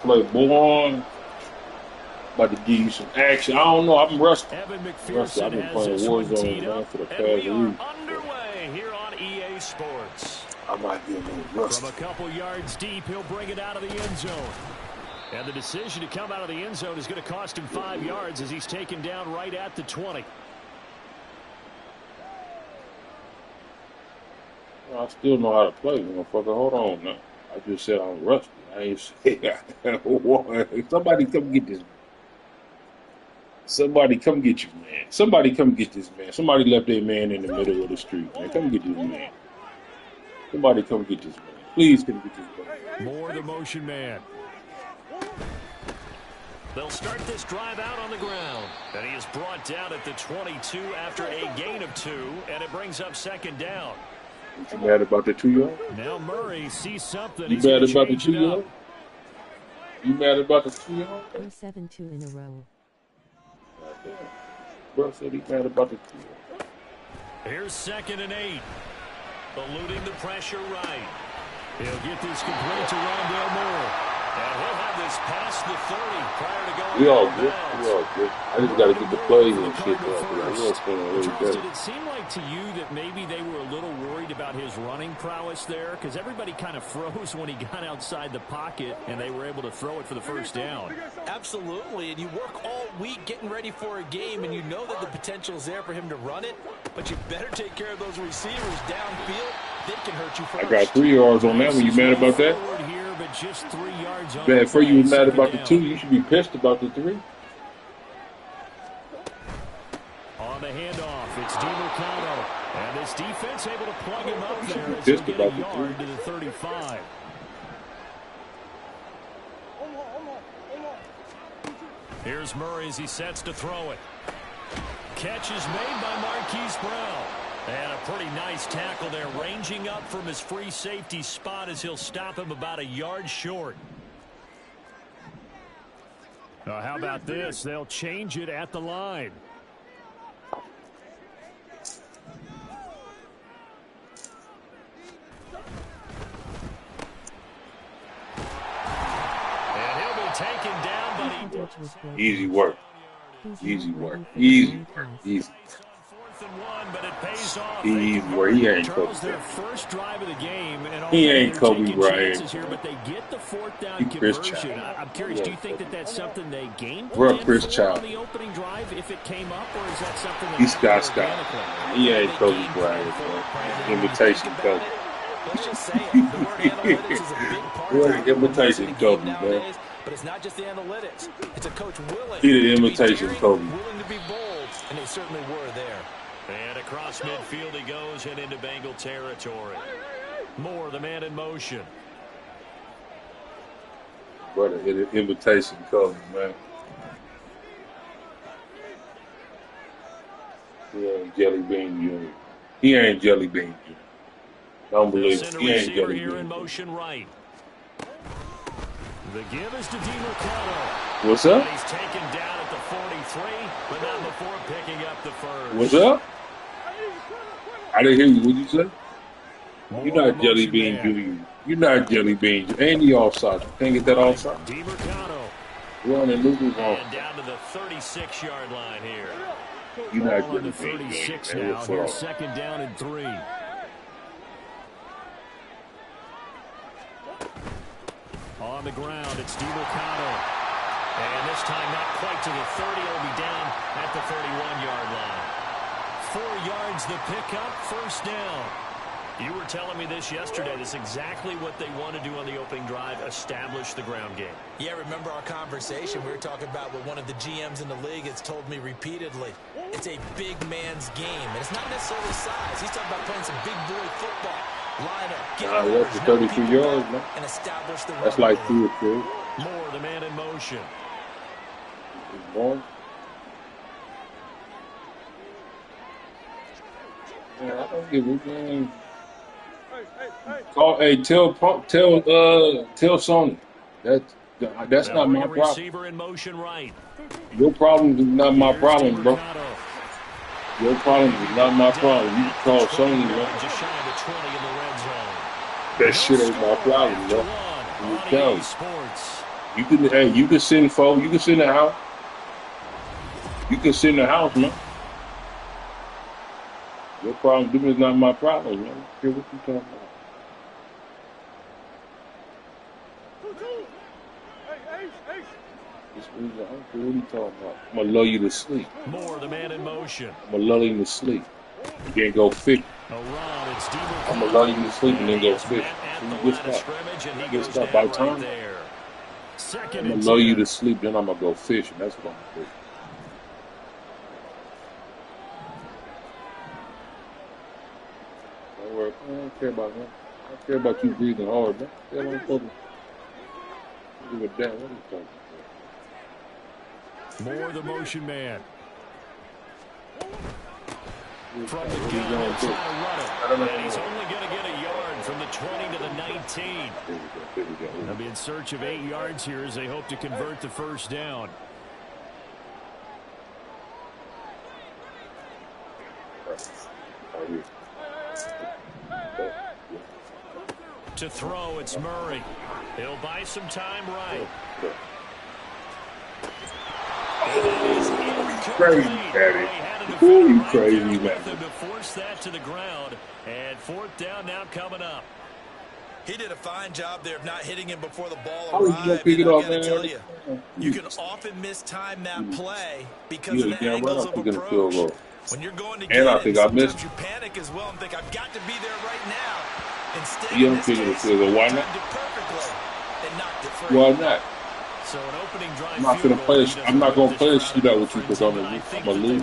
Play boy. About to give you some action. I don't know. I'm rusty. I've been playing Warzone, man, for the past week. Underway here on EA Sports. I might be a little rusty. From a couple yards deep, he'll bring it out of the end zone. And the decision to come out of the end zone is going to cost him 5 yards as he's taken down right at the 20. I still know how to play, motherfucker. Hold on now. I just said I'm rusty. I ain't say somebody come get this. Somebody come get you, man. Somebody come get this man. Somebody left their man in the middle of the street, man. Come get this man. Somebody come get this man. Please come get this man. More the motion man. They'll start this drive out on the ground. And he is brought down at the 22 after a gain of 2, and it brings up second down. You mad about the 2-yard? Now Murray sees something. You mad about the 2-yard? You mad about the 2-yard? 7-2 in a row. Bro said he mad about the 2-yard. Here's 2nd and 8. Eluding the pressure right. He'll get this complete to Rondale Moore. And he'll have this past the 30 prior to going. We all good. We all good. I just got to get the plays and shit done. Did it seem like to you that maybe they were a little worried about his running prowess there? Because everybody kind of froze when he got outside the pocket and they were able to throw it for the first down. Absolutely. And you work all week getting ready for a game, and you know that the potential is there for him to run it, but you better take care of those receivers downfield. They can hurt you first. I got 3 yards on that one. You mad about that? Just 3 yards on bad for you was mad about the 2. You should be pissed about the 3. On the handoff, it's DiMercado. And this defense able to plug him up there as pissed he'll get about a the yard 3. to the 35. Here's Murray as he sets to throw it. Catch is made by Marquise Brown. And a pretty nice tackle there, ranging up from his free safety spot as he'll stop him about a yard short. How about this? They'll change it at the line. And he'll be taken down, but easy work. Easy work. Easy work. Easy. But it pays off. He ain't Kobe. Their first drive of the game, and he ain't Kobe Bryant. Here, but they get the 4th down conversion. I'm curious, do you think that that's something they game plan Chris for Child. on the opening drive if it came up, or is that something that he's Scott. He ain't Kobe Bryant, bro. Imitation Kobe. Let's just say it. The word analytics is a big part of imitation Kobe, man. But it's not just the analytics. It's a coach willing he the imitation to be Kobe. Willing to be bold, and they certainly were there. And across midfield he goes and into Bengal territory. Moore, the man in motion. Brother, an imitation Kobe, man. He ain't Jelly Bean Jr. He ain't Jelly Bean Jr. Don't believe it. He ain't Jelly here Bean in Jr. motion right. The give is to DiMercado. What's up? And he's taken down at the 43, but not before picking up the first. What's up? I didn't hear you. What'd you say? You're not Jelly Bean Jr. You're not Jelly Bean Jr. And the offside. You can't get that offside. DiMercado. Run and lose on. And down to the 36-yard line here. You're not Jelly Bean 36 Jr. now. Here's 2nd down and 3. On the ground, it's DiMercado. And this time not quite to the 30. It'll be down at the 31-yard line. 4 yards the pickup, 1st down. You were telling me this yesterday. This is exactly what they want to do on the opening drive, establish the ground game. Yeah, remember our conversation? We were talking about what one of the GMs in the league has told me repeatedly. It's a big man's game, and it's not necessarily size. He's talking about playing some big boy football. Line up, get that's the 33 yards, man. And establish the that's like 2 or 3. Moore, the man in motion. He's born. Man, I don't give a damn. Call, hey, tell Sony that's not my problem. Receiver in motion right. Your problem is not my problem, bro. Your problem is not my problem. You can call Sony, bro. Just shy of the 20 in the red zone. That shit ain't my problem, bro. You tell me. You can, hey, you can send folks. You can send the house. You can send the house, man. Your problem, them is not my problem, man. I don't care what you talking about. I don't care what you talking about. I'm gonna lull you to sleep. More the man in motion. I'm gonna lull you to sleep. You can't go fish. I'm gonna lull you to sleep and then go fish. You get stuff by time. I'm gonna lull you to sleep, then I'm gonna go fishing. That's what I'm gonna do. Don't worry. I don't care about that. I don't care about you breathing hard, man. Tell them folks. Give a damn what you talking about. More the motion man. From the gun, trying to run it. And he's only going to get a yard from the 20 to the 19. They'll be in search of 8 yards here as they hope to convert the first down. To throw, it's Murray. He'll buy some time right. Crazy, Daddy. Who you crazy, man? To force that to the ground, and fourth down now coming up. He did a fine job there of not hitting him before the ball How arrived. You pick it off, man? Tell you can often mistime that play because of the angles of approach. When you're going to get it, sometimes you panic as well and think, I've got to be there right now. Instead, you don't think it. Why not? Why not? So an opening drive. I'm not gonna play a shootout with you because I'm gonna lose.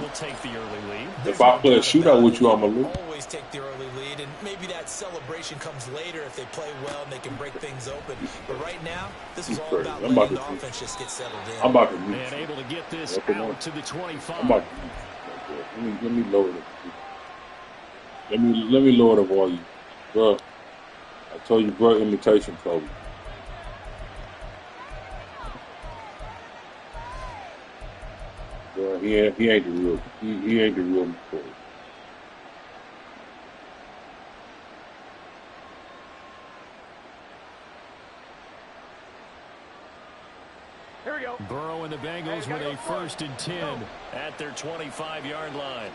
If I play a shootout with you, I'm gonna lose. Always take the early lead, and maybe that celebration comes later if they play well and they can break things open. But right now, this is all about letting the offense just get settled in. I'm about to mute. And able to get this out to the 25. I'm about to mute. Let me lower it. Let me lower the volume, bro. I told you, bro. Imitation Kobe. He ain't the real. He ain't the real McCoy. Here we go. Burrow and the Bengals with a 1st and 10 at their 25-yard line.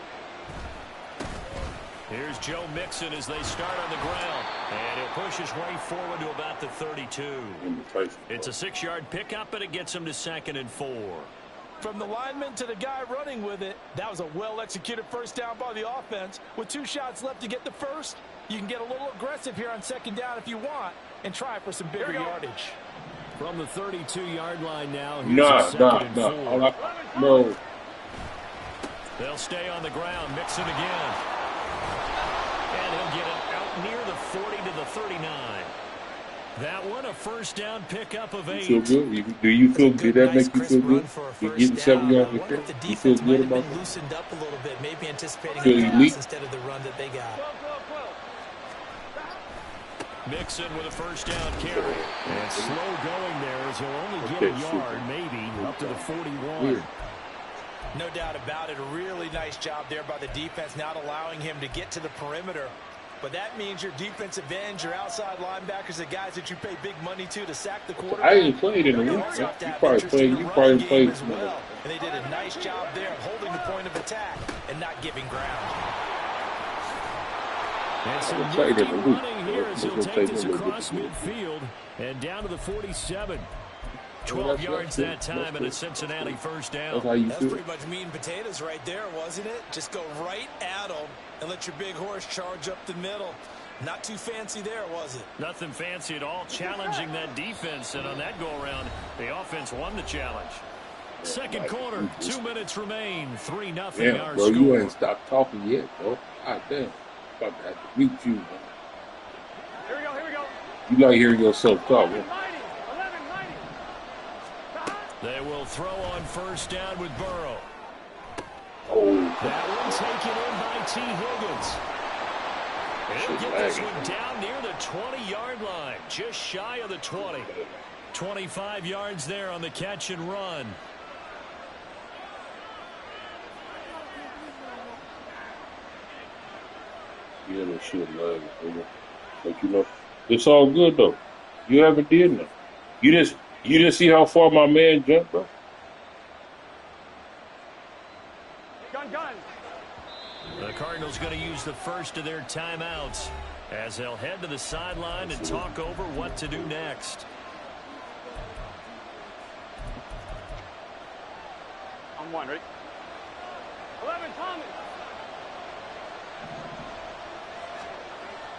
Here's Joe Mixon as they start on the ground, and he'll push his way forward to about the 32. It's a 6-yard pickup, and it gets him to 2nd and 4. From the lineman to the guy running with it, that was a well-executed first down by the offense. With 2 shots left to get the first, you can get a little aggressive here on 2nd down if you want and try for some bigger yardage. From the 32-yard line now, No. They'll stay on the ground, Mixon again. And he'll get it out near the 40 to the 39. That one, a first down pickup of 8. You feel good? Do you feel good? Did that make you feel good? You getting 7 yards with that? You feel good about that? Loosened up a little bit, maybe anticipating the pass instead of the run that they got. Mixon with a first down carry. And slow going there as he'll only get a yard, maybe, up to the 41. No doubt about it. A really nice job there by the defense, not allowing him to get to the perimeter. But that means your defensive ends, your outside linebackers, the guys that you pay big money to sack the quarterback. I ain't played in a week. You probably played as well. And they did a nice job there of holding the point of attack and not giving ground. And some running here as he'll take this across midfield and down to the 47. 12 yards that time and a Cincinnati first down. That's pretty much meat and potatoes right there, wasn't it? Just go right at them and let your big horse charge up the middle. Not too fancy there, was it? Nothing fancy at all, challenging that defense. And on that go-around, the offense won the challenge. Second quarter, 2 minutes remain. 3-0 our bro, score. You ain't stopped talking yet, bro. God damn. I'm about to have to mute you, man. Here we go. You like hearing yourself talk, man. They will throw on first down with Burrow. Oh. That one taken in by T. Higgins. He'll get this one down near the 20-yard line, just shy of the 20. 25 yards there on the catch and run. Yeah, that shit love it, but you know, it's all good though. You haven't did nothing. You just You didn't see how far my man jumped, bro? Gun. The Cardinals going to use the first of their timeouts as they'll head to the sideline and talk over what to do next. I'm one, ready? 11, Thomas.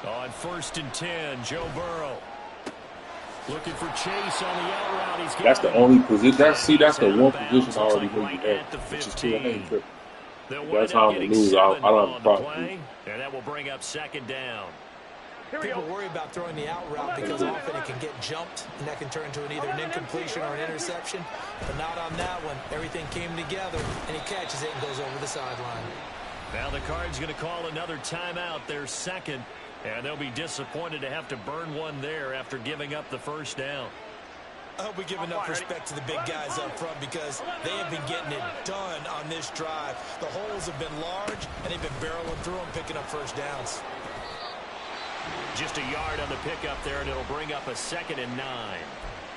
On 1st and 10, Joe Burrow. Looking for Chase on the out route. He's that's the only position. That's the one position I already knew you had, which is still ain't true. That's how I'm going to lose. I don't have a problem. And that will bring up 2nd down. People worry about throwing the out route because often it can get jumped, and that can turn into either an incompletion or an interception. But not on that one. Everything came together, and he catches it and goes over the sideline. Now the Cards going to call another timeout, their second, and they'll be disappointed to have to burn one there after giving up the first down. I hope we give enough respect to the big guys up front because they have been getting it done on this drive. The holes have been large, and they've been barreling through them, picking up first downs. Just a yard on the pickup there, and it'll bring up a 2nd and 9.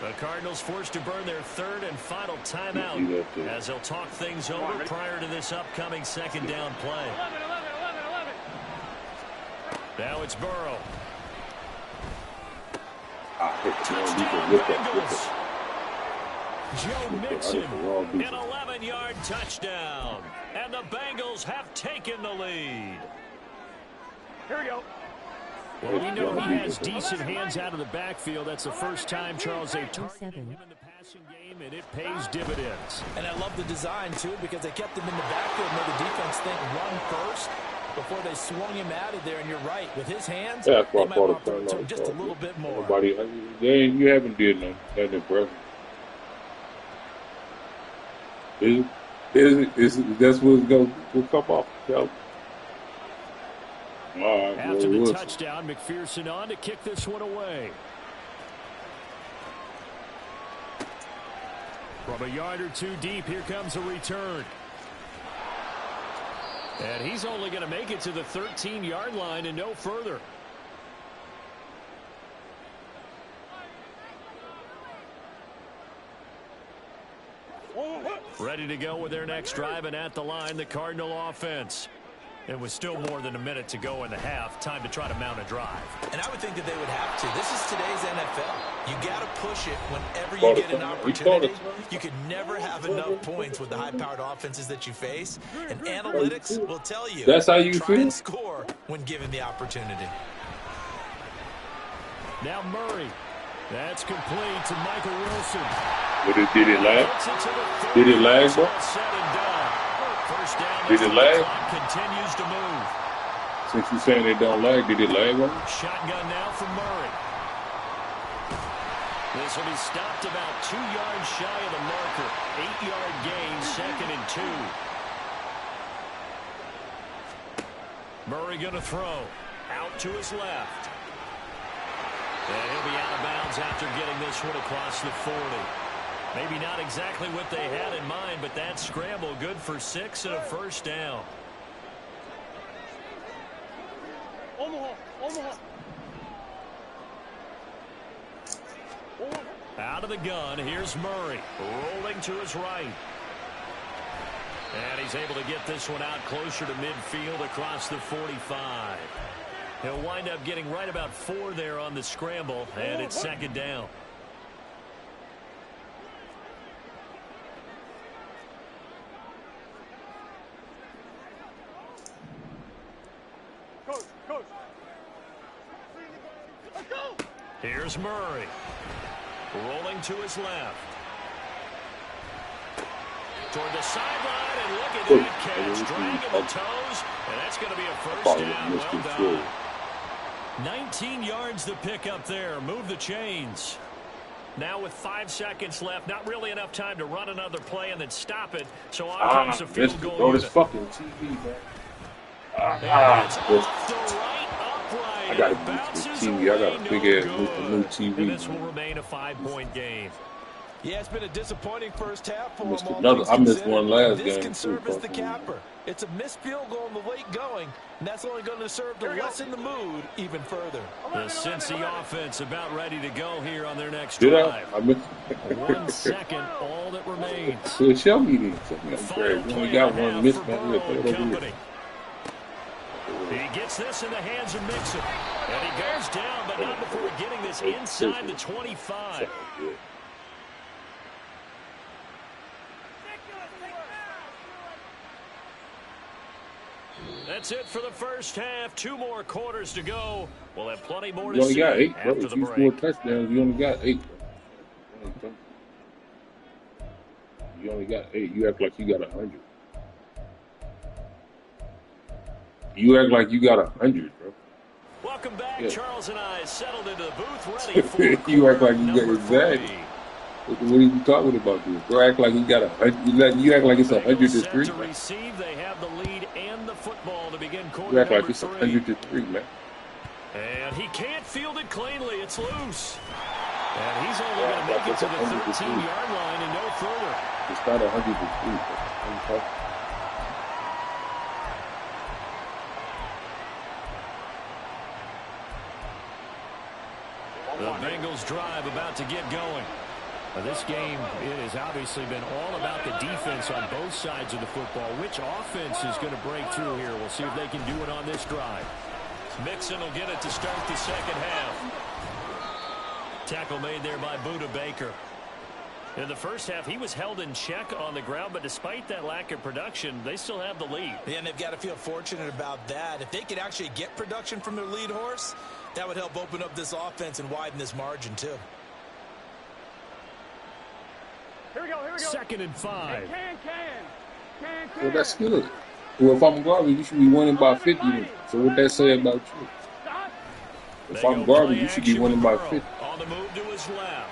The Cardinals forced to burn their 3rd and final timeout as they'll talk things over prior to this upcoming 2nd down play. 11. Now it's Burrow. Joe Mixon, an 11-yard touchdown. And the Bengals have taken the lead. Here we go. Well, we know he has decent hands out of the backfield. That's the first time, Charles, they've targeted him in the passing game, and it pays dividends. And I love the design, too, because they kept him in the backfield and made the defense think run first before they swung him out of there. And you're right, with his hands, they might want to throw it to him just a little bit more. You haven't did nothing impressive. That's what's going to come off. After the touchdown, McPherson on to kick this one away. From a yard or two deep, here comes a return. And he's only going to make it to the 13-yard line and no further. Ready to go with their next drive, and at the line, the Cardinal offense. It was still more than a minute to go in the half. Time to try to mount a drive. And I would think that they would have to. This is today's NFL. You got to push it whenever you get an opportunity. You can never have enough points with the high-powered offenses that you face. And analytics will tell you. That's how you try feel? and score when given the opportunity. Now Murray. That's complete to Michael Wilson. Did it lag? Did it lag, bro? First down. Did it lag? Continues to move. Since you're saying it don't lag, did it lag, bro? Shotgun now from Murray. This will be stopped about 2 yards shy of the marker. 8-yard gain, 2nd and 2. Murray going to throw. Out to his left. And he'll be out of bounds after getting this one across the 40. Maybe not exactly what they had in mind, but that scramble good for 6 and a first down. Omaha. Out of the gun, here's Murray, rolling to his right. And he's able to get this one out closer to midfield across the 45. He'll wind up getting right about 4 there on the scramble, and it's 2nd down. Coach. Let's go. Here's Murray. Rolling to his left. Toward the sideline, and look at that catch. Dragging the toes, and that's going to be a first down. Well done. 19 yards to pick up there. Move the chains. Now with 5 seconds left, not really enough time to run another play and then stop it. So on comes a field goal. Bro, this fucking TV, man. I got to use the TV. I got a big-ass new TV. And this will remain a 5-point game. Yeah, it's been a disappointing first half for Missed him. another. I missed one last This game can too. serve as the capper. It's a missed field goal in the late going, and that's only going to serve to lessen the mood even further. The Cincy offense about ready to go here on their next Did drive. I missed 1 second, all that remains. So show me these. Final We play only got and a one half missed for one. Burrow and company. He gets this in the hands of Mixon. And he goes down, but not before getting this inside the 25. That's it for the first half. 2 more quarters to go. We'll have plenty more to You only see got 8, bro. after If the you break. score touchdowns, you only got 8. Bro. You only got 8. You act like you got 100. You act like you got 100, bro. Welcome back. Yeah. Charles and I settled into the booth ready for You act like you got number exactly. 3. What are you talking about, dude? Bro, act like you got 100. You act like it's 100 to Set 3. to Man. receive. They have the lead and the football to begin quarter You act like number it's 3. 100 to 3, man. And he can't field it cleanly. It's loose. And he's only going to make it to the 13-yard line and no further. It's not 100 to 3. Bro. The Bengals drive about to get going. This game, it has obviously been all about the defense on both sides of the football. Which offense is going to break through here? We'll see if they can do it on this drive. Mixon will get it to start the second half. Tackle made there by Buda Baker. In the first half, he was held in check on the ground, but despite that lack of production, they still have the lead. Yeah, and they've got to feel fortunate about that. If they could actually get production from their lead horse, that would help open up this offense and widen this margin, too. Here we go. 2nd and 5. Can. Well, that's good. Well, if I'm garbage, you should be winning by 50. So what that say about you? Stop. If I'm garbage, you should be winning by 50. On the move to his left.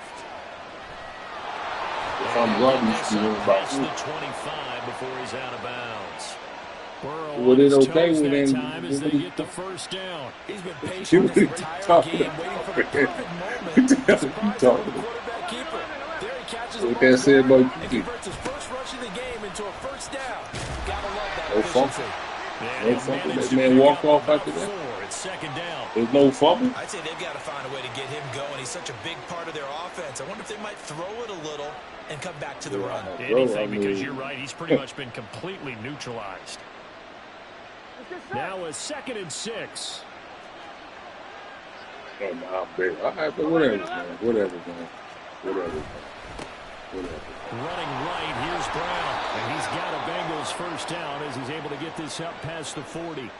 If I'm garbage, you should be winning by 50. The 25 before he's out of bounds. Burrow Well, then on his okay, toes well, that then time as they get the first down. He's been You patient this entire talking game, waiting for the perfect moment to surprise you the talking quarterback keeper. There he catches What the that ball say about and you? converts his first rush of the game into a first down. Gotta love that No fumble. efficiency. No fumble. That man walked off after that. 4. It's 2nd down. There's no fumble. I'd say they've got to find a way to get him going. He's such a big part of their offense. I wonder if they might throw it a little and come back to the run. Anything, because you're right. He's pretty much been completely neutralized. Now a 2nd and 6. Oh, nah, baby. All right, but whatever, man. Whatever. Running right, here's Brown. And he's got a Bengals first down as he's able to get this up past the 40.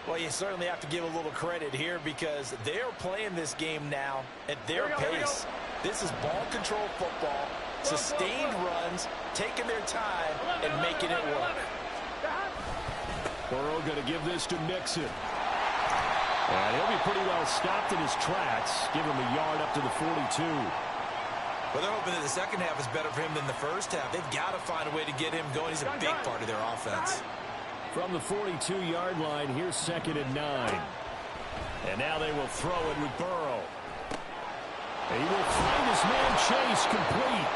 Well, you certainly have to give a little credit here because they're playing this game now at their pace. This is ball control football, sustained runs, taking their time, and making it work. Burrow going to give this to Mixon. And he'll be pretty well stopped in his tracks. Give him a yard up to the 42. Well, they're hoping that the second half is better for him than the first half. They've got to find a way to get him going. He's a big part of their offense. From the 42-yard line, here's 2nd and 9. And now they will throw it with Burrow. And he will find his man Chase complete.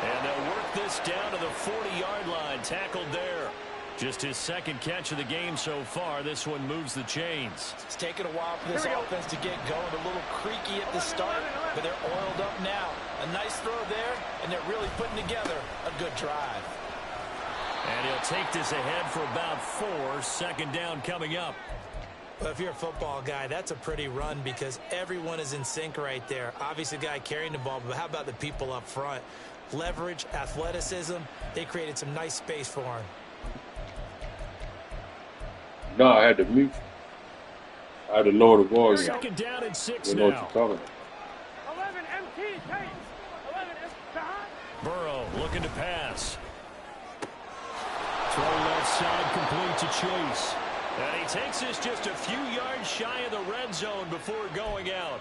And they'll work this down to the 40-yard line. Tackled there. Just his 2nd catch of the game so far. This one moves the chains. It's taken a while for this offense to get going. A little creaky at the start, but they're oiled up now. A nice throw there, and they're really putting together a good drive. And he'll take this ahead for about 4. 2nd down coming up. Well, if you're a football guy, that's a pretty run because everyone is in sync right there. Obviously, the guy carrying the ball, but how about the people up front? Leverage, athleticism, they created some nice space for him. No, I had to mute. I had to lower the volume. 2nd down and 6 You know what now. you're talking about. 11 MT. Hey. 11 MT. Burrow looking to pass. Throw left side complete to Chase. And he takes this just a few yards shy of the red zone before going out.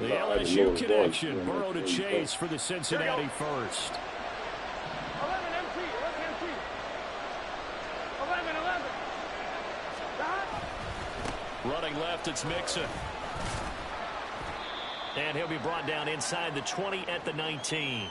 The LSU connection. Burrow to Chase for the Cincinnati first. 11 MT. 11 MT. 11. Running left, it's Mixon. And he'll be brought down inside the 20 at the 19.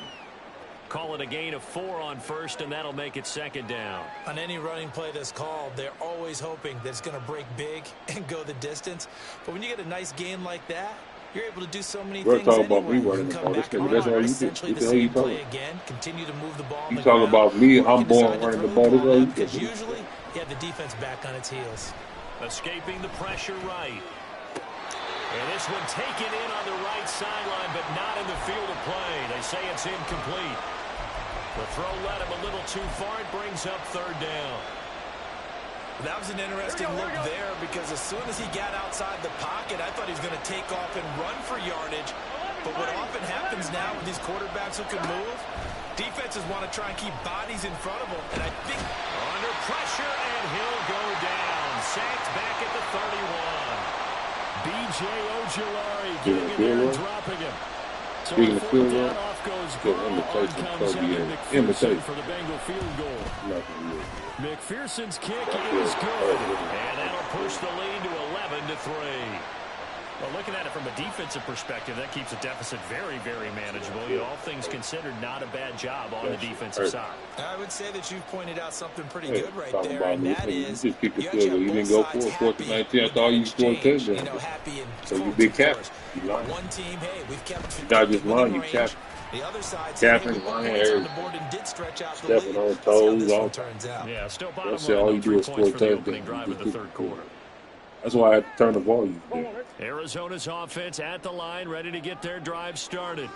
call it a gain of 4 on first, and that'll make it 2nd down. On any running play that's called, they're always hoping that it's going to break big and go the distance. But when you get a nice gain like that, you're able to do so many things anyway. You can come back and run essentially the same play again, continue to move the ball on the ground. You talk about me, I'm born running the ball. Because usually you have the defense back on its heels. Escaping the pressure right. And this one taken in on the right sideline, but not in the field of play. They say it's incomplete. The throw led him a little too far. It brings up 3rd down. That was an interesting look there because as soon as he got outside the pocket, I thought he was going to take off and run for yardage. But what often happens now with these quarterbacks who can move, defenses want to try and keep bodies in front of them. And I think under pressure, and he'll go down. Sacked back at the 31. B.J. Ojulari getting in there and dropping him. So Speaking of field goal, off goes imitation for the Bengal field goal. McPherson's kick is good. And that'll push the lead to 11-3. Well, looking at it from a defensive perspective, that keeps the deficit very, very manageable. You know, all things considered, not a bad job on the defensive side. I would say that you've pointed out something pretty good right there, and that is you just keep the field goal. You didn't go for it, 4th and 19. I thought you scored 10. So you big cap. You lying. One team, hey, we've kept you're not just lying, you cap. The other side, capping, lying, stepping on toes. All turns out. Yeah, still bottom line. All you do is score opening drive of the 3rd quarter. That's why I had to turn the volume. Arizona's offense at the line, ready to get their drive started.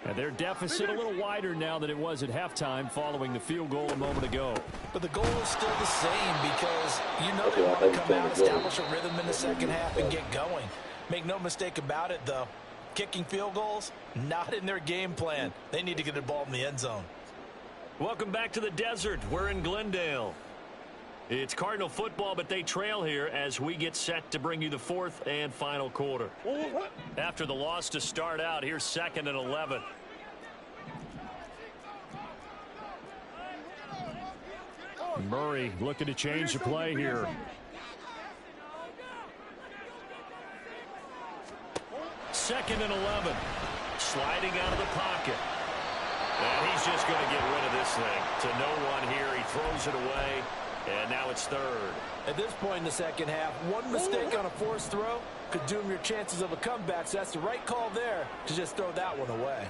And their deficit a little wider now than it was at halftime following the field goal a moment ago. But the goal is still the same because you know they want to come out, establish a rhythm in the 2nd half and get going. Make no mistake about it, though. Kicking field goals, not in their game plan. They need to get the ball in the end zone. Welcome back to the desert. We're in Glendale. It's Cardinal football, but they trail here as we get set to bring you the 4th and final quarter. After the loss to start out, here's 2nd and 11. Murray looking to change the play here. 2nd and 11. Sliding out of the pocket. And he's just going to get rid of this thing. To no one here. He throws it away. And now it's 3rd. At this point in the 2nd half, one mistake on a forced throw could doom your chances of a comeback. So that's the right call there to just throw that one away.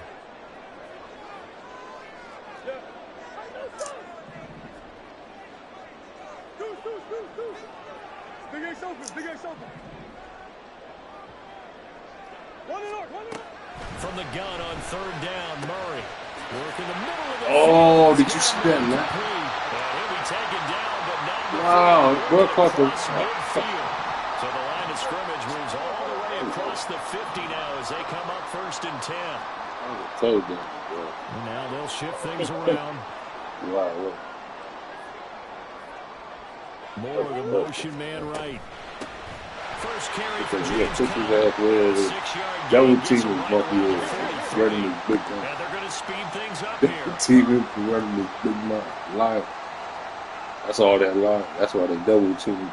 Big X open, Big X open. One and arc. From the gun on 3rd down, Murray. Work in the middle of the field. Did you see that, man? He'll be taken down, but not wow, well caught the midfield. So the line of scrimmage moves all the way across the 50 now as they come up 1st and 10. Now they'll shift things around. Wow. More of the motion man right. First carry for James double team is monkey running this big line. And they're going to speed things up here. The team is running this big line. That's all that line. That's why they double team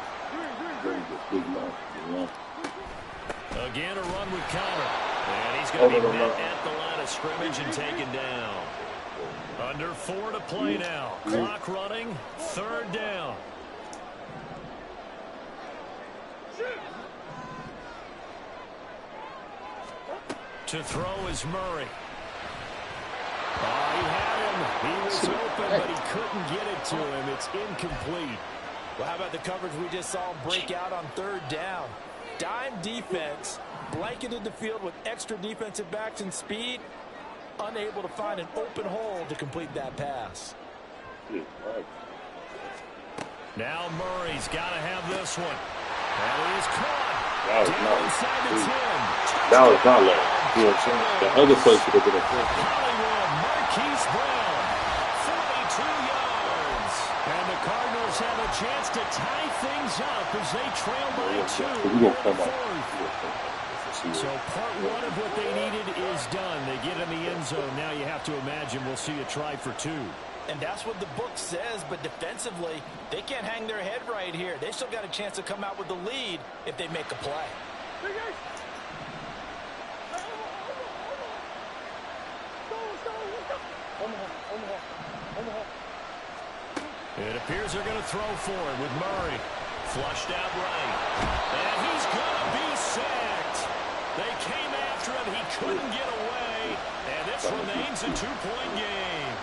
running this big line. Again, a run with Connor. And he's going to be met at the line of scrimmage and taken down. Under 4 to play now. Clock running. 3rd down. To throw is Murray. Oh, he had him. He was open, but he couldn't get it to him. It's incomplete. Well, how about the coverage we just saw him break out on 3rd down? Dime defense, blanketed the field with extra defensive backs and speed, unable to find an open hole to complete that pass. Now Murray's got to have this one. And he is caught. That was not inside the 10. That was not low. You know what I'm saying? The other place would have been a first. Hollywood, Marquise Brown, 42 yards. And the Cardinals have a chance to tie things up as they trail by 2. We're going to come out. So part 1 of what they needed is done. They get in the end zone. Now you have to imagine we'll see a try for 2. And that's what the book says, but defensively, they can't hang their head right here. They still got a chance to come out with the lead if they make a play. It appears they're going to throw for it with Murray. Flushed out right. And he's going to be sacked. They came after him. He couldn't get away. And this remains a 2-point game.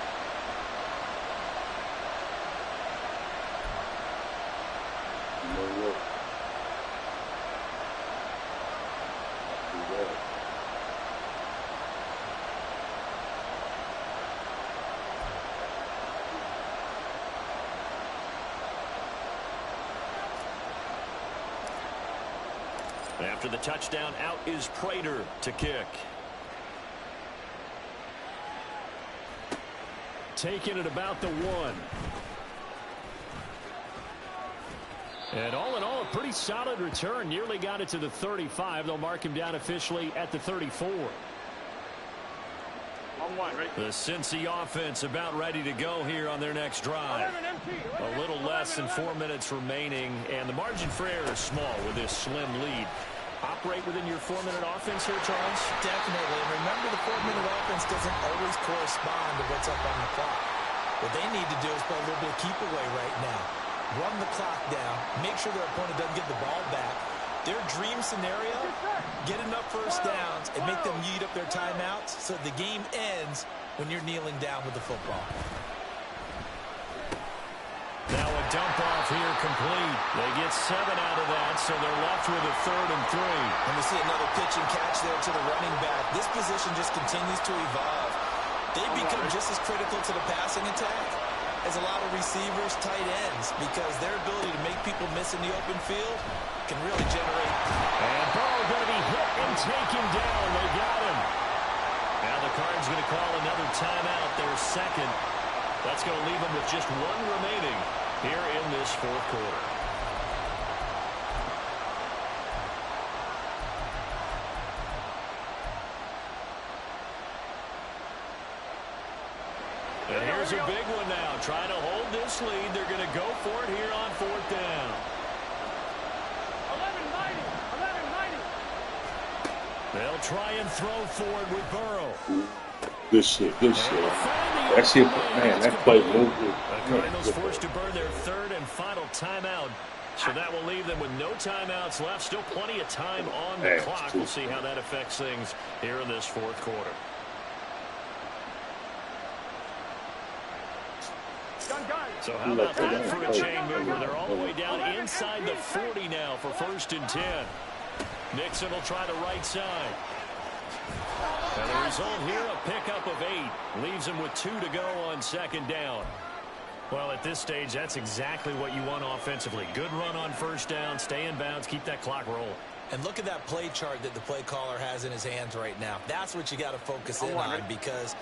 After the touchdown, out is Prater to kick. Taking it about the 1. And all in all, a pretty solid return. Nearly got it to the 35. They'll mark him down officially at the 34. The Cincy offense about ready to go here on their next drive. A little less than 4 minutes remaining, and the margin for error is small with this slim lead. Operate within your 4-minute offense here, Charles? Definitely. And remember, the 4-minute offense doesn't always correspond to what's up on the clock. What they need to do is play a little bit of keep away right now. Run the clock down. Make sure their opponent doesn't get the ball back. Their dream scenario, get enough first downs and make them eat up their timeouts so the game ends when you're kneeling down with the football. Now a dump off here complete. They get 7 out of that, so they're left with a 3rd and 3. And we see another pitch and catch there to the running back. This position just continues to evolve. They become just as critical to the passing attack as a lot of receivers, tight ends, because their ability to make people miss in the open field can really generate. And Burrow going to be hit and taken down. They got him. Now the Cards going to call another timeout, their second. That's going to leave them with just 1 remaining here in this 4th quarter. And here's a big one now. Trying to hold this lead. They're going to go for it here on 4th down. 11-90. They'll try and throw for it with Burrow. Good shit. That shit, man, that play moved. The Cardinals forced to burn their 3rd and final timeout. So that will leave them with no timeouts left. Still plenty of time on the clock. We'll see how that affects things here in this 4th quarter. So how about that for a chain mover? They're all the way down inside the 40 now for 1st and 10. Nixon will try the right side. And the result here, a pickup of 8. Leaves him with 2 to go on 2nd down. Well, at this stage, that's exactly what you want offensively. Good run on 1st down, stay in bounds, keep that clock rolling. And look at that play chart that the play caller has in his hands right now. That's what you got to focus in on, because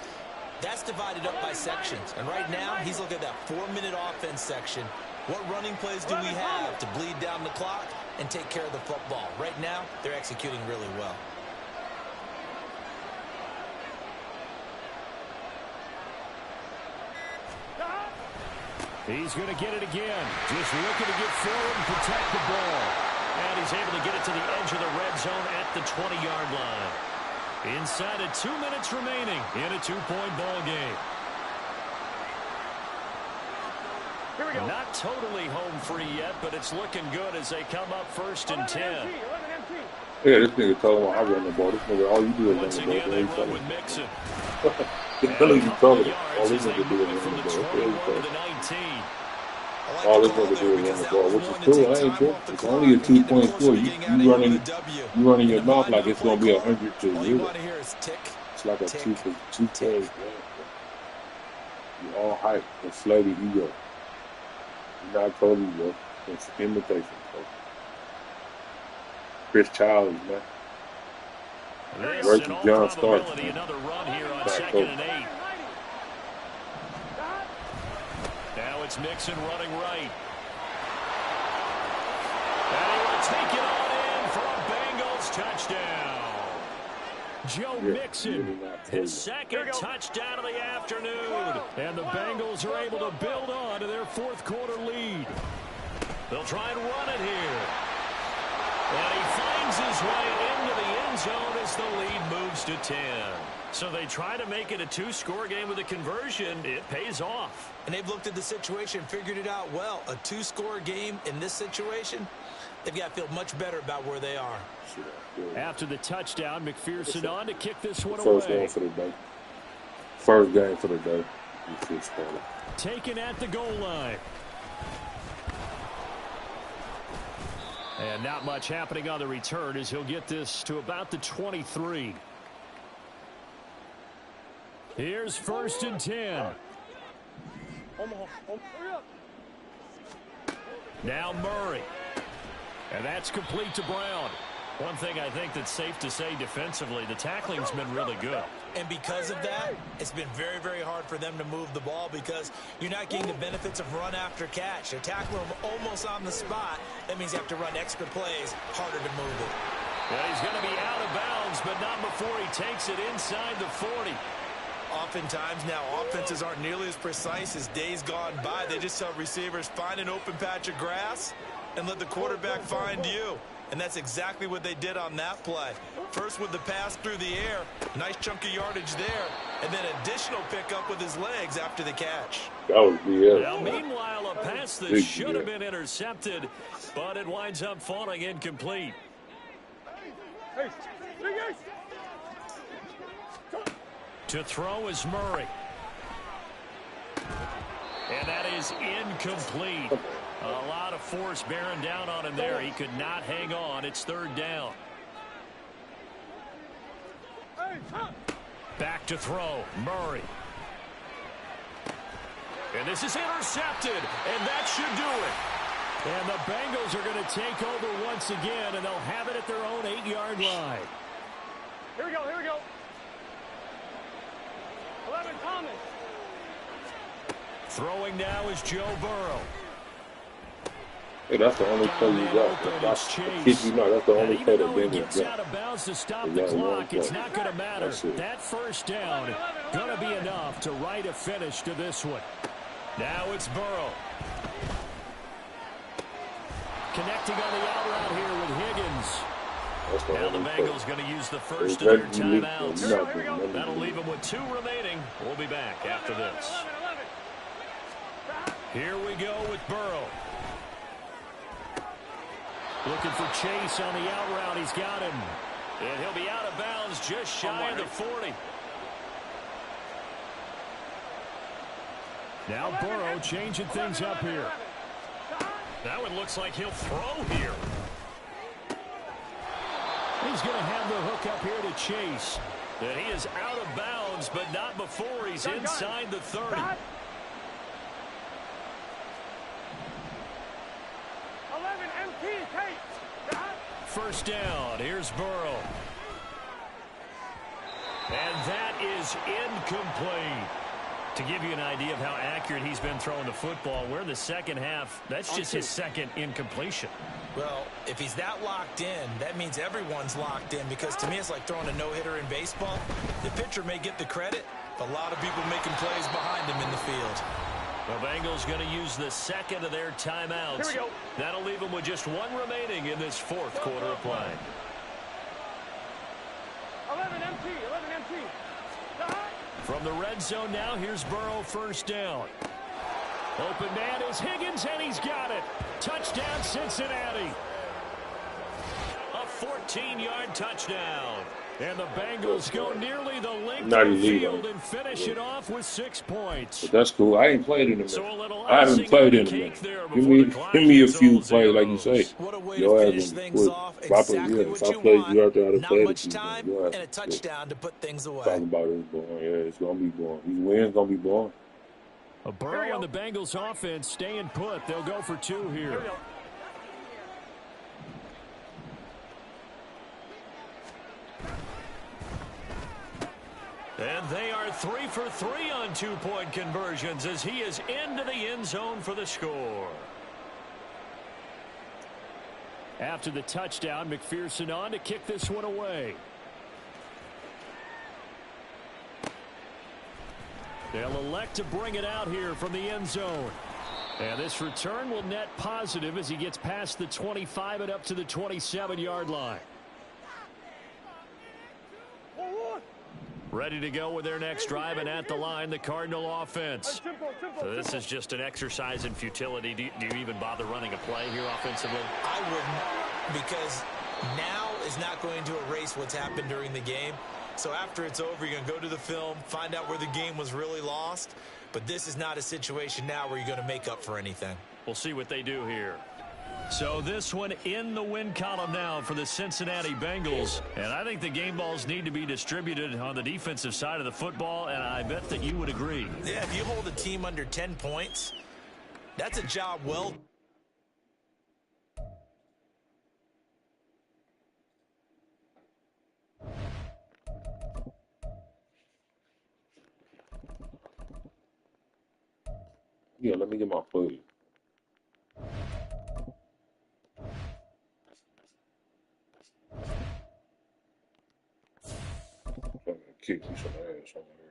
that's divided up by sections. And right now, he's looking at that 4-minute offense section. What running plays do we have to bleed down the clock and take care of the football? Right now, they're executing really well. He's going to get it again. Just looking to get forward and protect the ball. And he's able to get it to the edge of the red zone at the 20-yard line. Inside of 2 minutes remaining in a 2-point ball game. Here we go. Not totally home free yet, but it's looking good as they come up 1st and 10. Yeah, this nigga told him I run the ball. This nigga, all you do is run Once the again, they ball. run with Mixon. It's really you talking about. All this nigga do is run the ball. All this nigga do is run the ball, which is cool. I ain't sure. It's only a 2.4. You running your mouth like it's gonna be 100 to 0. It's like a 2 plays. You all hype and floaty ego. You're not Cody, bro. It's imitation, bro. Chris Childs, man. This, in all probability, another run here on 2nd and 8. Now it's Mixon running right. And he will take it on in for a Bengals touchdown. Joe Mixon, his 2nd touchdown of the afternoon. And the Bengals are able to build on to their 4th quarter lead. They'll try and run it here. And he finds his way into the end zone as the lead moves to 10. So they try to make it a two-score game with a conversion. It pays off. And they've looked at the situation, figured it out well. A two-score game in this situation, they've got to feel much better about where they are. After the touchdown, McPherson on to kick this one First away. one for the day. First game for the day. Taken at the goal line. And not much happening on the return as he'll get this to about the 23. Here's 1st and 10. Now Murray. And that's complete to Brown. One thing I think that's safe to say defensively, the tackling's been really good. And because of that, it's been very, very hard for them to move the ball because you're not getting the benefits of run after catch. They're tackling them almost on the spot. That means you have to run extra plays, harder to move it. Well, he's going to be out of bounds, but not before he takes it inside the 40. Oftentimes now, offenses aren't nearly as precise as days gone by. They just tell receivers, find an open patch of grass and let the quarterback find you. And that's exactly what they did on that play. First with the pass through the air, nice chunk of yardage there, and then additional pickup with his legs after the catch. That was BS. Now, meanwhile, a pass that should have been intercepted, but it winds up falling incomplete. To throw is Murray. And that is incomplete. A lot of force bearing down on him there. He could not hang on. It's 3rd down. Back to throw. Murray. And this is intercepted. And that should do it. And the Bengals are going to take over once again, and they'll have it at their own 8-yard line. Here we go, here we go. 11, Thomas. Throwing now is Joe Burrow. Hey, that's the only play you got. That's the only play that Bengals got. Out of bounds to stop the clock. It's not going to matter. That first down going to be enough to write a finish to this one. Now it's Burrow. Connecting on the out route here with Higgins. Now the Bengals going to use the first of their timeouts. That'll leave them with 2 remaining. We'll be back after this. Here we go with Burrow. Looking for Chase on the out route. He's got him. And he'll be out of bounds just shy of the 40. Now Burrow changing things up here. That one looks like he'll throw here. He's going to have the hook up here to Chase. And he is out of bounds, but not before he's inside the 30. 11 MT takes. First down. Here's Burrow. And that is incomplete. To give you an idea of how accurate he's been throwing the football, we're in the second half. That's just his second incompletion. Well, if he's that locked in, that means everyone's locked in because to me it's like throwing a no-hitter in baseball. The pitcher may get the credit, but a lot of people making plays behind him in the field. The Bengals going to use the second of their timeouts. Here we go. That'll leave them with just 1 remaining in this 4th quarter of play. 11 MT, 11 MT. From the red zone now, here's Burrow, first down. Open man is Higgins, and he's got it. Touchdown, Cincinnati. A 14-yard touchdown. And the Bengals go nearly the length of the field and finish it off with 6 points. But that's cool. I ain't played in a minute. So a little I haven't played in a minute. Give me a few plays, like you say. What a way to finish things off. Exactly what you want. Not much time and a touchdown to put things away. Talking about it, boring. Yeah, it's gonna be boring. These wins gonna be boring. A Burrow and the Bengals offense staying put. They'll go for 2 here. And they are 3 for 3 on 2-point conversions as he is into the end zone for the score. After the touchdown, McPherson on to kick this one away. They'll elect to bring it out here from the end zone. And this return will net positive as he gets past the 25 and up to the 27-yard line. Ready to go with their next drive, and at the line, the Cardinal offense. So this is just an exercise in futility. Do you even bother running a play here offensively? I wouldn't, because now is not going to erase what's happened during the game. So after it's over, you're going to go to the film, find out where the game was really lost. But this is not a situation now where you're going to make up for anything. We'll see what they do here. So this one in the win column now for the Cincinnati Bengals. And I think the game balls need to be distributed on the defensive side of the football, and I bet that you would agree. Yeah, if you hold a team under 10 points, that's a job well. Yeah, let me get my food. I'm gonna kick you some ass over here.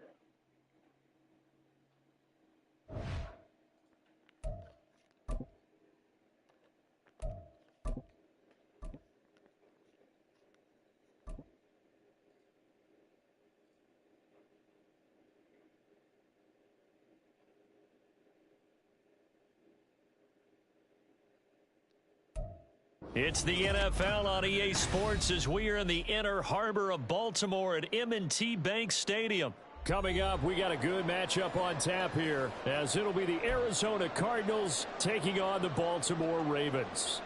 It's the NFL on EA Sports as we are in the inner harbor of Baltimore at M&T Bank Stadium. Coming up, we got a good matchup on tap here, as it'll be the Arizona Cardinals taking on the Baltimore Ravens.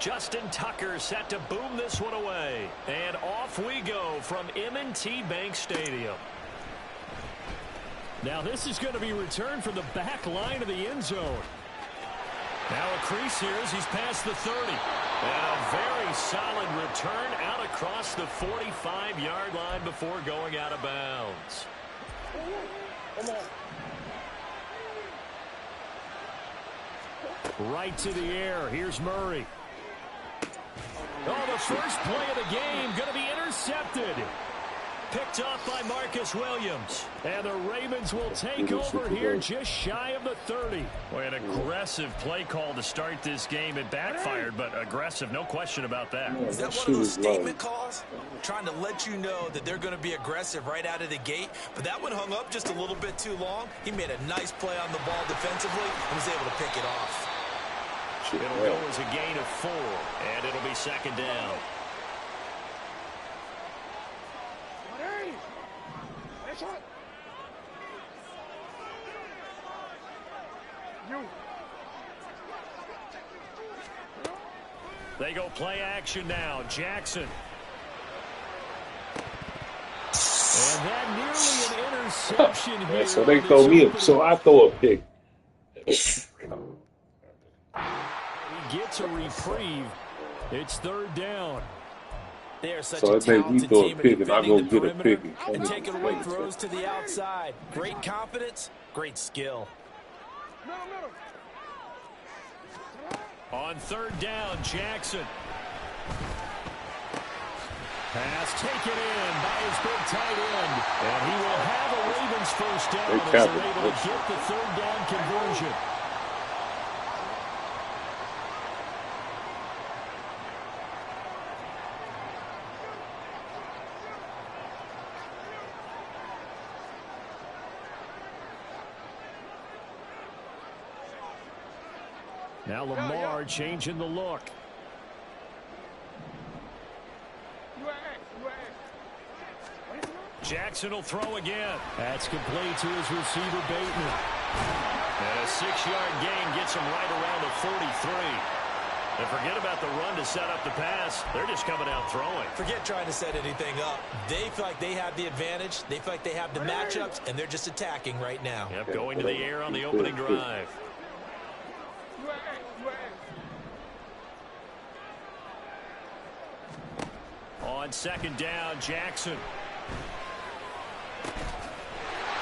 Justin Tucker set to boom this one away. And off we go from M&T Bank Stadium. Now this is going to be returned from the back line of the end zone. Now a crease here as he's past the 30. And a very solid return out across the 45-yard line before going out of bounds. Right to the air. Here's Murray. Oh, the first play of the game going to be intercepted. Picked off by Marcus Williams. And the Ravens will take over here just shy of the 30. Boy, an aggressive play call to start this game. It backfired, but aggressive, no question about that. Is that one of those statement calls? Trying to let you know that they're going to be aggressive right out of the gate. But that one hung up just a little bit too long. He made a nice play on the ball defensively and was able to pick it off. It'll go as a gain of 4, and it'll be second down. They go play action now. Jackson. And that nearly an interception here. So they throw me up, so I throw a pick. He gets a reprieve. It's third down. They are such So a it makes me talented throw a team at pick and I defending go the get a perimeter pick and taking away throws to the outside. Great confidence, great skill. On third down, Jackson. Pass taken in by his big tight end. And he will have a Ravens first down as they're able to get the third down conversion. Now Lamar changing the look. Jackson will throw again. That's complete to his receiver, Bateman. And a 6-yard gain gets him right around the 43. And forget about the run to set up the pass. They're just coming out throwing. Forget trying to set anything up. They feel like they have the advantage. They feel like they have the matchups, and they're just attacking right now. Yep, going to the air on the opening drive. On second down, Jackson.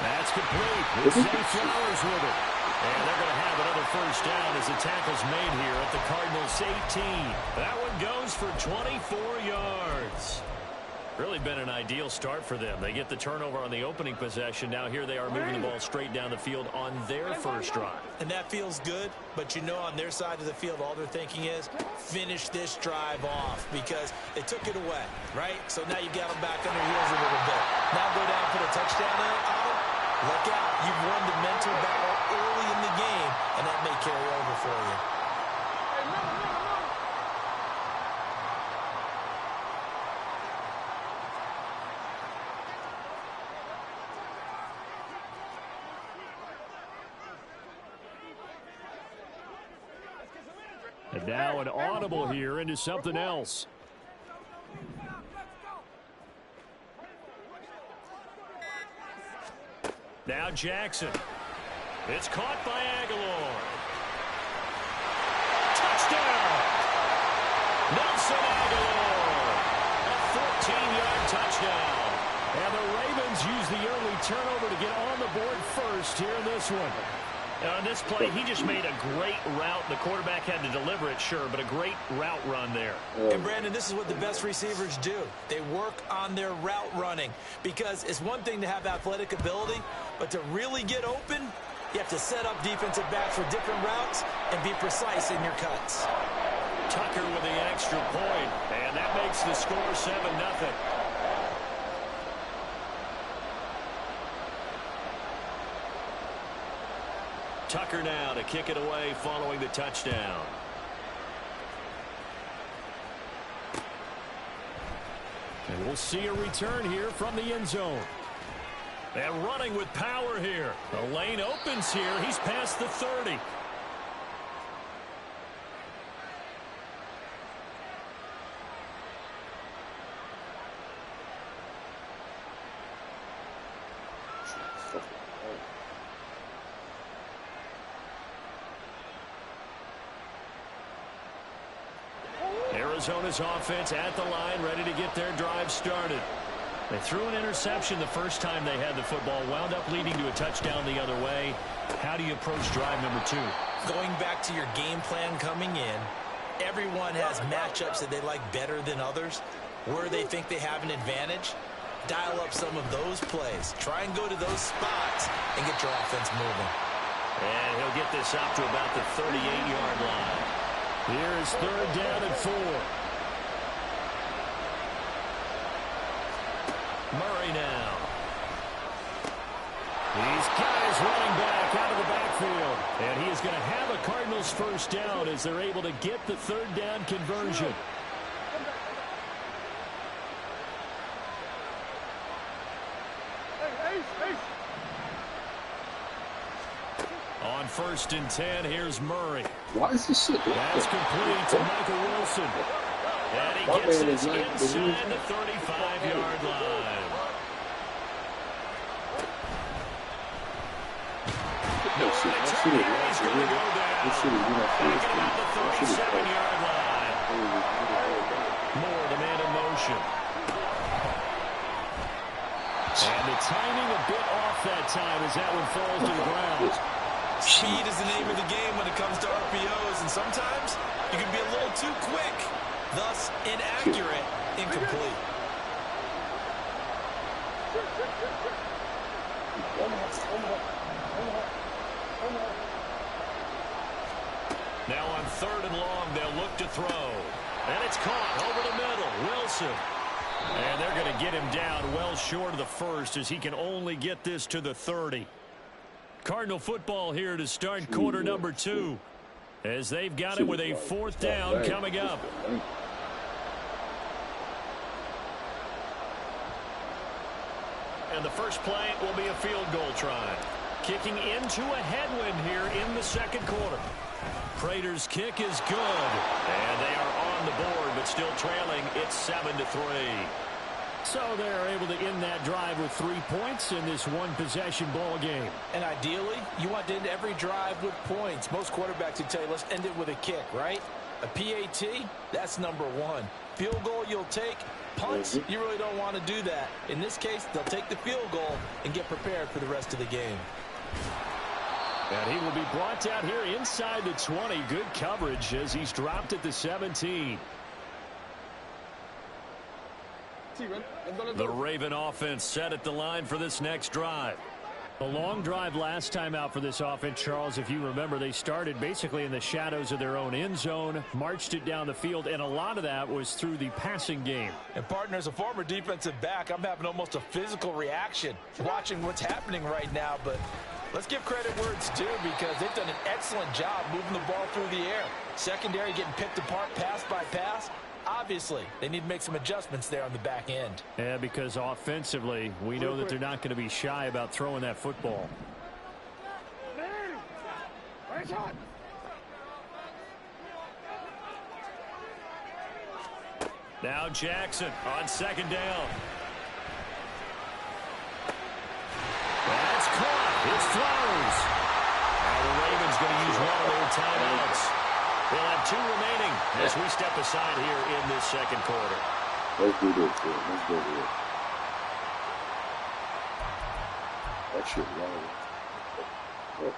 That's complete. Zay Flowers with it. And they're going to have another first down as the tackle's made here at the Cardinals' 18. That one goes for 24 yards. Really been an ideal start for them. They get the turnover on the opening possession. Now here they are moving the ball straight down the field on their first drive. And that feels good, but you know on their side of the field, all they're thinking is finish this drive off because they took it away, right? So now you got them back on their heels a little bit. Now go down and put a touchdown in it. Look out. You've won the mental battle early in the game, and that may carry over for you. And now an audible here into something else. Now Jackson. It's caught by Aguilar. Touchdown! Nelson Aguilar. A 14-yard touchdown. And the Ravens use the early turnover to get on the board first here in this one. Now on this play, he just made a great route. The quarterback had to deliver it, sure, but a great route run there. And, Brandon, this is what the best receivers do. They work on their route running because it's one thing to have athletic ability, but to really get open, you have to set up defensive backs with different routes and be precise in your cuts. Tucker with the extra point, and that makes the score 7-0. Tucker now to kick it away following the touchdown. And we'll see a return here from the end zone. And running with power here. The lane opens here. He's past the 30. Arizona's offense at the line, ready to get their drive started. They threw an interception the first time they had the football, wound up leading to a touchdown the other way. How do you approach drive number 2? Going back to your game plan coming in, everyone has matchups that they like better than others. Where they think they have an advantage, dial up some of those plays. Try and go to those spots and get your offense moving. And he'll get this up to about the 38-yard line. Here is third down and 4. Murray now. He's got his running back out of the backfield. And he is going to have a Cardinals first down as they're able to get the third down conversion. On 1st and 10, here's Murray. Why is this shit? That's complete to Michael Wilson. And he gets this inside the 35-yard line. No shit. That shit is right. This shit is About the 37-yard line. Moore, the man in motion. And the timing a bit off that time as that one falls to the ground. Speed is the name of the game when it comes to RPOs, and sometimes you can be a little too quick, thus inaccurate, incomplete. Now on 3rd and long, they'll look to throw. And it's caught over the middle. Wilson. And they're going to get him down well short of the first as he can only get this to the 30. Cardinal football here to start quarter number 2 as they've got it with a 4th down coming up. And the first play will be a field goal try. Kicking into a headwind here in the second quarter. Prater's kick is good. And they are on the board, but still trailing. It's 7-3. So they're able to end that drive with 3 points in this one-possession ball game. And ideally, you want to end every drive with points. Most quarterbacks would tell you, let's end it with a kick, right? A PAT, that's number one. Field goal you'll take. Punts, you really don't want to do that. In this case, they'll take the field goal and get prepared for the rest of the game. And he will be brought down here inside the 20. Good coverage as he's dropped at the 17. The Raven offense set at the line for this next drive. A long drive last time out for this offense, Charles. If you remember, they started basically in the shadows of their own end zone, marched it down the field, and a lot of that was through the passing game. And, partner, as a former defensive back, I'm having almost a physical reaction watching what's happening right now. But let's give credit where it's due because they've done an excellent job moving the ball through the air. Secondary getting picked apart pass by pass. Obviously, they need to make some adjustments there on the back end. Yeah, because offensively, we know that they're not going to be shy about throwing that football. Now Jackson on second down. That's caught. It's Flowers. Now the Ravens going to use one of their timeouts. They'll have 2 remaining as we step aside here in this second quarter. Let's do this, man. Let's go here. That shit wrong.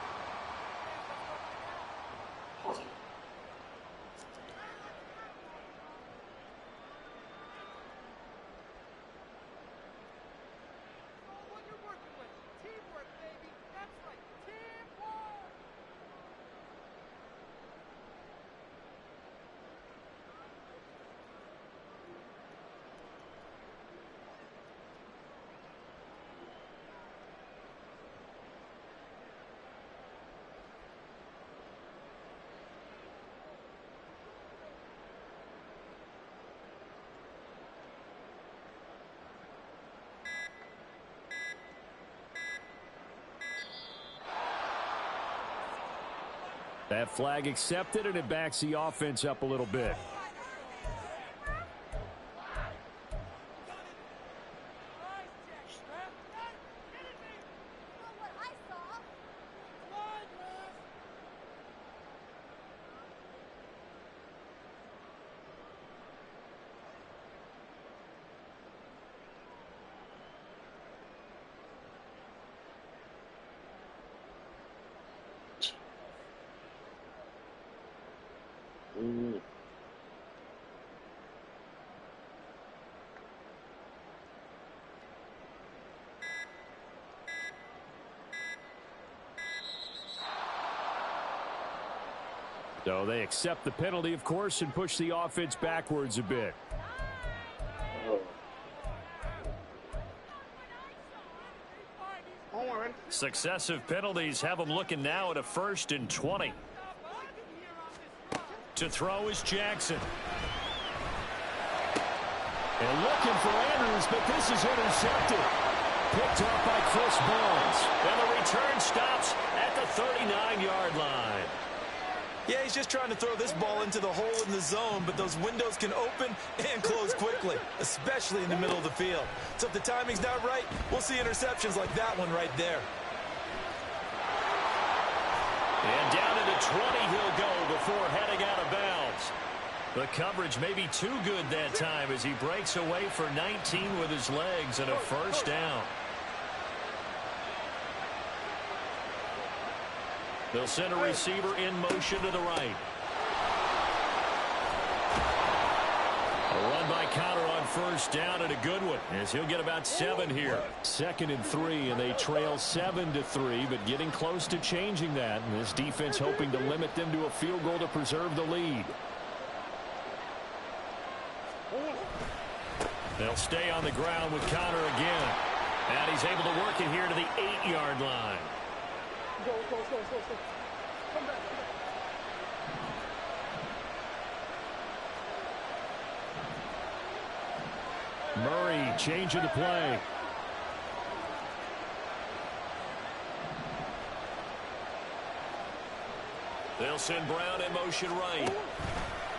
That flag accepted, and it backs the offense up a little bit. So they accept the penalty, of course, and push the offense backwards a bit. Successive penalties have them looking now at a 1st and 20. To throw is Jackson. And looking for Andrews, but this is intercepted. Picked up by Chris Barnes. And the return stops at the 39-yard line. Yeah, he's just trying to throw this ball into the hole in the zone, but those windows can open and close quickly, especially in the middle of the field. So if the timing's not right, we'll see interceptions like that one right there. And down to the 20 he'll go before heading out of bounds. The coverage may be too good that time as he breaks away for 19 with his legs and a 1st down. They'll send a receiver in motion to the right. A run by Connor on 1st down and a good one as he'll get about 7 here. 2nd and 3, and they trail 7-3, but getting close to changing that. And this defense hoping to limit them to a field goal to preserve the lead. They'll stay on the ground with Connor again. And he's able to work it here to the 8-yard line. Go. Come back. Murray changing the play. They'll send Brown in motion right.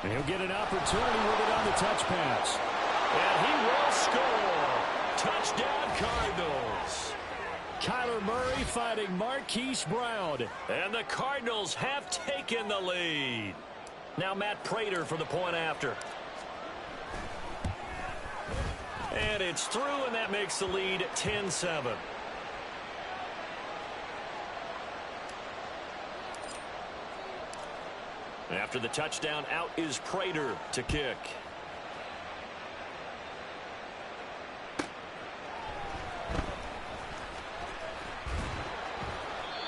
And he'll get an opportunity with it on the touch pass. And he will score. Touchdown, Cardinals. Kyler Murray fighting Marquise Brown. And the Cardinals have taken the lead. Now Matt Prater for the point after. And it's through, and that makes the lead 10-7. After the touchdown, out is Prater to kick.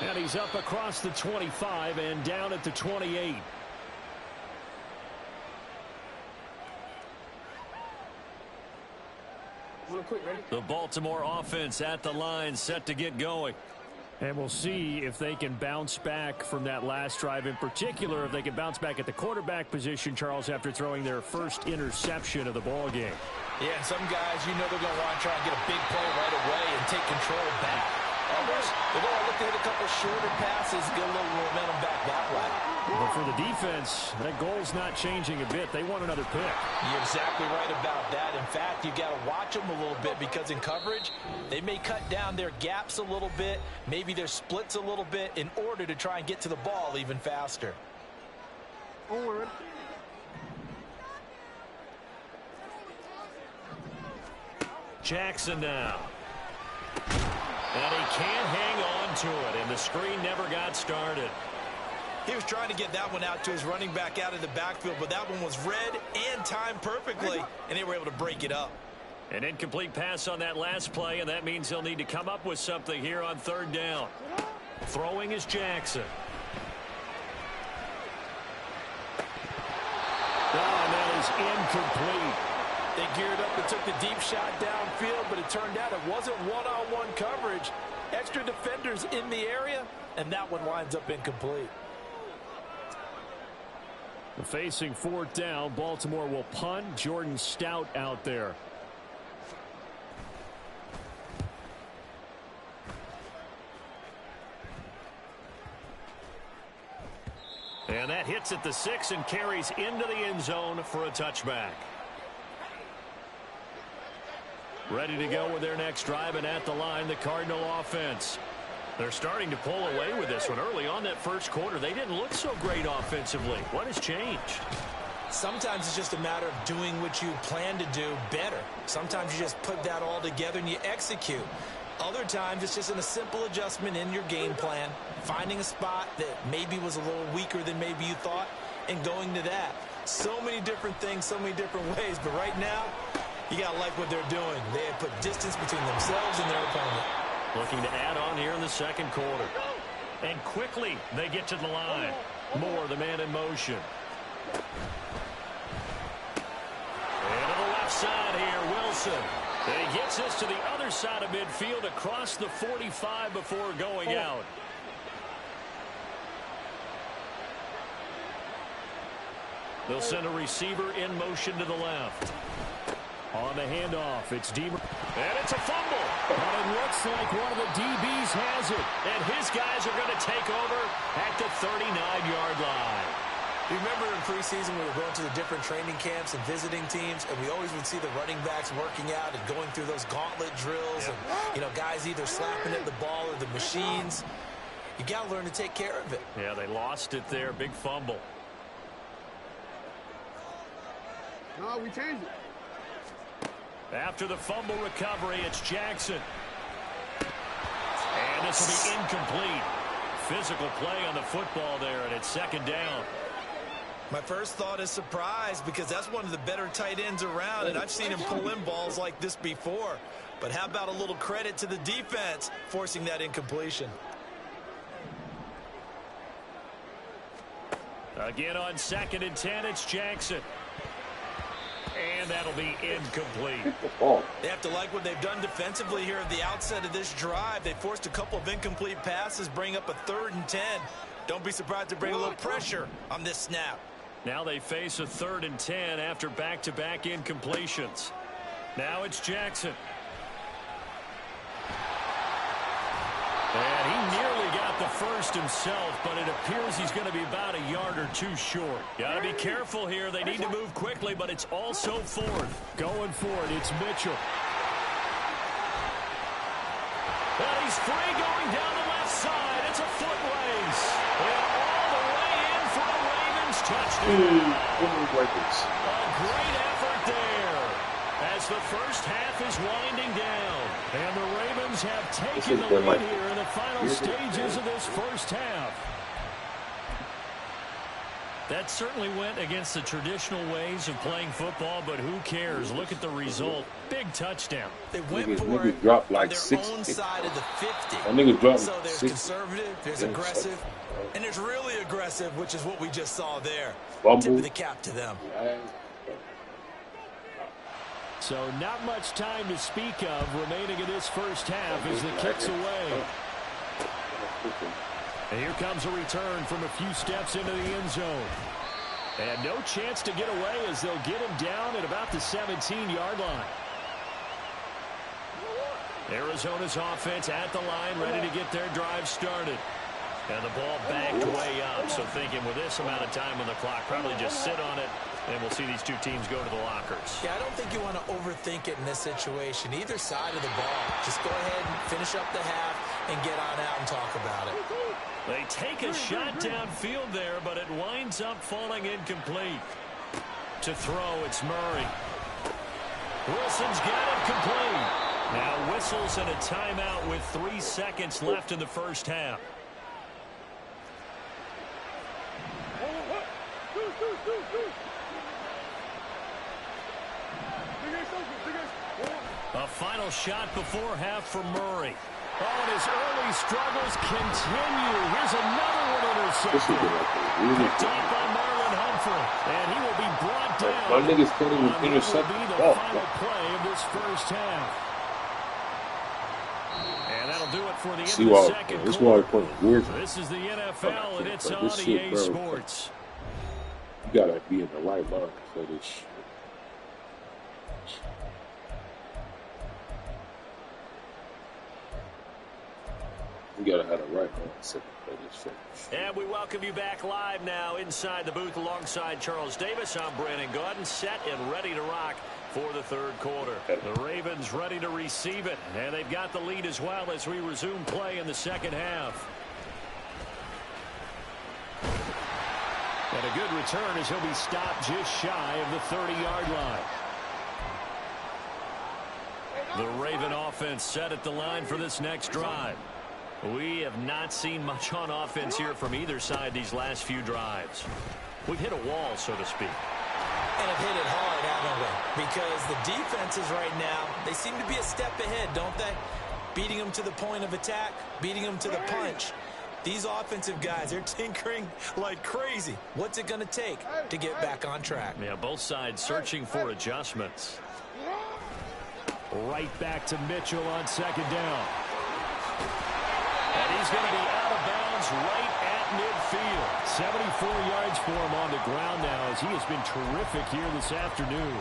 And he's up across the 25 and down at the 28. The Baltimore offense at the line, set to get going. And we'll see if they can bounce back from that last drive, in particular if they can bounce back at the quarterback position, Charles, after throwing their first interception of the ball game. Yeah, and some guys, you know, they're going to want to try and get a big play right away and take control back. Others, they're going to look to hit a couple shorter passes, get a little momentum back that way. But for the defense, that goal's not changing a bit. They want another pick. You're exactly right about that. In fact, you've got to watch them a little bit because in coverage, they may cut down their gaps a little bit, maybe their splits a little bit in order to try and get to the ball even faster. Forward. Jackson now. And he can't hang on to it, and the screen never got started. He was trying to get that one out to his running back out of the backfield, but that one was read and timed perfectly, and they were able to break it up. An incomplete pass on that last play, and that means he'll need to come up with something here on third down. Throwing is Jackson. Oh, and that is incomplete. They geared up and took the deep shot downfield, but it turned out it wasn't one-on-one coverage. Extra defenders in the area, and that one winds up incomplete. Facing fourth down, Baltimore will punt. Jordan Stout out there. And that hits at the 6 and carries into the end zone for a touchback. Ready to go with their next drive, and at the line, the Cardinal offense. They're starting to pull away with this one. Early on that first quarter, they didn't look so great offensively. What has changed? Sometimes it's just a matter of doing what you plan to do better. Sometimes you just put that all together and you execute. Other times it's just a simple adjustment in your game plan, finding a spot that maybe was a little weaker than maybe you thought, and going to that. So many different things, so many different ways, but right now, you got to like what they're doing. They have put distance between themselves and their opponent. Looking to add on here in the second quarter. And quickly they get to the line. Moore, the man in motion. And to the left side here, Wilson. And he gets this to the other side of midfield across the 45 before going out. They'll send a receiver in motion to the left. On the handoff, it's Deemer. And it's a fumble. But it looks like one of the DBs has it. And his guys are going to take over at the 39-yard line. You remember in preseason we were going to the different training camps and visiting teams, and we always would see the running backs working out and going through those gauntlet drills. And, you know, guys either slapping at the ball or the machines. You got to learn to take care of it. Yeah, they lost it there. Big fumble. No, we changed it. After the fumble recovery, it's Jackson. And this will be incomplete. Physical play on the football there, and it's second down. My first thought is surprise, because that's one of the better tight ends around, and I've seen him pull in balls like this before. But how about a little credit to the defense forcing that incompletion? Again on 2nd and 10, it's Jackson. And that'll be incomplete. They have to like what they've done defensively here at the outset of this drive. They forced a couple of incomplete passes, bring up a 3rd and 10. Don't be surprised to bring a little pressure on this snap. Now they face a 3rd and 10 after back-to-back incompletions. Now it's Jackson. And he nearly got the first himself, but it appears he's going to be about a yard or two short. Got to be careful here. They need to move quickly, but it's also fourth. Going for it, it's Mitchell. And he's free going down the left side. It's a foot race. And all the way in for a Ravens touchdown. A great effort there as the first half is winding down. And the Ravens have taken the lead here in the final stages of this first half. That certainly went against the traditional ways of playing football, but who cares? Look at the result. Big touchdown. They went for it dropped like on their 60. own side of the 50. So there's conservative, there's aggressive, and there's really aggressive, which is what we just saw there. Tip of the cap to them. So not much time to speak of remaining in this first half as the kick's away. And here comes a return from a few steps into the end zone. And no chance to get away as they'll get him down at about the 17-yard line. Arizona's offense at the line, ready to get their drive started. And the ball backed way up. So thinking with this amount of time on the clock, probably just sit on it, and we'll see these two teams go to the lockers. Yeah, I don't think you want to overthink it in this situation. Either side of the ball. Just go ahead and finish up the half and get on out and talk about it. They take a shot downfield there, but it winds up falling incomplete. To throw, it's Murray. Wilson's got it complete. Now whistles and a timeout with 3 seconds left in the first half. A final shot before half for Murray. Oh, and his early struggles continue. Here's another one intercepted. Picked off by Marlon Humphrey. And he will be brought down. My niggas can't even intercept the the ball. ball. Final play of this first half. And that'll do it for the end of the second quarter. This is the NFL, and it's on EA Sports. You gotta be in the right mind for this shit. You gotta have the right mindset for this shit. And we welcome you back live now inside the booth alongside Charles Davis. I'm Brandon Gaudin, set and ready to rock for the third quarter. The Ravens ready to receive it, and they've got the lead as well as we resume play in the second half. And a good return as he'll be stopped just shy of the 30-yard line. The Raven offense set at the line for this next drive. We have not seen much on offense here from either side these last few drives. We've hit a wall, so to speak. And have hit it hard, haven't we? Because the defenses right now, they seem to be a step ahead, don't they? Beating them to the point of attack, beating them to the punch. These offensive guys, they're tinkering like crazy. What's it going to take to get back on track? Yeah, both sides searching for adjustments. Right back to Mitchell on second down. And he's going to be out of bounds right at midfield. 74 yards for him on the ground now as he has been terrific here this afternoon.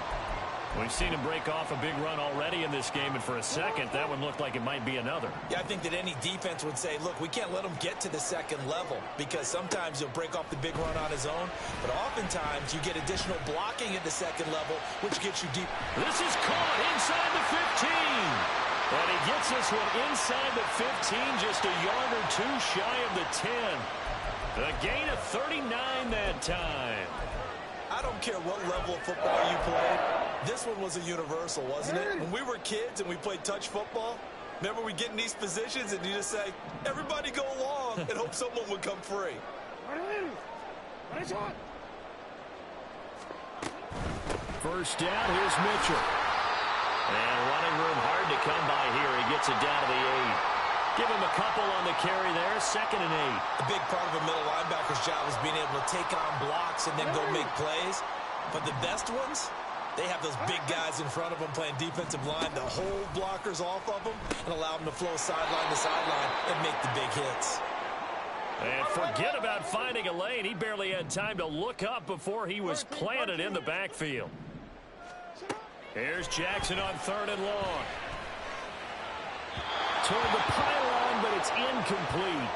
We've seen him break off a big run already in this game, and for a second, that one looked like it might be another. Yeah, I think that any defense would say, look, we can't let him get to the second level because sometimes he'll break off the big run on his own, but oftentimes you get additional blocking at the second level, which gets you deep. This is caught inside the 15. And he gets this one inside the 15, just a yard or two shy of the 10. A gain of 39 that time. I don't care what level of football you played. This one was a universal, wasn't it? When we were kids and we played touch football, remember we get in these positions and you just say, everybody go along and hope someone would come free. First down, here's Mitchell. And running room hard to come by here. He gets it down to the 8. Give him a couple on the carry there. 2nd and 8. A big part of a middle linebacker's job is being able to take on blocks and then go make plays. But the best ones, they have those big guys in front of them playing defensive line to hold blockers off of them and allow them to flow sideline to sideline and make the big hits. And forget about finding a lane. He barely had time to look up before he was planted in the backfield. Here's Jackson on 3rd and long. Toward the pylon, but it's incomplete.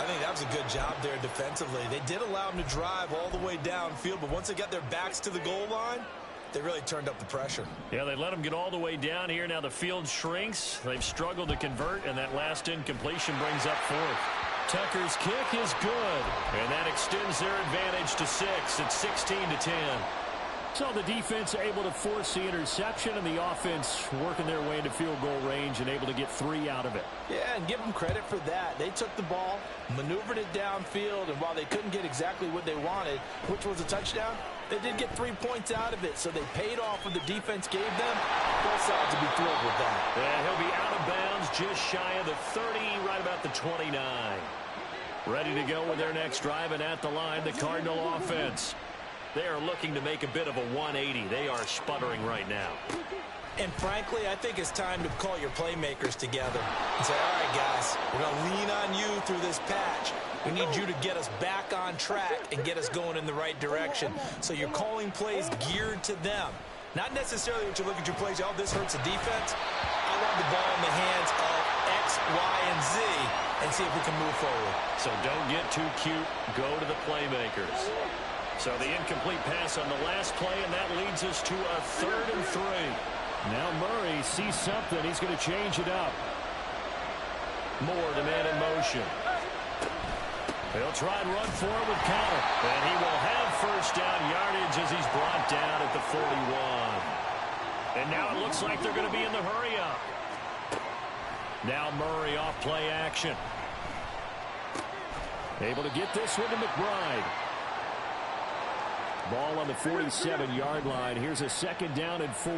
I think that was a good job there defensively. They did allow them to drive all the way downfield, but once they got their backs to the goal line, they really turned up the pressure. Yeah, they let them get all the way down here. Now the field shrinks. They've struggled to convert, and that last incompletion brings up fourth. Tucker's kick is good, and that extends their advantage to 6. It's 16-10. So the defense able to force the interception, and the offense working their way into field goal range and able to get 3 out of it. Yeah, and give them credit for that. They took the ball, maneuvered it downfield, and while they couldn't get exactly what they wanted, which was a touchdown, they did get 3 points out of it, so they paid off what the defense gave them. Both sides will be thrilled with that. And he'll be out of bounds just shy of the 30, right about the 29. Ready to go with their next drive, and at the line, the Cardinal offense. They are looking to make a bit of a 180. They are sputtering right now. And frankly, I think it's time to call your playmakers together and say, all right, guys, we're going to lean on you through this patch. We need you to get us back on track and get us going in the right direction. So you're calling plays geared to them. Not necessarily what you look at your plays, oh, this hurts the defense. I want the ball in the hands of X, Y, and Z and see if we can move forward. So don't get too cute. Go to the playmakers. So the incomplete pass on the last play, and that leads us to a 3rd and 3. Now Murray sees something. He's going to change it up. Moore, the man in motion. He'll try and run forward with counter. And he will have first down yardage as he's brought down at the 41. And now it looks like they're going to be in the hurry-up. Now Murray off play action. Able to get this one to McBride. Ball on the 47-yard line. Here's a 2nd down and 4.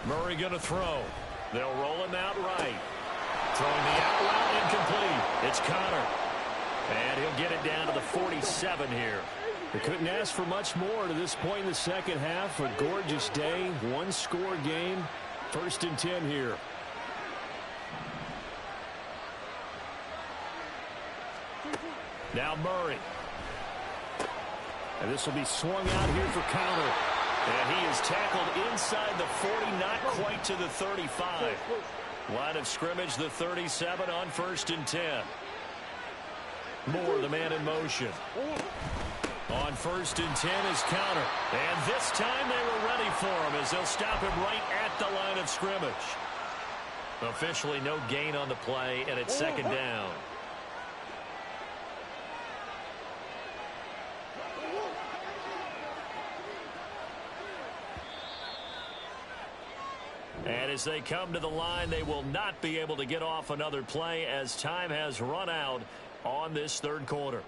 Murray going to throw. They'll roll him out right. Throwing the out route incomplete. It's Connor. And he'll get it down to the 47 here. They couldn't ask for much more to this point in the second half. A gorgeous day. 1-score game. 1st and 10 here. Now Murray. And this will be swung out here for counter. And he is tackled inside the 40, not quite to the 35. Line of scrimmage, the 37 on 1st and 10. Moore, the man in motion. On 1st and 10 is counter. And this time they were ready for him as they'll stop him right at the line of scrimmage. Officially no gain on the play, and it's 2nd down. And as they come to the line, they will not be able to get off another play as time has run out on this 3rd quarter.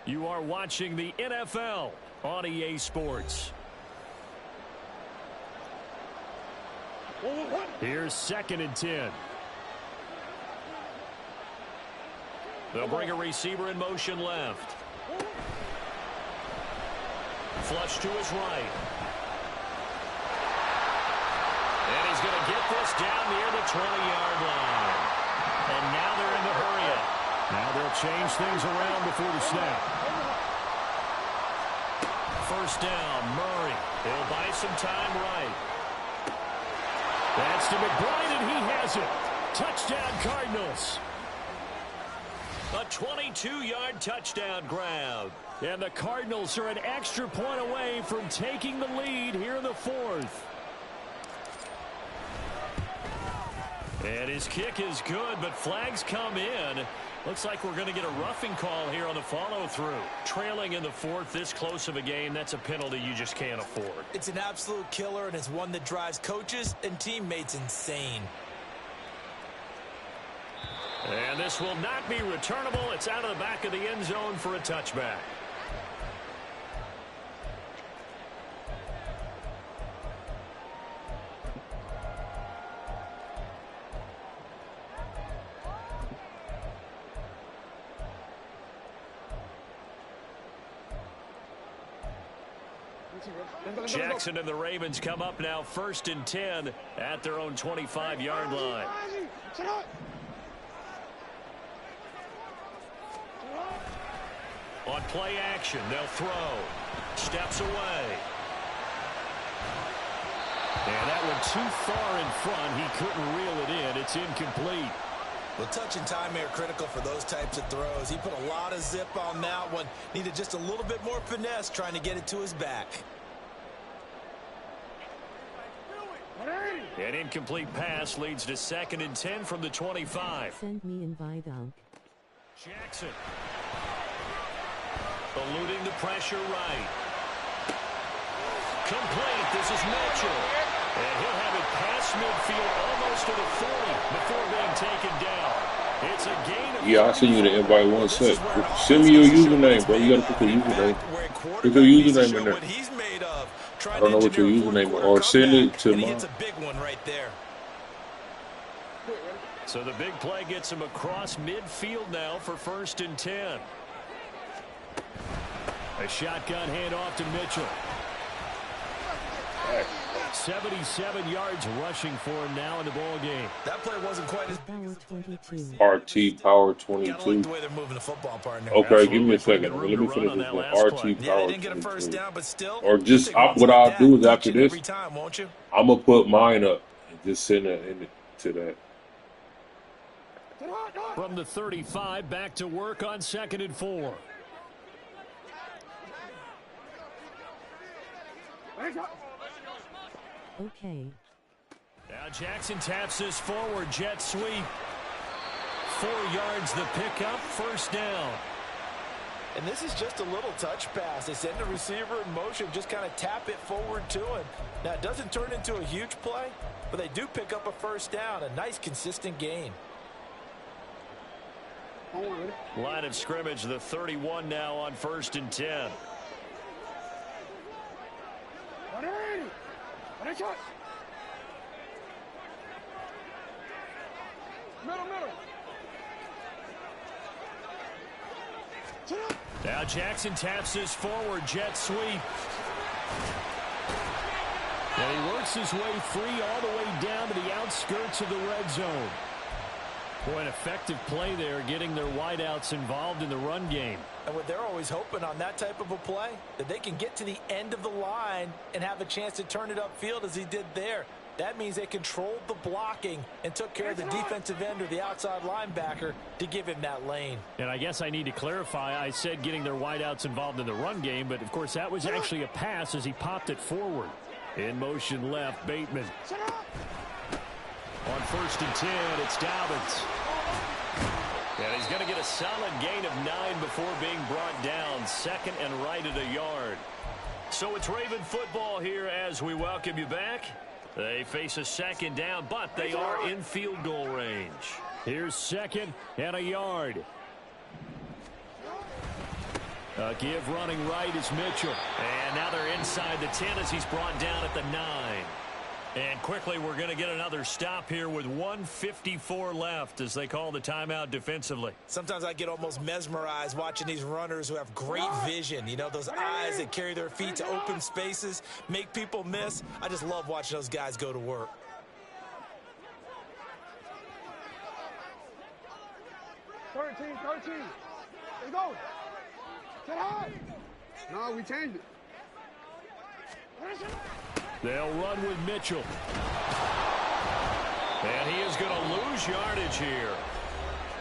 You are watching the NFL on EA Sports. Here's 2nd and 10. They'll bring a receiver in motion left. Flush to his right. And he's going to get this down near the 20-yard line. And now they're in the hurry-up. Now they'll change things around before the snap. 1st down, Murray. He'll buy some time right. That's to McBride, and he has it. Touchdown, Cardinals. A 22-yard touchdown grab. And the Cardinals are an extra point away from taking the lead here in the 4th. And his kick is good, but flags come in. Looks like we're going to get a roughing call here on the follow-through. Trailing in the 4th, this close of a game, that's a penalty you just can't afford. It's an absolute killer, and it's one that drives coaches and teammates insane. And this will not be returnable. It's out of the back of the end zone for a touchback. Jackson and the Ravens come up now 1st and 10 at their own 25-yard line. On play action, they'll throw. Steps away. And that one too far in front. He couldn't reel it in. It's incomplete. Well, touch and time are critical for those types of throws. He put a lot of zip on that one. Needed just a little bit more finesse trying to get it to his back. An incomplete pass leads to 2nd and 10 from the 25. Send me invite out. Jackson. Eluding the pressure right. Complete. This is Mitchell. And he'll have it past midfield almost to the 40 before being taken down. It's a gain of Yeah, I send you the invite one sec. Send me your username, bro. You gotta put your username. Put your username in there. I don't know what your username is. Or send it to mine. It's a big one right there. So the big play gets him across midfield now for 1st and 10. A shotgun handoff to Mitchell. 77 yards rushing for him now in the ball game. That play wasn't quite as big as 22. RT Power 22. Like the way they're moving the football, partner. Okay, Absolutely. give me a second. Let me finish this one. RT Yeah, Power they didn't get a first 22. down, but still. Or just what I'll do is after this, every time, won't you? I'm gonna put mine up and just send it to that. From the 35, back to work on 2nd and 4. Okay. Now Jackson taps this forward jet sweep. 4 yards the pickup, 1st down. And this is just a little touch pass. They send the receiver in motion, just kind of tap it forward to him. Now, it doesn't turn into a huge play, but they do pick up a 1st down. A nice, consistent gain. Line of scrimmage, the 31 now on 1st and 10. Now Jackson taps this forward jet sweep. And he works his way free all the way down to the outskirts of the red zone. Boy, an effective play there, getting their wideouts involved in the run game. And what they're always hoping on that type of a play, that they can get to the end of the line and have a chance to turn it upfield as he did there. That means they controlled the blocking and took care of the defensive end or the outside linebacker to give him that lane. And I guess I need to clarify, I said getting their wideouts involved in the run game, but of course that was actually a pass as he popped it forward. In motion left, Bateman. On 1st and 10, it's Dobbins. And he's going to get a solid gain of 9 before being brought down. 2nd and right at a yard. So it's Raven football here as we welcome you back. They face a 2nd down, but they are in field goal range. Here's 2nd and a yard. A give running right is Mitchell. And now they're inside the 10 as he's brought down at the 9. And quickly, we're going to get another stop here with 1:54 left as they call the timeout defensively. Sometimes I get almost mesmerized watching these runners who have great vision. You know, those eyes that carry their feet to open spaces, make people miss. I just love watching those guys go to work. Let's go. Get high. No, we changed it. They'll run with Mitchell. And he is going to lose yardage here.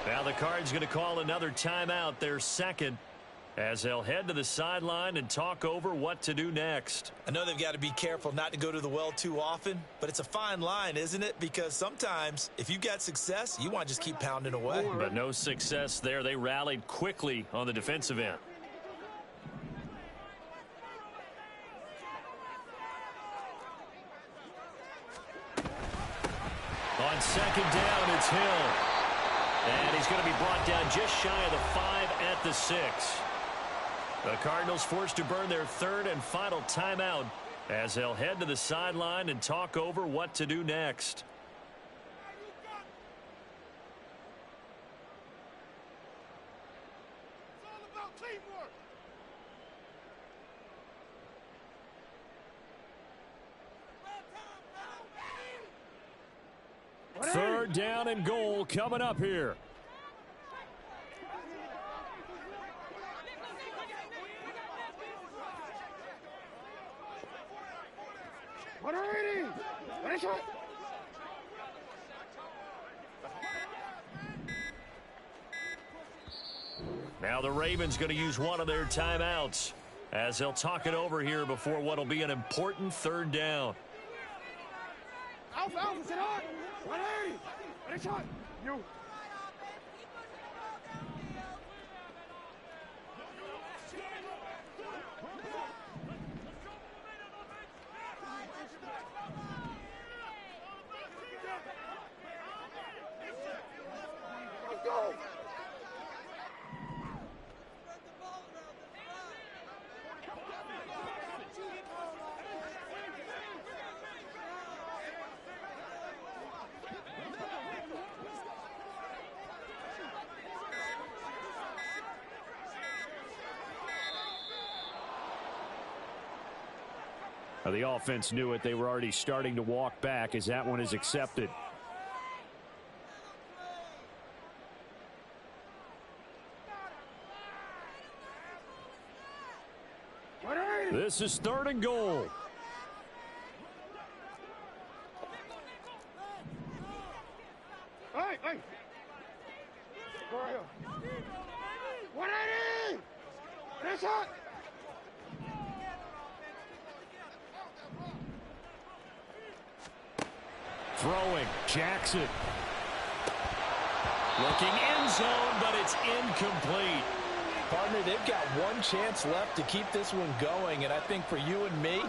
Now the Cards going to call another timeout, their 2nd, as they'll head to the sideline and talk over what to do next. I know they've got to be careful not to go to the well too often, but it's a fine line, isn't it? Because sometimes if you've got success, you want to just keep pounding away. But no success there. They rallied quickly on the defensive end. On 2nd down, it's Hill. And he's going to be brought down just shy of the 5 at the 6. The Cardinals forced to burn their 3rd and final timeout as they'll head to the sideline and talk over what to do next. It's all about teamwork. 3rd down and goal coming up here. Now the Ravens going to use one of their timeouts as they'll talk it over here before what will be an important third down. Alpha, sit on. 180. Ready, shot. You. Let's go. The offense knew it. They were already starting to walk back as that one is accepted. This is 3rd and goal. Hey, hey. Go right here. 180. Ready, shot. Throwing, Jackson. Looking end zone, but it's incomplete. Partner, they've got one chance left to keep this one going, and I think for you and me,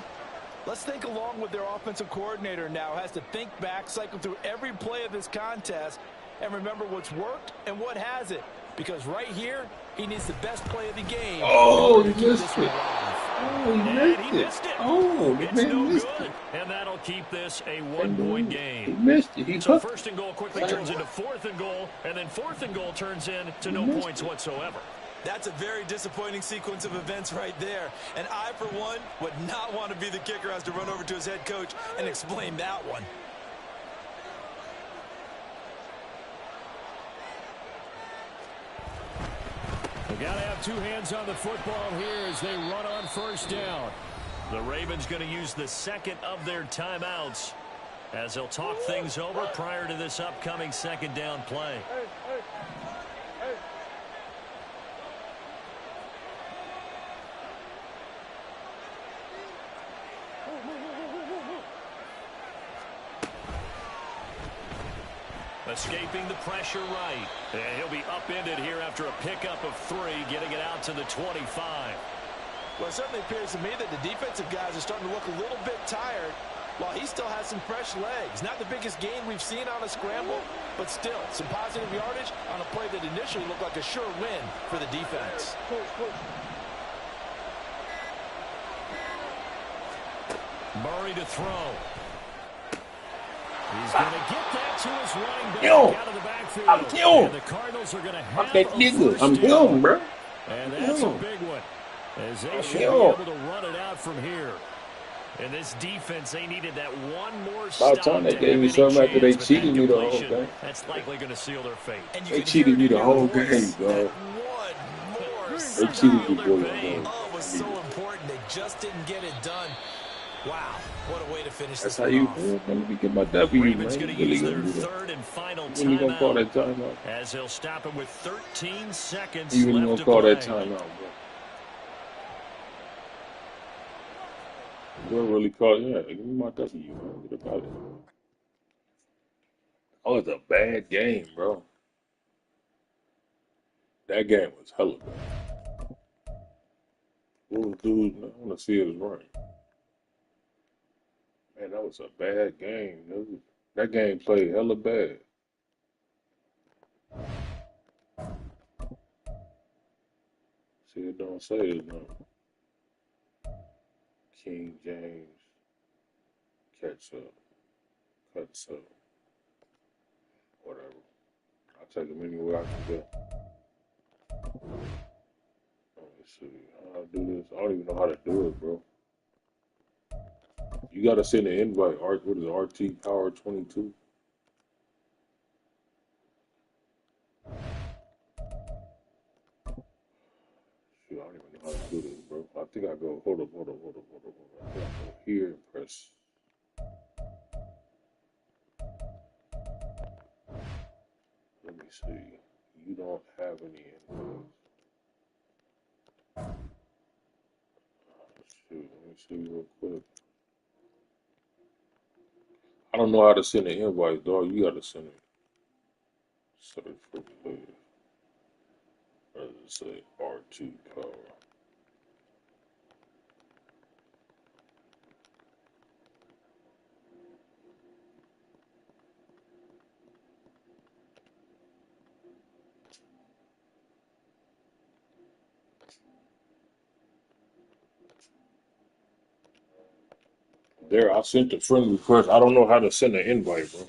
let's think along with their offensive coordinator now. Has to think back, cycle through every play of this contest, and remember what's worked and what hasn't. Because right here, he needs the best play of the game. Oh, he missed it. Oh, he missed it. Oh, the man missed it. And that'll keep this a one-point game. He missed it. So 1st and goal quickly turns into 4th and goal, and then 4th and goal turns into no points whatsoever. That's a very disappointing sequence of events right there. And I, for one, would not want to be the kicker who has to run over to his head coach and explain that one. They got to have two hands on the football here as they run on 1st down. The Ravens going to use the 2nd of their timeouts as they'll talk things over prior to this upcoming 2nd down play. Escaping the pressure right. And he'll be upended here after a pickup of 3, getting it out to the 25. Well, it certainly appears to me that the defensive guys are starting to look a little bit tired while he still has some fresh legs. Not the biggest gain we've seen on a scramble, but still some positive yardage on a play that initially looked like a sure win for the defense. Murray to throw. He's going to get that to his running back out of the backfield. I'm killed. And the Cardinals are going to have that nigga. I'm killed, bro. And that's a big one, as they should be able to run it out from here. And this defense, they needed that one more stop. By the time they gave me something after they cheated me the whole game. That's likely going to seal their fate. They cheated me the whole game, bro. They cheated me, boy. Oh, it was so important. They just didn't get it done. Wow, what a way to finish That's this how you off. let me get my W, man. Ravens going to use their 3rd and final timeout as they'll stop him with 13 seconds you left gonna to call play. that timeout, bro? We'll really call it. Yeah, give me my W, man. Get about it. Oh, it's a bad game, bro. That game was hella bad. What dude? I want to see his rank. Man, that was a bad game, dude. That game played hella bad. See, it don't say his name. King James, cuts up, whatever. I'll take him anywhere I can go. Let me see how I do this. I don't even know how to do it, bro. You gotta send an invite. What is it? RT Power 22. Shoot, I don't even know how to do this, bro. I think I go. Hold up. I think I go here and press. Let me see. You don't have any invites. me see real quick. I don't know how to send an invite, dog. You gotta send it. Search for player. Rather say R2 power. There, I sent the friend request. I don't know how to send an invite, bro.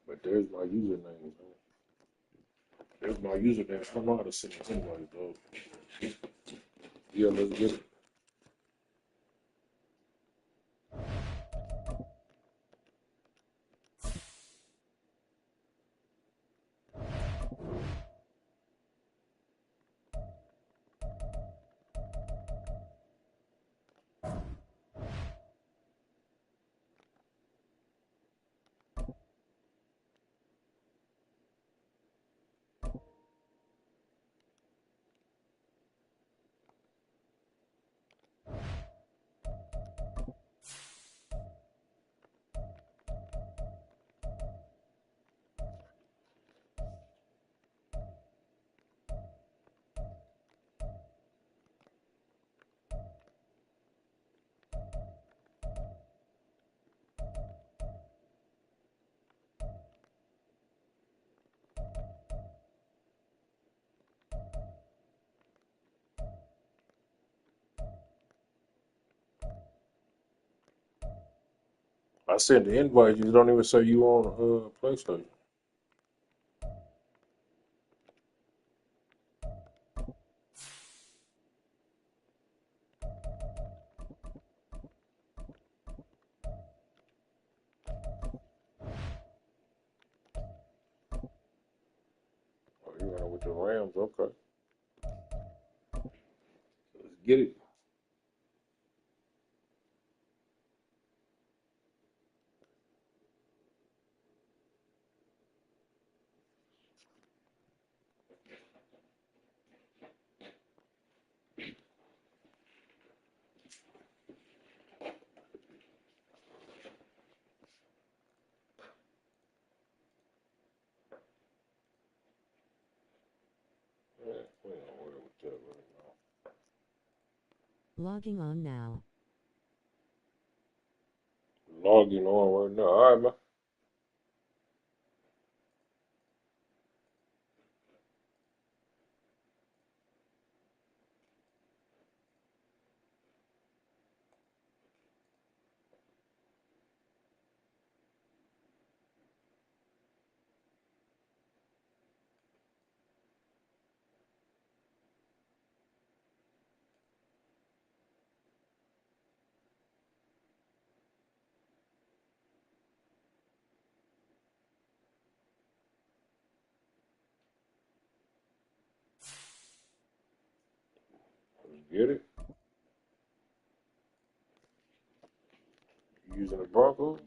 But there's my username, man. There's my username. I don't know how to send an invite, dog. Yeah, let's get it. I sent the invite. You don't even say you on PlayStation. Oh, you running with the Rams? Okay, let's get it. Yeah, we ain't gonna worry with that right Logging on now. now. Logging on right now. All right, man. Let's get it. You using the Broncos?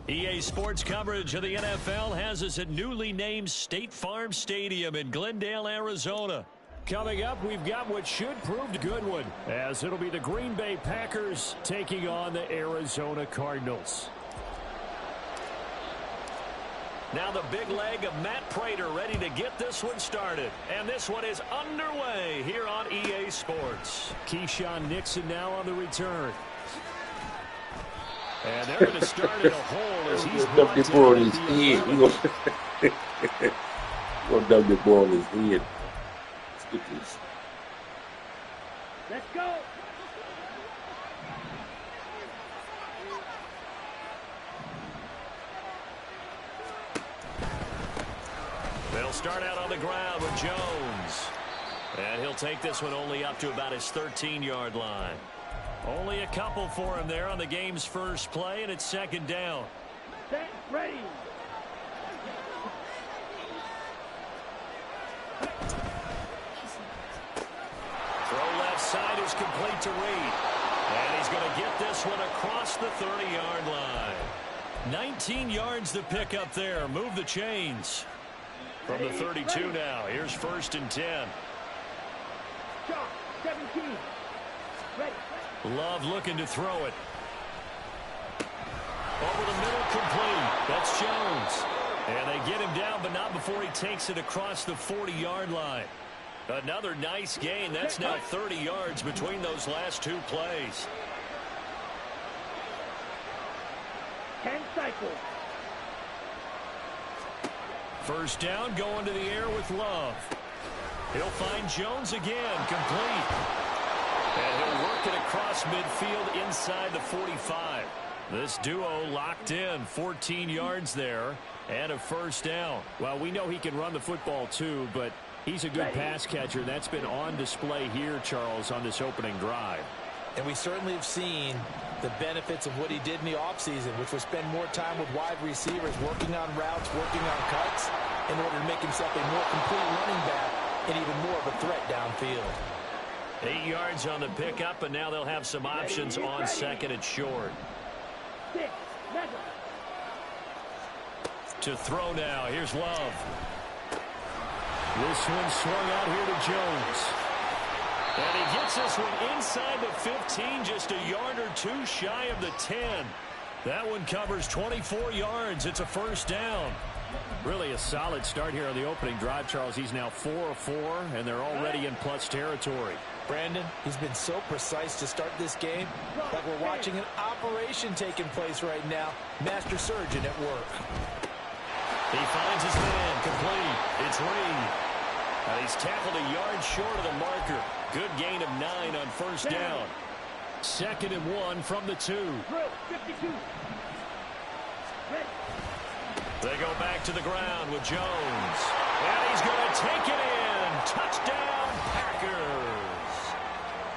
EA Sports coverage of the NFL has us at newly named State Farm Stadium in Glendale, Arizona. Coming up, we've got what should prove a good one, as it'll be the Green Bay Packers taking on the Arizona Cardinals. Now the big leg of Matt Prater ready to get this one started. And this one is underway here on EA Sports. Keyshawn Nixon now on the return. And they're going to start in a hole as he's brought Dump that down ball at in his the head. 11. We're gonna dump that ball in his head. Let's get this. Let's go. They'll start out on the ground with Jones. And he'll take this one only up to about his 13-yard line. Only a couple for him there on the game's first play, and it's second down. Set, ready. Throw left side is complete to Reed. And he's going to get this one across the 30-yard line. 19 yards to pick up there. Move the chains. From the 32 now. Here's 1st and 10. Shot, 17. Ready. Love looking to throw it. Over the middle, complete. That's Jones. And they get him down, but not before he takes it across the 40-yard line. Another nice gain. That's now 30 yards between those last two plays. 10 cycles. First down, going to the air with Love. He'll find Jones again, complete. And he'll work it across midfield inside the 45. This duo locked in, 14 yards there, and a first down. Well, we know he can run the football too, but he's a good pass catcher. That's been on display here, Charles, on this opening drive. And we certainly have seen the benefits of what he did in the offseason, which was spend more time with wide receivers, working on routes, working on cuts, in order to make himself a more complete running back and even more of a threat downfield. 8 yards on the pickup, and now they'll have some options on second and short. 6, measure. To throw now, here's Love. This one swung out here to Jones. And he gets this one inside the 15, just a yard or two shy of the 10. That one covers 24 yards. It's a first down. Really a solid start here on the opening drive, Charles. He's now 4 of 4, and they're already in plus territory. Brandon, he's been so precise to start this game, like we're watching an operation taking place right now. Master surgeon at work. He finds his man, complete. It's Reed. He's tackled a yard short of the marker. Good gain of 9 on first down. 2nd and 1 from the 2. Drill, 52. Ready. They go back to the ground with Jones. And he's going to take it in. Touchdown, Packers.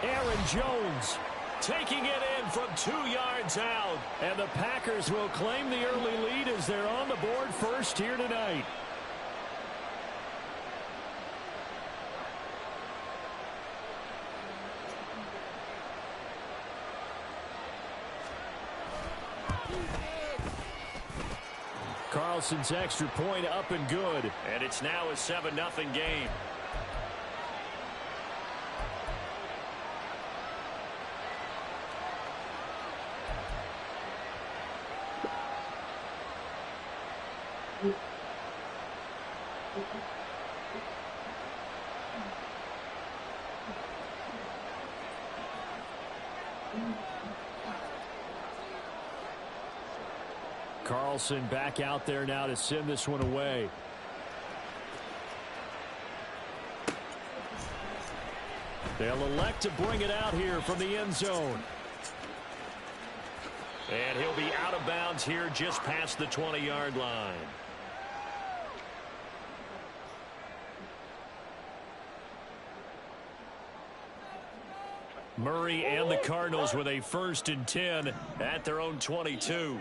Aaron Jones taking it in from 2 yards out. And the Packers will claim the early lead as they're on the board first here tonight. Carlson's extra point up and good. And it's now a 7-0 game. Carlson back out there now to send this one away. They'll elect to bring it out here from the end zone. And he'll be out of bounds here just past the 20-yard line. Murray and the Cardinals with a 1st and 10 at their own 22.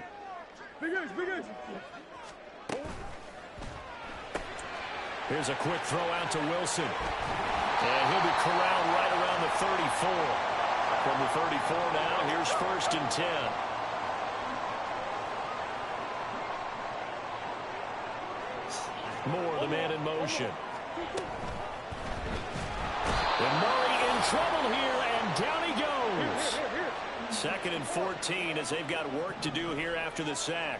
Here's a quick throw out to Wilson. And he'll be corralled right around the 34. From the 34 now, here's 1st and 10. Moore, the man in motion. And Murray in trouble here, and down he goes. 2nd and 14 as they've got work to do here after the sack.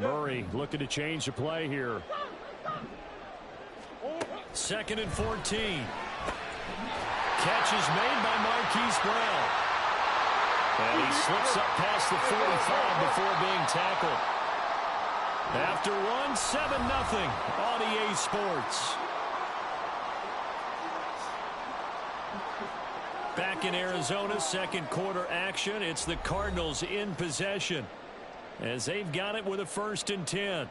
Murray looking to change the play here. 2nd and 14. Catch is made by Marquise Brown. And he slips up past the 45 before being tackled. After one, 7-0 on EA Sports. Back in Arizona, 2nd quarter action. It's the Cardinals in possession as they've got it with a 1st and 10.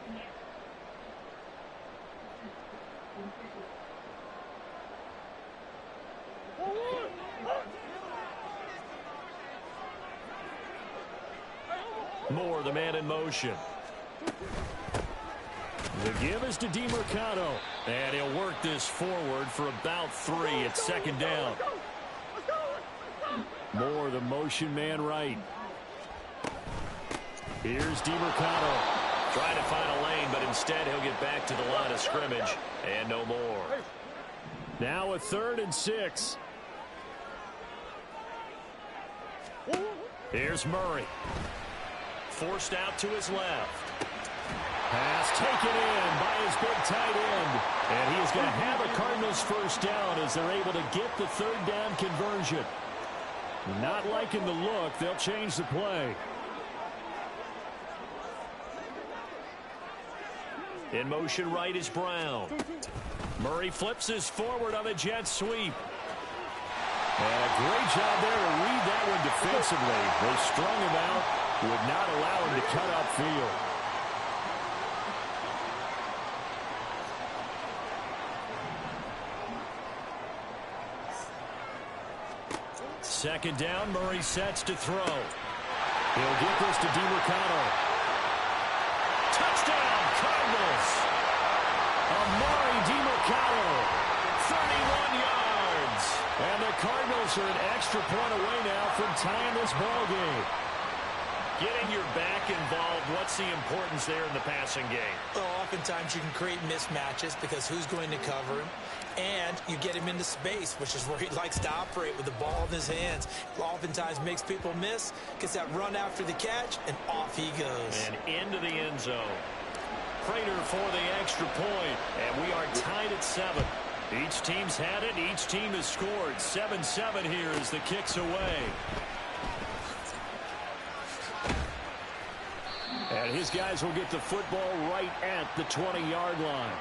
Moore, the man in motion. The give is to DeMercado. And he'll work this forward for about 3 at 2nd down. Moore, the motion man right. Here's DeMercado. Trying to find a lane, but instead he'll get back to the line of scrimmage. And no more. Now a 3rd and 6. Here's Murray. Forced out to his left. Pass taken in by his big tight end. And he is going to have a Cardinals 1st down as they're able to get the 3rd down conversion. Not liking the look. They'll change the play. In motion right is Brown. Murray flips his forward on a jet sweep. And a great job there to read that one defensively. They strung him out, would not allow him to cut upfield. Second down, Murray sets to throw. He'll get this to DeMercado. Touchdown, Cardinals! Amari DeMercado, 31 yards. And the Cardinals are an extra point away now from tying this ball game. Getting your back involved, what's the importance there in the passing game? Well, oftentimes you can create mismatches because who's going to cover him? And you get him into space, which is where he likes to operate with the ball in his hands. Oftentimes makes people miss, gets that run after the catch, and off he goes. And into the end zone. Prater for the extra point, and we are tied at 7. Each team's had it. Each team has scored. 7-7 here as the kick's away. And his guys will get the football right at the 20-yard line.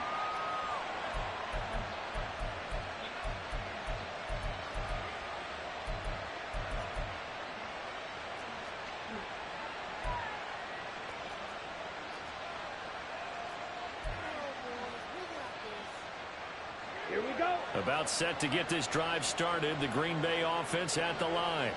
Here we go. About set to get this drive started. The Green Bay offense at the line.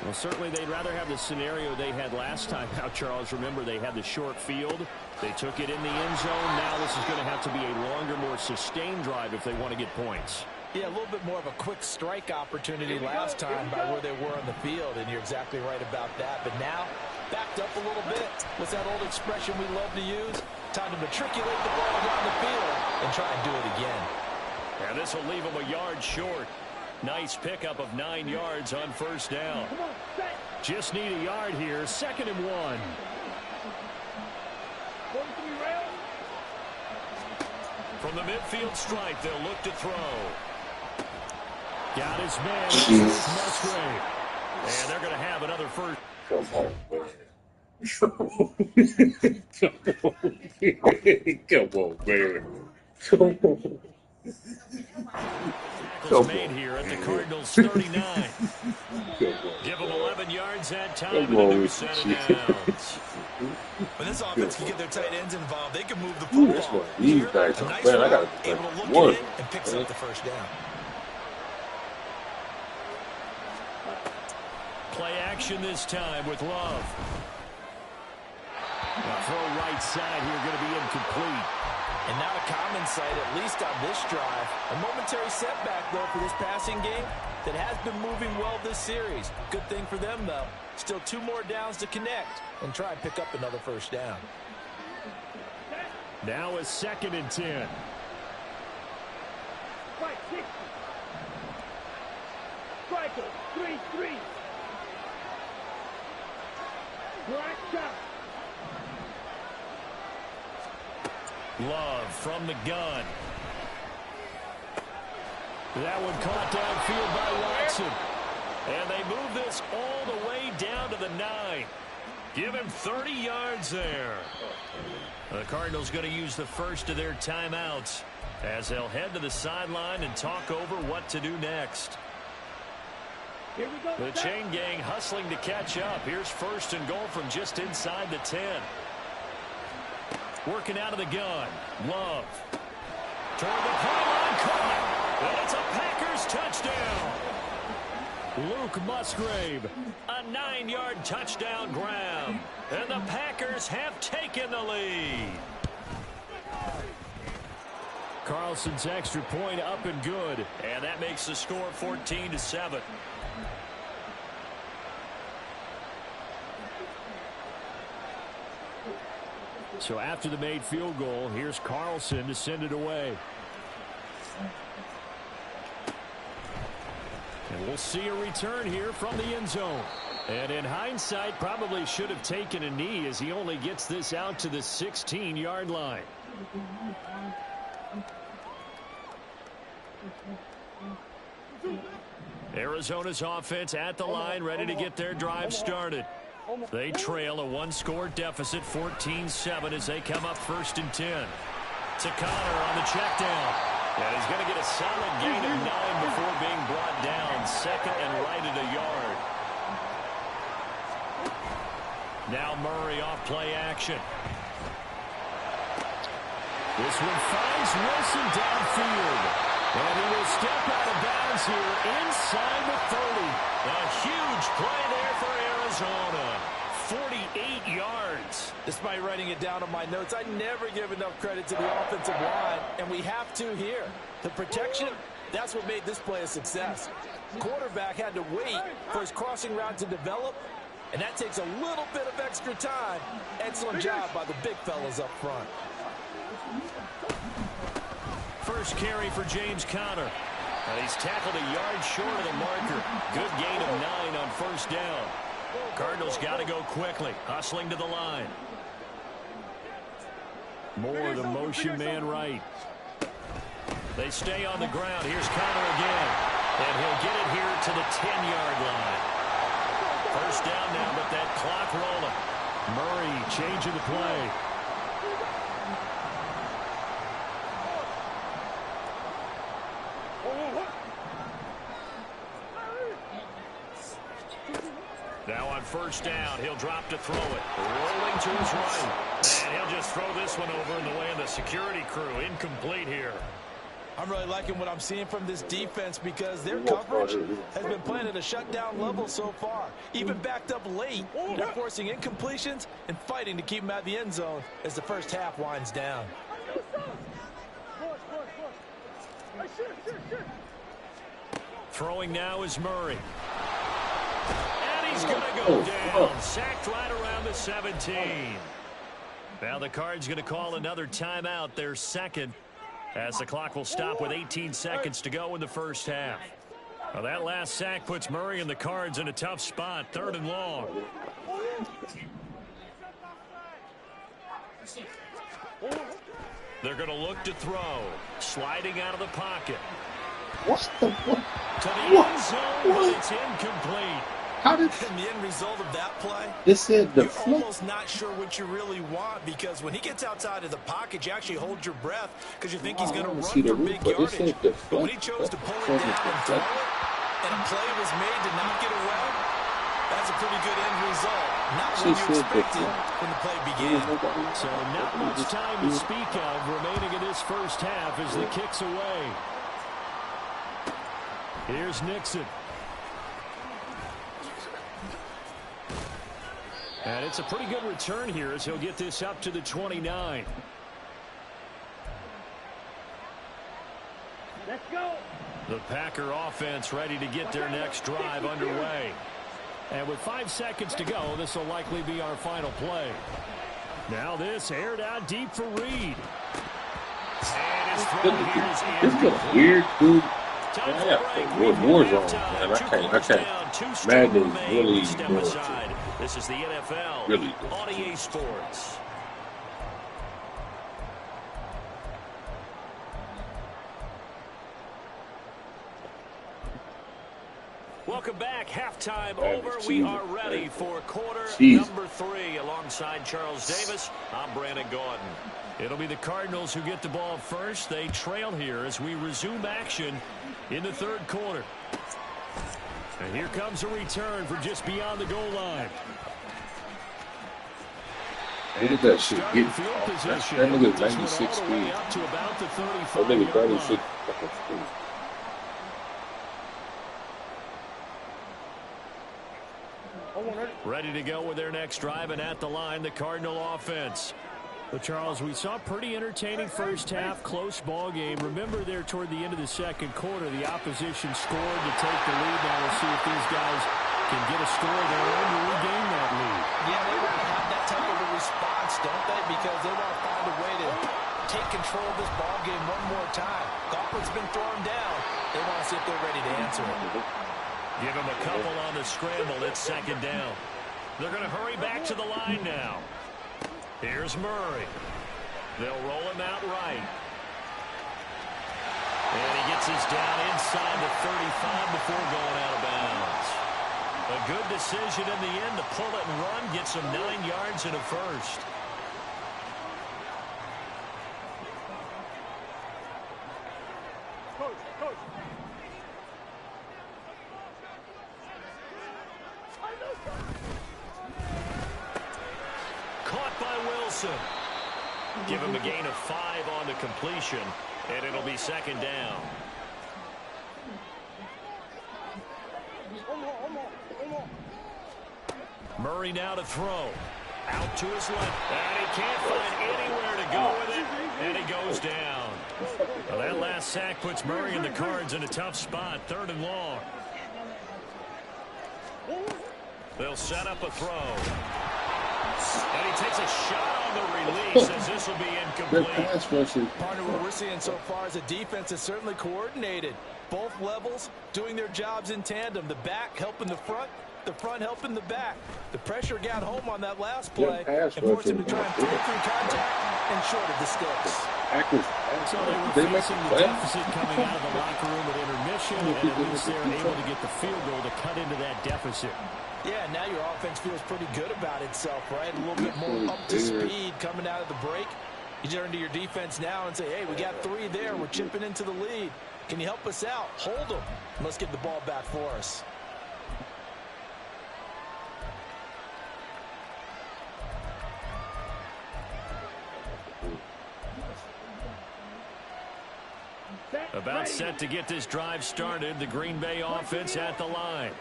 Well, certainly they'd rather have the scenario they had last time. Now, Charles, remember they had the short field. They took it in the end zone. Now this is going to have to be a longer, more sustained drive if they want to get points. Yeah, a little bit more of a quick strike opportunity last time by where they were on the field, and you're exactly right about that. But now, backed up a little bit. What's that old expression we love to use? Time to matriculate the ball down the field and try and do it again. And this will leave them a yard short. Nice pickup of 9 yards on 1st down. Just need a yard here. 2nd and 1. From the midfield stripe, they'll look to throw. Got his man, Musgrave. And they're going to have another 1st. Come on, man. Tackles made here at the Cardinals 39. Give them 11 yards that time and a new set of downs. When this offense can get their tight ends involved, they can move the football. These guys, A nice man, I run, got able to look one. it in and picks up the 1st down. Play action this time with Love. The throw right side here going to be incomplete. And not a common sight, at least on this drive. A momentary setback, though, for this passing game that has been moving well this series. Good thing for them, though. Still 2 more downs to connect and try and pick up another 1st down. Now a 2nd and 10. Fight 60. Striker 3-3. Black shot. Love from the gun. That one caught downfield by Watson. And they move this all the way down to the 9. Give him 30 yards there. The Cardinals going to use the first of their timeouts as they'll head to the sideline and talk over what to do next. The chain gang hustling to catch up. Here's 1st and goal from just inside the 10. Working out of the gun. Love. Toward the pylon, caught. And it's a Packers touchdown. Luke Musgrave, a 9-yard touchdown grab. And the Packers have taken the lead. Carlson's extra point up and good. And that makes the score 14-7. So after the made field goal, here's Carlson to send it away. And we'll see a return here from the end zone. And in hindsight, probably should have taken a knee as he only gets this out to the 16-yard line. Arizona's offense at the line, ready to get their drive started. They trail a 1-score deficit, 14-7, as they come up 1st and 10. To Connor on the check down. And he's going to get a solid gain of 9 before being brought down. 2nd and right at a yard. Now Murray off play action. This one finds Wilson downfield. And he will step out of bounds here inside the 30. A huge play there for Arizona. 48 yards. Despite writing it down on my notes, I never give enough credit to the offensive line, and we have to here. The protection, that's what made this play a success. Quarterback had to wait for his crossing route to develop, and that takes a little bit of extra time. Excellent job by the big fellas up front. First carry for James Conner. And he's tackled a yard short of the marker. Good gain of 9 on 1st down. Cardinals got to go quickly, hustling to the line. Moore, the motion man right. They stay on the ground. Here's Conner again. And he'll get it here to the 10-yard line. 1st down now, but that clock rolling. Murray changing the play. Now on 1st down, he'll drop to throw it. Rolling to his right. And he'll just throw this one over in the way of the security crew. Incomplete here. I'm really liking what I'm seeing from this defense because their coverage has been playing at a shutdown level so far. Even backed up late, they're forcing incompletions and fighting to keep them out of the end zone as the first half winds down. Throwing now is Murray. And he's going to go down. Sacked right around the 17. Now the Cards going to call another timeout, their 2nd, as the clock will stop with 18 seconds to go in the first half. Well, that last sack puts Murray and the Cards in a tough spot, 3rd and long. They're going to look to throw. Sliding out of the pocket. What's the what? To the end zone, but it's incomplete. How did And the end result of that play? it said You're deflect? almost not sure what you really want because when he gets outside of the pocket, you actually hold your breath because you think he's going to run see the for roof, big but it yardage. said deflect. But when he chose to pull it down and throw it, and a play was made to not get away, that's a pretty good end result. Not what you expected when the play began. So not much time to speak of remaining in this first half as the kick's away. Here's Nixon. And it's a pretty good return here as he'll get this up to the 29. Let's go. The Packer offense ready to get their next drive underway. And with 5 seconds to go, this will likely be our final play. Now this aired out deep for Reed. And his throw here is This is a weird dude. yeah, Warzone, man. I can't. Madden is really good. This is the NFL Really on EA Sports. Welcome back. Halftime over. We are ready for quarter number 3. Alongside Charles Davis, I'm Brandon Gordon. It'll be the Cardinals who get the ball first. They trail here as we resume action in the third quarter. And here comes a return from just beyond the goal line. Look at that shit. That nigga 96 speed. That nigga 36 fucking speed. Ready to go with their next drive, and at the line, the Cardinal offense. Well, Charles, we saw a pretty entertaining first half, close ball game. Remember there toward the end of the second quarter, the opposition scored to take the lead. Now we'll see if these guys can get a score of their own to regain that lead. Yeah, they want to have that type of a response, don't they? Because they want to find a way to take control of this ball game one more time. Gauntlet's been thrown down. They want to see if they're ready to answer it. Give him a couple on the scramble. It's second down. They're going to hurry back to the line now. Here's Murray. They'll roll him out right. And he gets us down inside the 35 before going out of bounds. A good decision in the end to pull it and run, get some 9 yards and a first. Caught by Wilson. Give him a gain of 5 on the completion, and it'll be second down. Murray now to throw. Out to his left. And he can't find anywhere to go with it. And he goes down. Well, that last sack puts Murray and the Cards in a tough spot. 3rd and long. They'll set up a throw. And he takes a shot on the release as this will be incomplete. Partner, what we're seeing so far is a defense is certainly coordinated. Both levels doing their jobs in tandem. The back helping the front helping the back. The pressure got home on that last play and forced him to try and throw through contact and shorted the sticks. So they were facing the deficit coming out of the locker room at intermission, and at least they're able to get the field goal to cut into that deficit. Yeah, now your offense feels pretty good about itself, right? A little bit more up to speed coming out of the break. You turn to your defense now and say, hey, we got 3 there. We're chipping into the lead. Can you help us out? Hold them. Let's get the ball back for us. About set to get this drive started. The Green Bay offense at the line.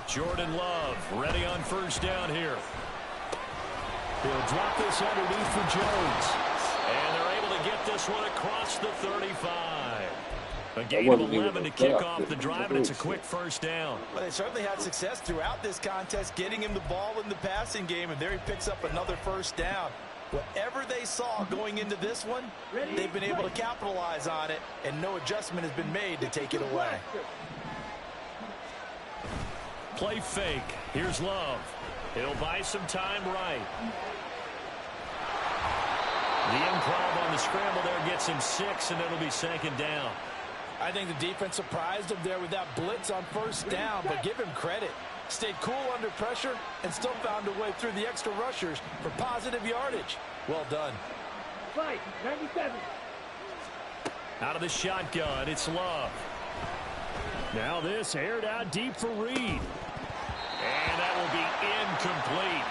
Jordan Love ready on first down here. He'll drop this underneath for Jones. And they're able to get this one across the 35. A gain of 11 to kick off the drive, and it's a quick first down. Well, they certainly had success throughout this contest, getting him the ball in the passing game, and there he picks up another first down. Whatever they saw going into this one, they've been able to capitalize on it, and no adjustment has been made to take it away. Play fake. Here's Love. He'll buy some time right. The improv on the scramble there gets him 6, and it'll be second down. I think the defense surprised him there with that blitz on first down, but give him credit. Stayed cool under pressure and still found a way through the extra rushers for positive yardage. Well done. Fight, 97. Out of the shotgun, it's Love. Now this aired out deep for Reed. And that will be incomplete.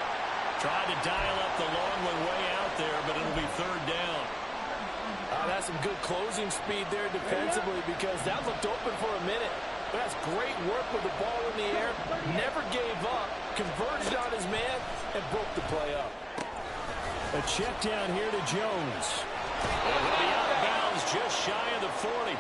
Tried to dial up the long one way out there, but it'll be 3rd down. That's some good closing speed there defensively, because that looked open for a minute. But that's great work with the ball in the air. Never gave up. Converged on his man and broke the play up. A check down here to Jones. And he'll be out of bounds just shy of the 40.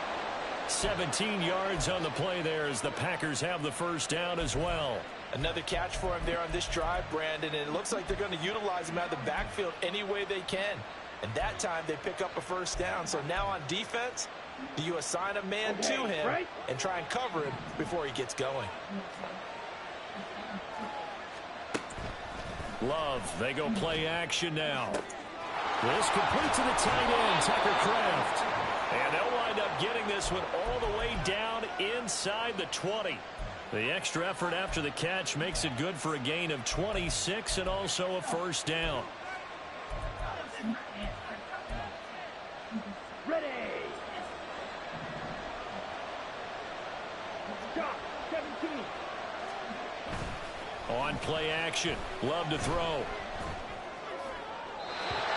17 yards on the play there as the Packers have the first down as well. Another catch for him there on this drive, Brandon, and it looks like they're going to utilize him out of the backfield any way they can. And that time they pick up a first down. So now on defense, do you assign a man to him and try and cover him before he gets going? Love, they go play action now. This complete to the tight end, Tucker Kraft. And they'll wind up getting this one all the way down inside inside the 20. The extra effort after the catch makes it good for a gain of 26 and also a first down. Ready. Stop. 17. On play action. Love to throw.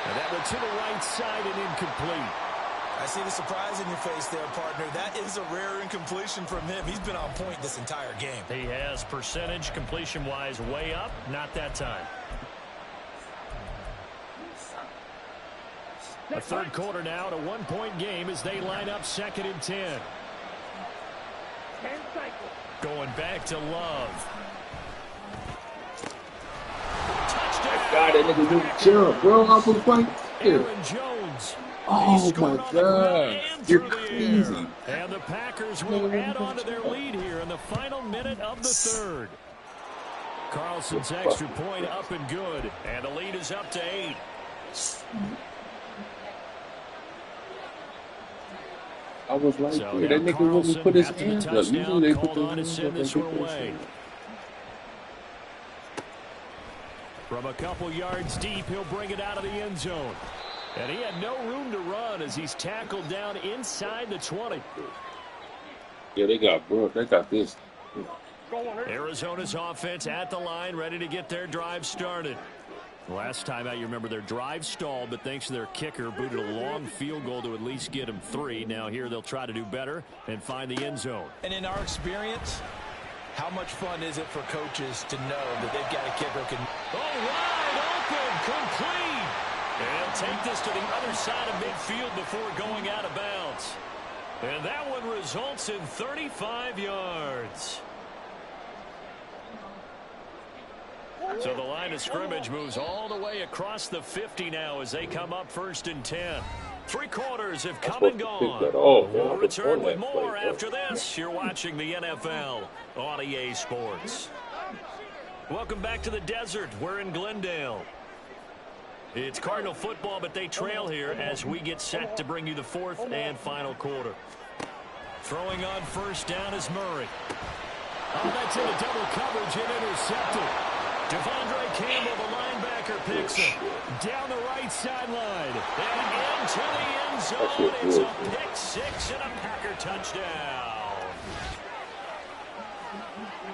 And that one to the right side and incomplete. I see the surprise in your face there, partner. That is a rare incompletion from him. He's been on point this entire game. He has percentage completion-wise way up. Not that time. A third quarter now at a one-point game as they line up 2nd and 10. 10 cycles. Going back to Love. Touchdown. God, that nigga didn't jump, bro. I was like, Aaron Jones. oh my God, you're crazy. And the Packers will add on to their lead here in the final minute of the third. Carlson's extra point up and good, and the lead is up to 8. I was like, So that nigga wouldn't put his hands up. Usually they put their on to hands send up. this one away. From a couple yards deep, he'll bring it out of the end zone. And he had no room to run as he's tackled down inside the 20. Yeah, they got this. Arizona's offense at the line, ready to get their drive started. Last time out, you remember their drive stalled, but thanks to their kicker, booted a long field goal to at least get them 3. Now here they'll try to do better and find the end zone. And in our experience, how much fun is it for coaches to know that they've got a kicker who can... Oh, wide open, complete. And he'll take this to the other side of midfield before going out of bounds. And that one results in 35 yards. So the line of scrimmage moves all the way across the 50 now as they come up 1st and 10. 3 quarters have come and gone. We'll return with more after this. You're watching the NFL on EA Sports. Welcome back to the desert. We're in Glendale. It's Cardinal football, but they trail here as we get set to bring you the 4th and final quarter. Throwing on 1st down is Murray. Oh, that's into double coverage and intercepted. Devondre Campbell, the linebacker, picks him down the right sideline and into the end zone. It's a pick 6 and a Packer touchdown.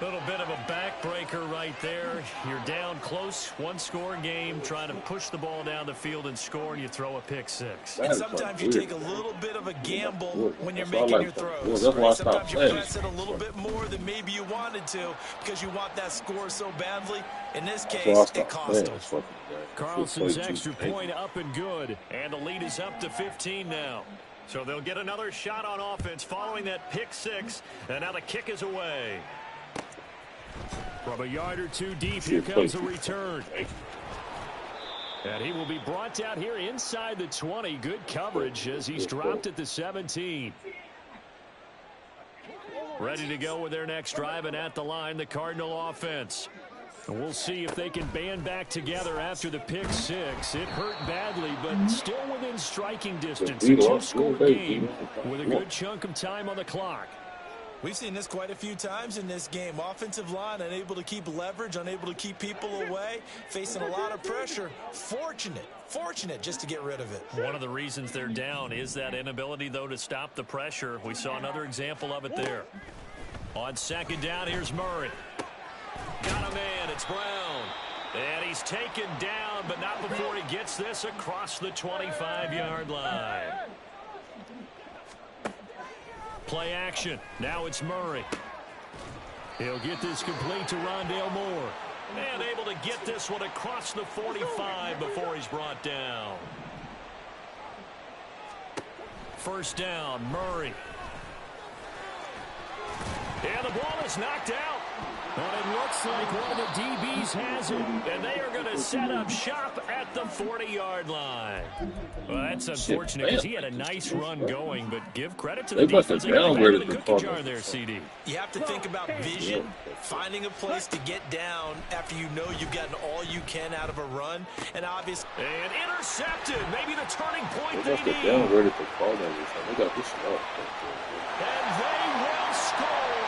Little bit of a backbreaker right there. You're down close, 1-score game, trying to push the ball down the field and score, and you throw a pick 6. And sometimes you take a little bit of a gamble when you're making your throws. Right? Sometimes you press it a little bit more than maybe you wanted to because you want that score so badly. In this case, it cost them. Carlson's extra point up and good, and the lead is up to 15 now. So they'll get another shot on offense following that pick 6, and now the kick is away. From a yard or 2 deep, here comes a return. And he will be brought down here inside the 20. Good coverage as he's dropped at the 17. Ready to go with their next drive, and at the line, the Cardinal offense. And we'll see if they can band back together after the pick 6. It hurt badly, but still within striking distance. A 2-score game with a good chunk of time on the clock. We've seen this quite a few times in this game. Offensive line unable to keep leverage, unable to keep people away, facing a lot of pressure. Fortunate just to get rid of it. One of the reasons they're down is that inability, though, to stop the pressure. We saw another example of it there. On 2nd down, here's Murray. Got a man, it's Brown. And he's taken down, but not before he gets this across the 25-yard line. Play action. Now it's Murray. He'll get this complete to Rondale Moore. And able to get this one across the 45 before he's brought down. 1st down, Murray. And the ball is knocked out. But it looks like one of the DBs has it. And they are going to set up shop at the 40-yard line. Well, that's unfortunate because he had a nice run going, but give credit to the defense. They got the cookie jar there, CD. You have to think about vision, finding a place to get down after you know you've gotten all you can out of a run, and obviously... And intercepted. Maybe the turning point they need. They got this And they will score.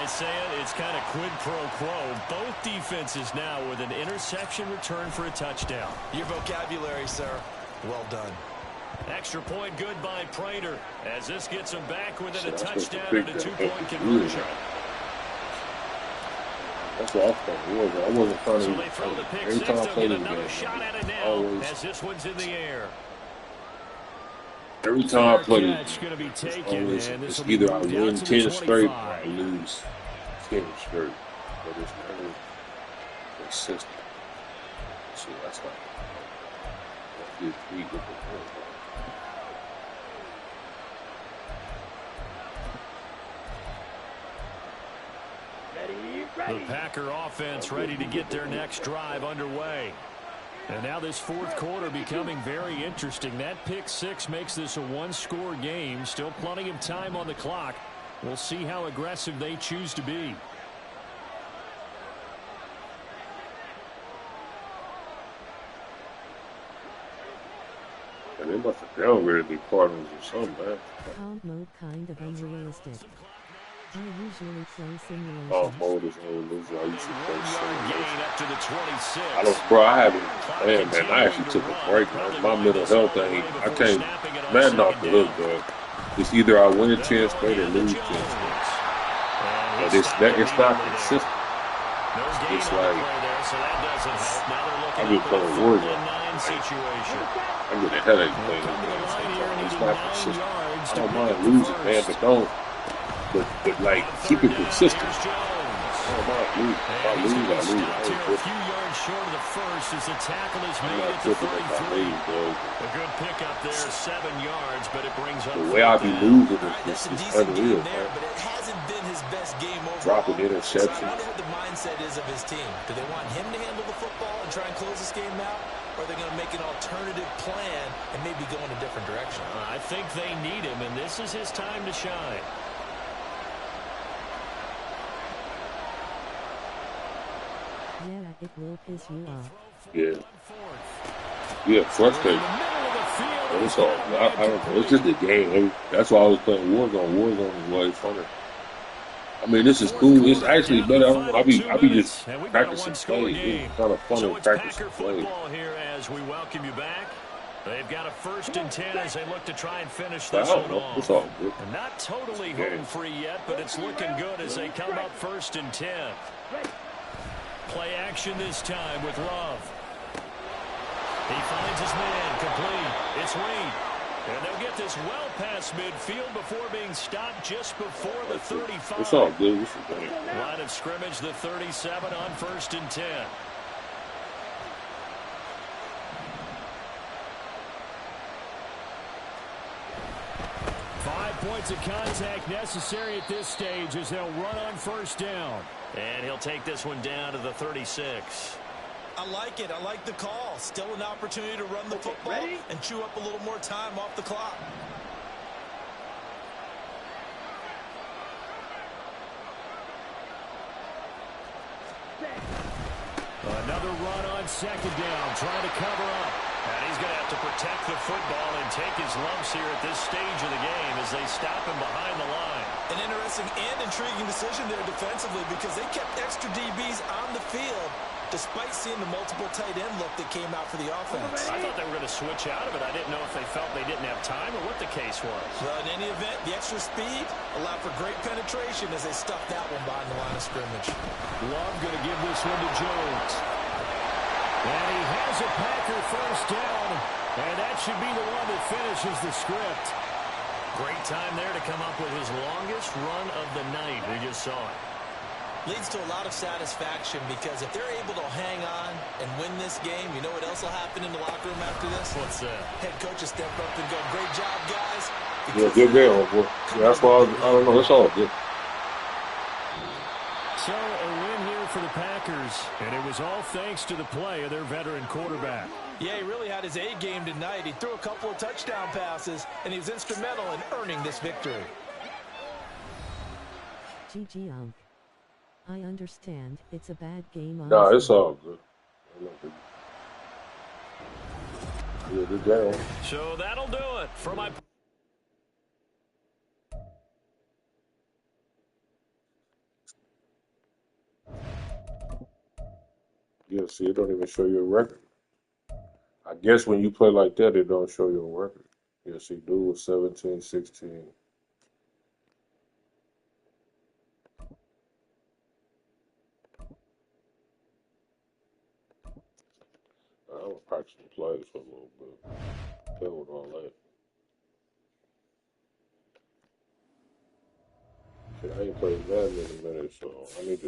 I say it, it's kind of quid pro quo. Both defenses now with an interception return for a touchdown. Your vocabulary, sir. Well done. Extra point good by Prater as this gets him back within a touchdown and a 2-point conversion. That's what I thought. I wasn't trying to. So they throw the pick six. They'll get another shot at it now as this one's in the air. Every time I play it, it's either I win 10 straight or I lose 10 straight. But it's never consistent. So that's why I get 3 different points. The Packer offense ready to get their next drive underway. And now this fourth quarter becoming very interesting. That pick six makes this a one-score game. Still plenty of time on the clock. We'll see how aggressive they choose to be. And they must have downgraded the Cardinals or something, man. Calm mode kind of unrealistic. I usually play simulations. Calm mode is unrealistic. I used to play simulations. Up to the 26. I don't, bro, I haven't, man, I actually took a break, man. My mental health thing, I can't, Madden off the hook, bro. It's either I win 10 straight or lose 10 straight. But it's not consistent. It's like, I get playing Warzone. I get a headache playing that game sometimes. It's not consistent. I don't mind losing, man, but like, keep it consistent. I don't mind losing. If I lose, I lose. I ain't tripping. Short of the first as the tackle is I'm made not at the tripping if I 33. lose, bro. A good pickup there, 7 yards, but it brings up The way I be losing is unreal, there, man. but it hasn't been his best game overall. Dropping interceptions. So I wonder what the mindset is of his team. Do they want him to handle the football and try and close this game out? Or are they going to make an alternative plan and maybe go in a different direction? I think they need him, and this is his time to shine. Yeah, it will piss you off. Yeah. Yeah, frustrating. But it's all, I don't know. It's just a game. That's why I was playing Warzone. Warzone is way funner. I mean, this is cool. It's actually better. I be just practicing plays. It's kind of fun to practice plays. Here as we welcome you back. They've got a 1st and 10 as they look to try and finish this one off. It's all good. And not totally home free yet, but it's looking good as they come up 1st and 10. Play action this time with Love. He finds his man complete. It's Reed. And they'll get this well past midfield before being stopped just before the 35. It's all good. It's a game. Line of scrimmage, the 37 on 1st and 10. Points of contact necessary at this stage as they'll run on 1st down. And he'll take this one down to the 36. I like it. I like the call. Still an opportunity to run the football and chew up a little more time off the clock. Another run on 2nd down, trying to cover up. And he's going to have to protect the football and take his lumps here at this stage of the game as they stop him behind the line. An interesting and intriguing decision there defensively because they kept extra DBs on the field despite seeing the multiple tight end look that came out for the offense. I thought they were going to switch out of it. I didn't know if they felt they didn't have time or what the case was. Well, in any event, the extra speed allowed for great penetration as they stuffed that one behind the line of scrimmage. Love going to give this one to Jones. And he has a Packer 1st down, and that should be the one that finishes the script. Great time there to come up with his longest run of the night. We just saw it. Leads to a lot of satisfaction because if they're able to hang on and win this game, you know what else will happen in the locker room after this? What's that? Head coach will step up and go, great job, guys. Yeah, good game, boy. That's why I don't know. It's all good. So a win here for the Packers, and it was all thanks to the play of their veteran quarterback. Yeah, he really had his A game tonight. He threw a couple of touchdown passes, and he was instrumental in earning this victory. GG Unc. I understand it's a bad game. Nah, it's all good. Yeah, good game. So that'll do it for my... Yeah, see, it don't even show you a record. I guess when you play like that, it don't show you a record. Yeah, see, dude was 17, 16. I was practicing plays for a little bit. Hell with all that. Shit, I ain't played Madden in a minute, so I need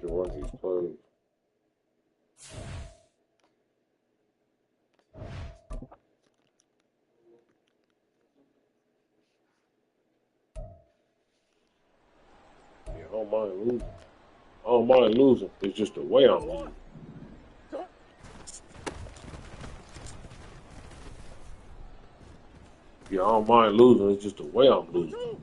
to run these plays. Yeah, I don't mind losing. I don't mind losing. It's just the way I'm losing. Yeah, I don't mind losing. It's just the way I'm losing.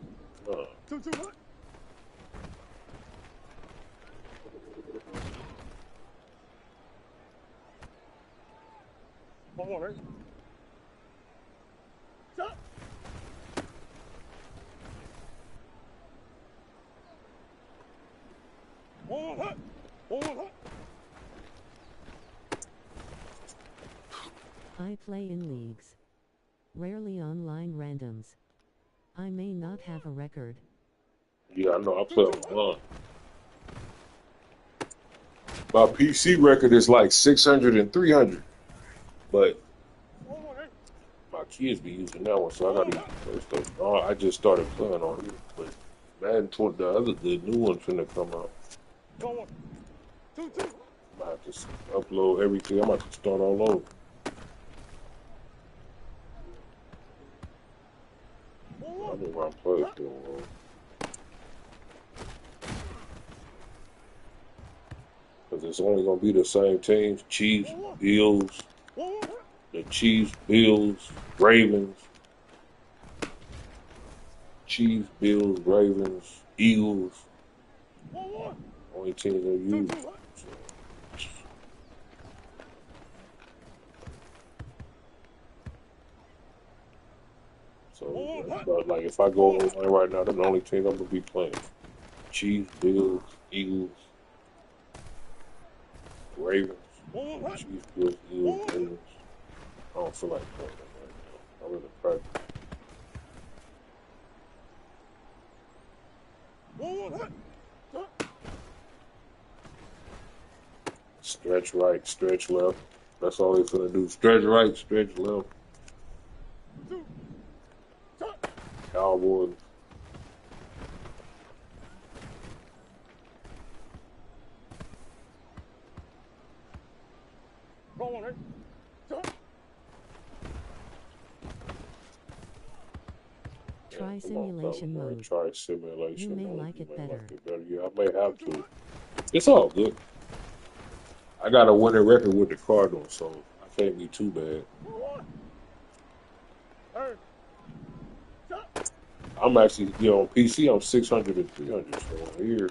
I play in leagues. Rarely online randoms. I may not have a record. Yeah, I know. I play online. My PC record is like 600 and 300, but my kids be using that one, so I gotta use the stuff. I just started playing on it, but Madden 20, the new one's finna come out. I have to upload everything. I'm about to start all over. I know where I'm playing for. Because it's only going to be the same teams. Chiefs, Bills, the Chiefs, Bills, Ravens. Chiefs, Bills, Ravens, Eagles. Only teams they use. So, but like if I go online right now, that's the only team I'm going to be playing. Chiefs, Bills, Eagles, Ravens. Chiefs, Bills, Eagles, Ravens. I don't feel like playing them right now. I'm in the practice. Stretch right, stretch left. That's all he's gonna do. Stretch right, stretch left. Cowboys. Try simulation mode. Try simulation You may mode. like it better. Yeah, I may have to. It's all good. I got a winning record with the Cardinals, so I can't be too bad. I'm actually, on PC, I'm 600 and 300, so here,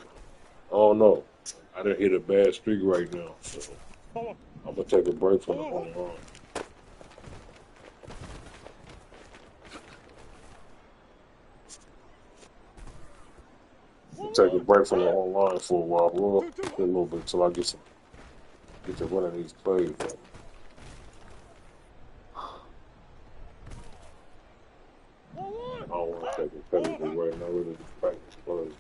I don't know. I done hit a bad streak right now, so I'm going to take a break from the online. Take a break from the online for a while, bro. A little bit until I get to running these plays. Bro. I don't want to take a competitive right now. Really just practice plays.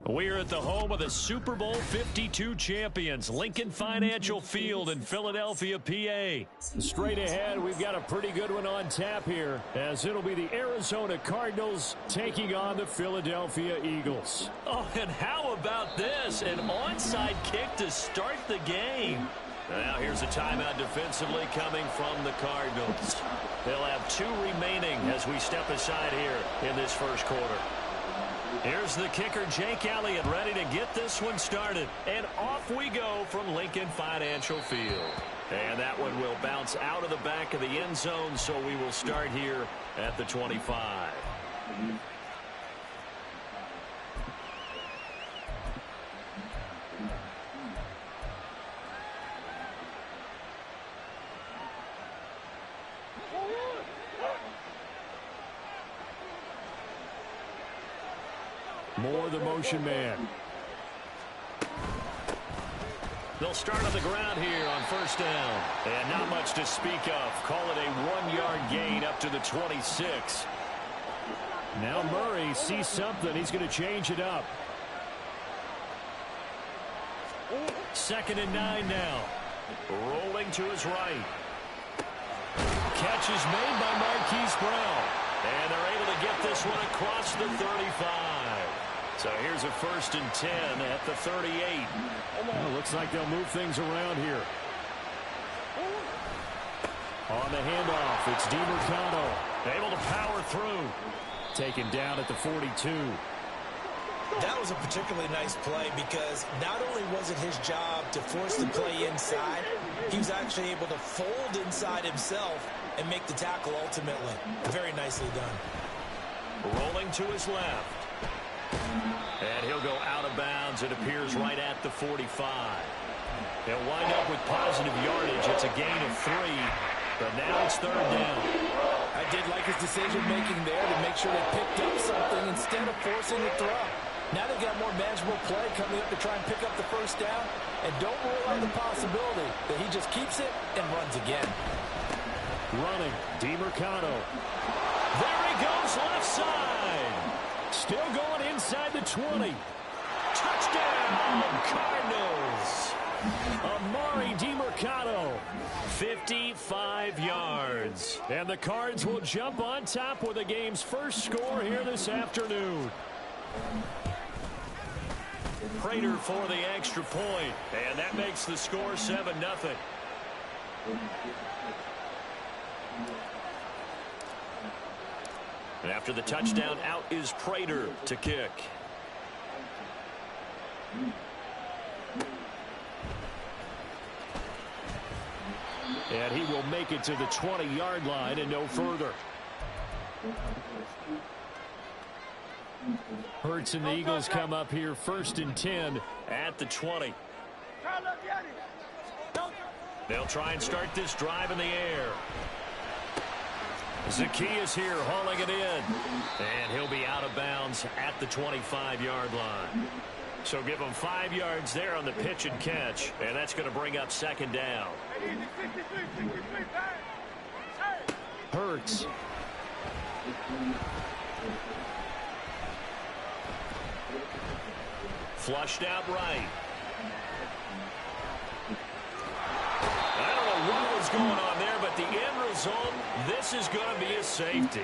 We're at the home of the Super Bowl 52 champions, Lincoln Financial Field in Philadelphia, PA. Straight ahead, we've got a pretty good one on tap here, as it'll be the Arizona Cardinals taking on the Philadelphia Eagles. Oh, and how about this? An onside kick to start the game. Now here's a timeout defensively coming from the Cardinals. They'll have 2 remaining as we step aside here in this first quarter. Here's the kicker, Jake Elliott, ready to get this one started. And off we go from Lincoln Financial Field. And that one will bounce out of the back of the end zone, so we will start here at the 25. Moore, the motion man. They'll start on the ground here on first down. And not much to speak of. Call it a 1-yard gain up to the 26. Now Murray sees something. He's going to change it up. 2nd and 9 now. Rolling to his right. Catch is made by Marquise Brown. And they're able to get this one across the 35. So here's a 1st and 10 at the 38. Well, looks like they'll move things around here. On the handoff, it's DiMercado. Able to power through. Taken down at the 42. That was a particularly nice play because not only was it his job to force the play inside, he was actually able to fold inside himself and make the tackle ultimately. Very nicely done. Rolling to his left. And he'll go out of bounds. It appears right at the 45. They'll wind up with positive yardage. It's a gain of 3, but now it's 3rd down. I did like his decision-making there to make sure they picked up something instead of forcing the throw. Now they've got more manageable play coming up to try and pick up the 1st down. And don't rule out the possibility that he just keeps it and runs again. Running, DiMercado. There he goes, left side. Still going inside the 20. Touchdown, Cardinals. Amari DiMercato, 55 yards. And the Cards will jump on top with the game's first score here this afternoon. Prater for the extra point, and that makes the score 7-0. And after the touchdown, out is Prater to kick. And he will make it to the 20-yard line and no further. Hurts and the Eagles come up here 1st and 10 at the 20. They'll try and start this drive in the air. Zacchaeus here hauling it in. And he'll be out of bounds at the 25-yard line. So give him 5 yards there on the pitch and catch. And that's going to bring up 2nd down. Hurts. Flushed out right. I don't know what was going on there, but the end result, this is going to be a safety.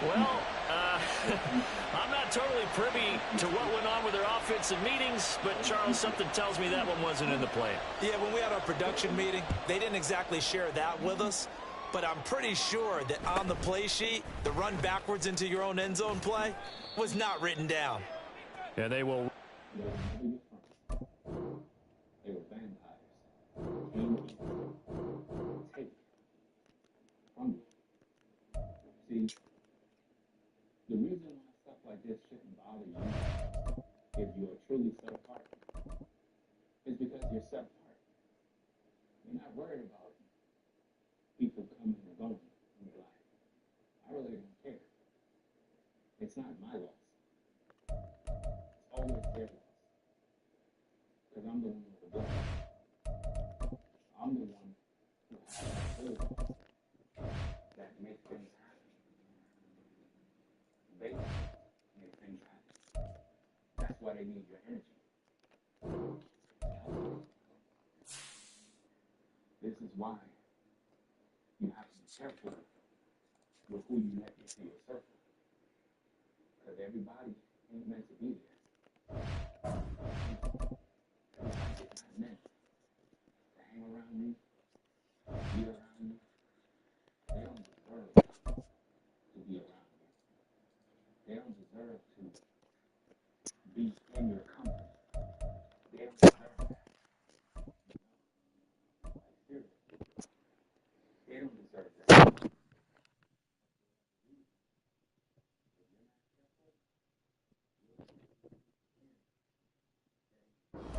Well, I'm not totally privy to what went on with their offensive meetings, but Charles, something tells me that one wasn't in the plan. Yeah, when we had our production meeting, they didn't exactly share that with us, but I'm pretty sure that on the play sheet, the run backwards into your own end zone play was not written down. And they will. They were vampires. Take from you. See, the reason why stuff like this shouldn't bother you if you're truly set apart is because you're set apart. You're not worried about people coming and going in your life. I really don't care. It's not my loss. It's always their loss. Because I'm the one with the blood. I'm the one who has the ability that makes things happen. They make things happen. That's why they need your energy. This is why you have to be careful with who you let into your circle. Because everybody ain't meant to be there. Everybody's not meant to hang around you, be around you. They don't deserve to be around you. They don't deserve to be in your company. They don't deserve that. Like, seriously. They don't deserve that.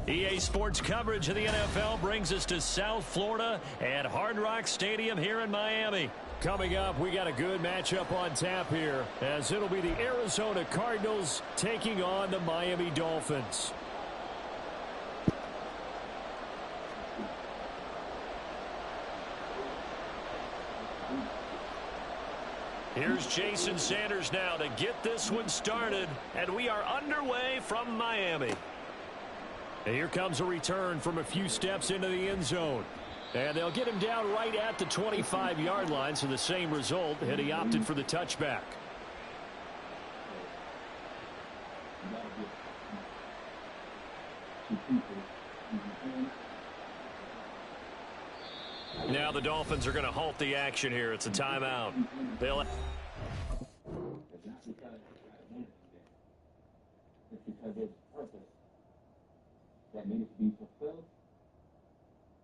EA Sports coverage of the NFL brings us to South Florida at Hard Rock Stadium here in Miami. Coming up, we got a good matchup on tap here, as it'll be the Arizona Cardinals taking on the Miami Dolphins. Here's Jason Sanders now to get this one started, and we are underway from Miami. And here comes a return from a few steps into the end zone. And they'll get him down right at the 25-yard line, so the same result, and he opted for the touchback. Now the Dolphins are going to halt the action here. It's a timeout. They'll... It's not because it's because there's a purpose that needs to be fulfilled,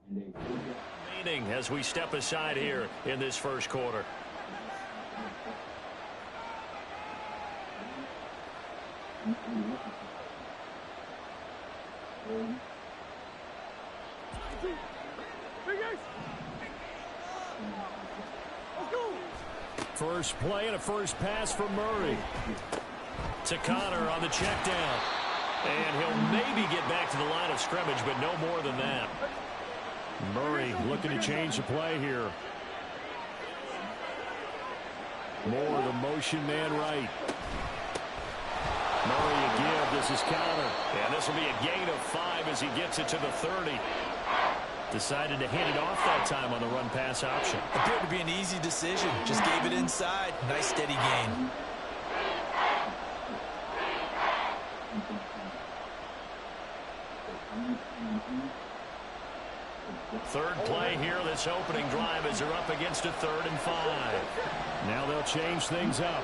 and they will get remaining as we step aside here in this first quarter. First play and a first pass for Murray. To Connor on the check down. And he'll maybe get back to the line of scrimmage, but no more than that. Murray looking to change the play here. More the motion man right. Murray a give. This is counter. And this will be a gain of 5 as he gets it to the 30. Decided to hand it off that time on the run pass option. Appeared to be an easy decision. Just gave it inside. Nice steady gain. Third play here, this opening drive as they're up against a 3rd and 5. Now they'll change things up.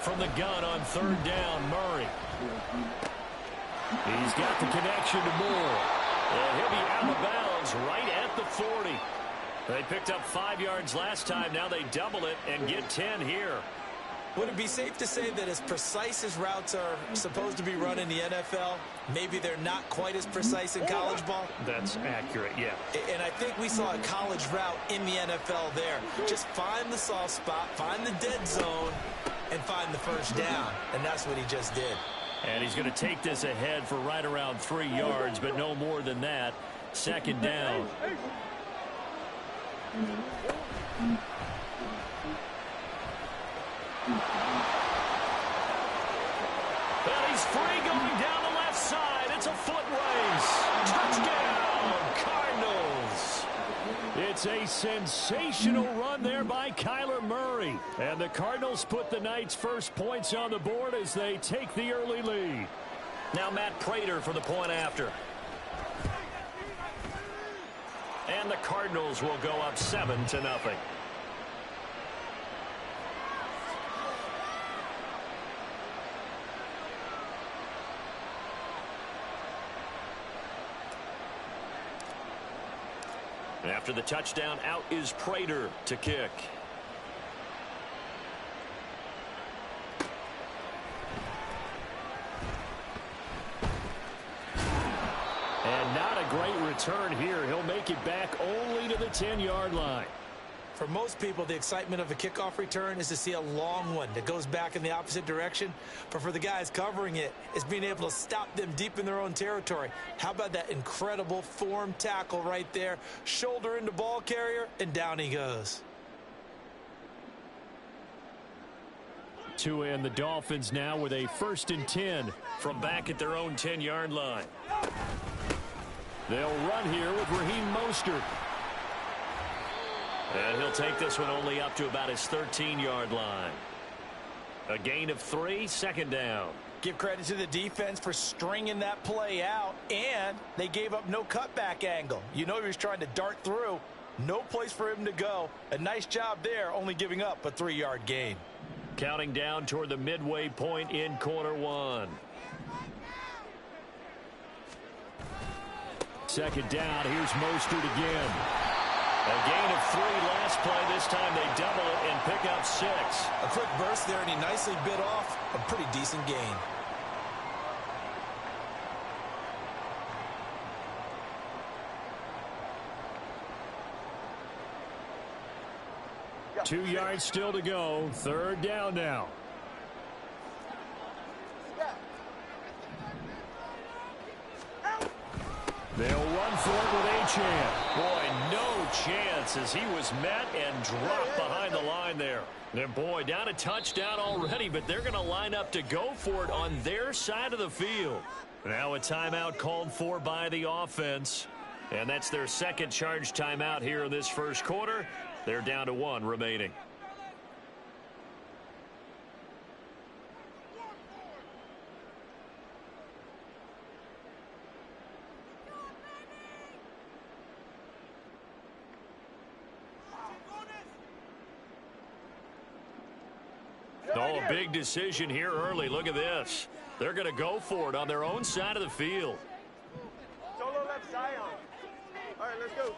From the gun on 3rd down, Murray. He's got the connection to Moore. And he'll be out of bounds right at the 40. They picked up 5 yards last time. Now they double it and get 10 here. Would it be safe to say that as precise as routes are supposed to be run in the NFL, maybe they're not quite as precise in college ball? That's accurate, yeah. And I think we saw a college route in the NFL there. Just find the soft spot, find the dead zone, and find the first down. And that's what he just did. And he's going to take this ahead for right around 3 yards, but no more than that. 2nd down. Well, he's free going down the left side. It's a foot race. Touchdown, Cardinals. It's a sensational run there by Kyler Murray. And the Cardinals put the Knights' first points on the board as they take the early lead. Now Matt Prater for the point after. And the Cardinals will go up 7-0. After the touchdown, out is Prater to kick. And not a great return here. He'll make it back only to the 10-yard line. For most people, the excitement of a kickoff return is to see a long one that goes back in the opposite direction. But for the guys covering it, it's being able to stop them deep in their own territory. How about that incredible form tackle right there? Shoulder into ball carrier, and down he goes. Tua and the Dolphins now with a 1st and 10 from back at their own 10-yard line. They'll run here with Raheem Mostert. And he'll take this one only up to about his 13-yard line. A gain of 3, 2nd down. Give credit to the defense for stringing that play out, and they gave up no cutback angle. You know he was trying to dart through. No place for him to go. A nice job there, only giving up a 3-yard gain. Counting down toward the midway point in quarter 1. 2nd down. Here's Mostert again. A gain of 3 last play. This time they double it and pick up 6. A quick burst there, and he nicely bit off a pretty decent gain. Yeah. 2 yards still to go. 3rd down now. They'll run for it with Achane. Boy, no chance as he was met and dropped behind the line there. And boy, down a touchdown already, but they're going to line up to go for it on their side of the field. Now a timeout called for by the offense. And that's their 2nd charge timeout here in this 1st quarter. They're down to 1 remaining. Oh, a big decision here early. Look at this. They're going to go for it on their own side of the field. Solo left side on. All right, let's go.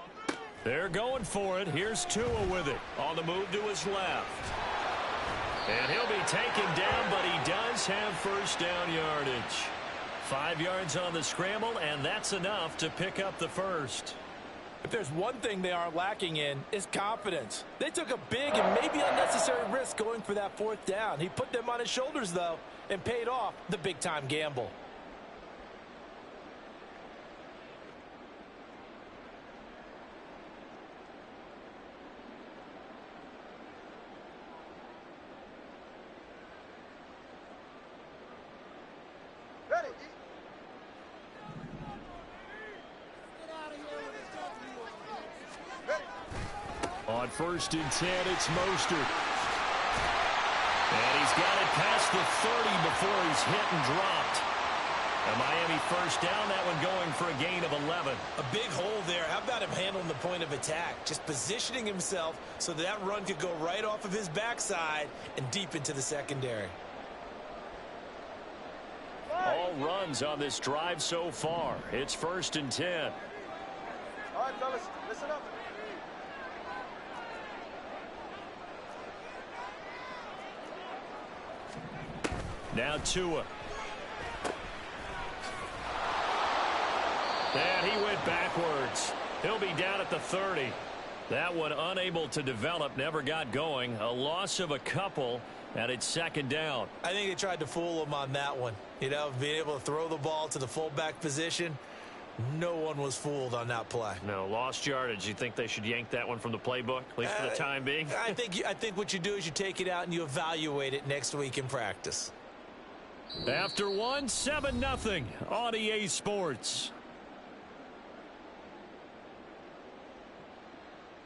They're going for it. Here's Tua with it on the move to his left. And he'll be taken down, but he does have 1st down yardage. 5 yards on the scramble, and that's enough to pick up the 1st. If there's one thing they are lacking in, it's confidence. They took a big and maybe unnecessary risk going for that 4th down. He put them on his shoulders, though, and paid off the big-time gamble. On 1st and 10, it's Mostert. And he's got it past the 30 before he's hit and dropped. A Miami first down, that one going for a gain of 11. A big hole there. How about him handling the point of attack? Just positioning himself so that run could go right off of his backside and deep into the secondary. All runs on this drive so far. It's 1st and 10. All right, fellas, listen up. Now Tua. And he went backwards. He'll be down at the 30. That one unable to develop, never got going. A loss of a couple, and it's 2nd down. I think they tried to fool him on that one. You know, being able to throw the ball to the fullback position. No one was fooled on that play. No, lost yardage. You think they should yank that one from the playbook, at least for the time being? I think what you do is you take it out and you evaluate it next week in practice. After one, 7-0 on EA Sports.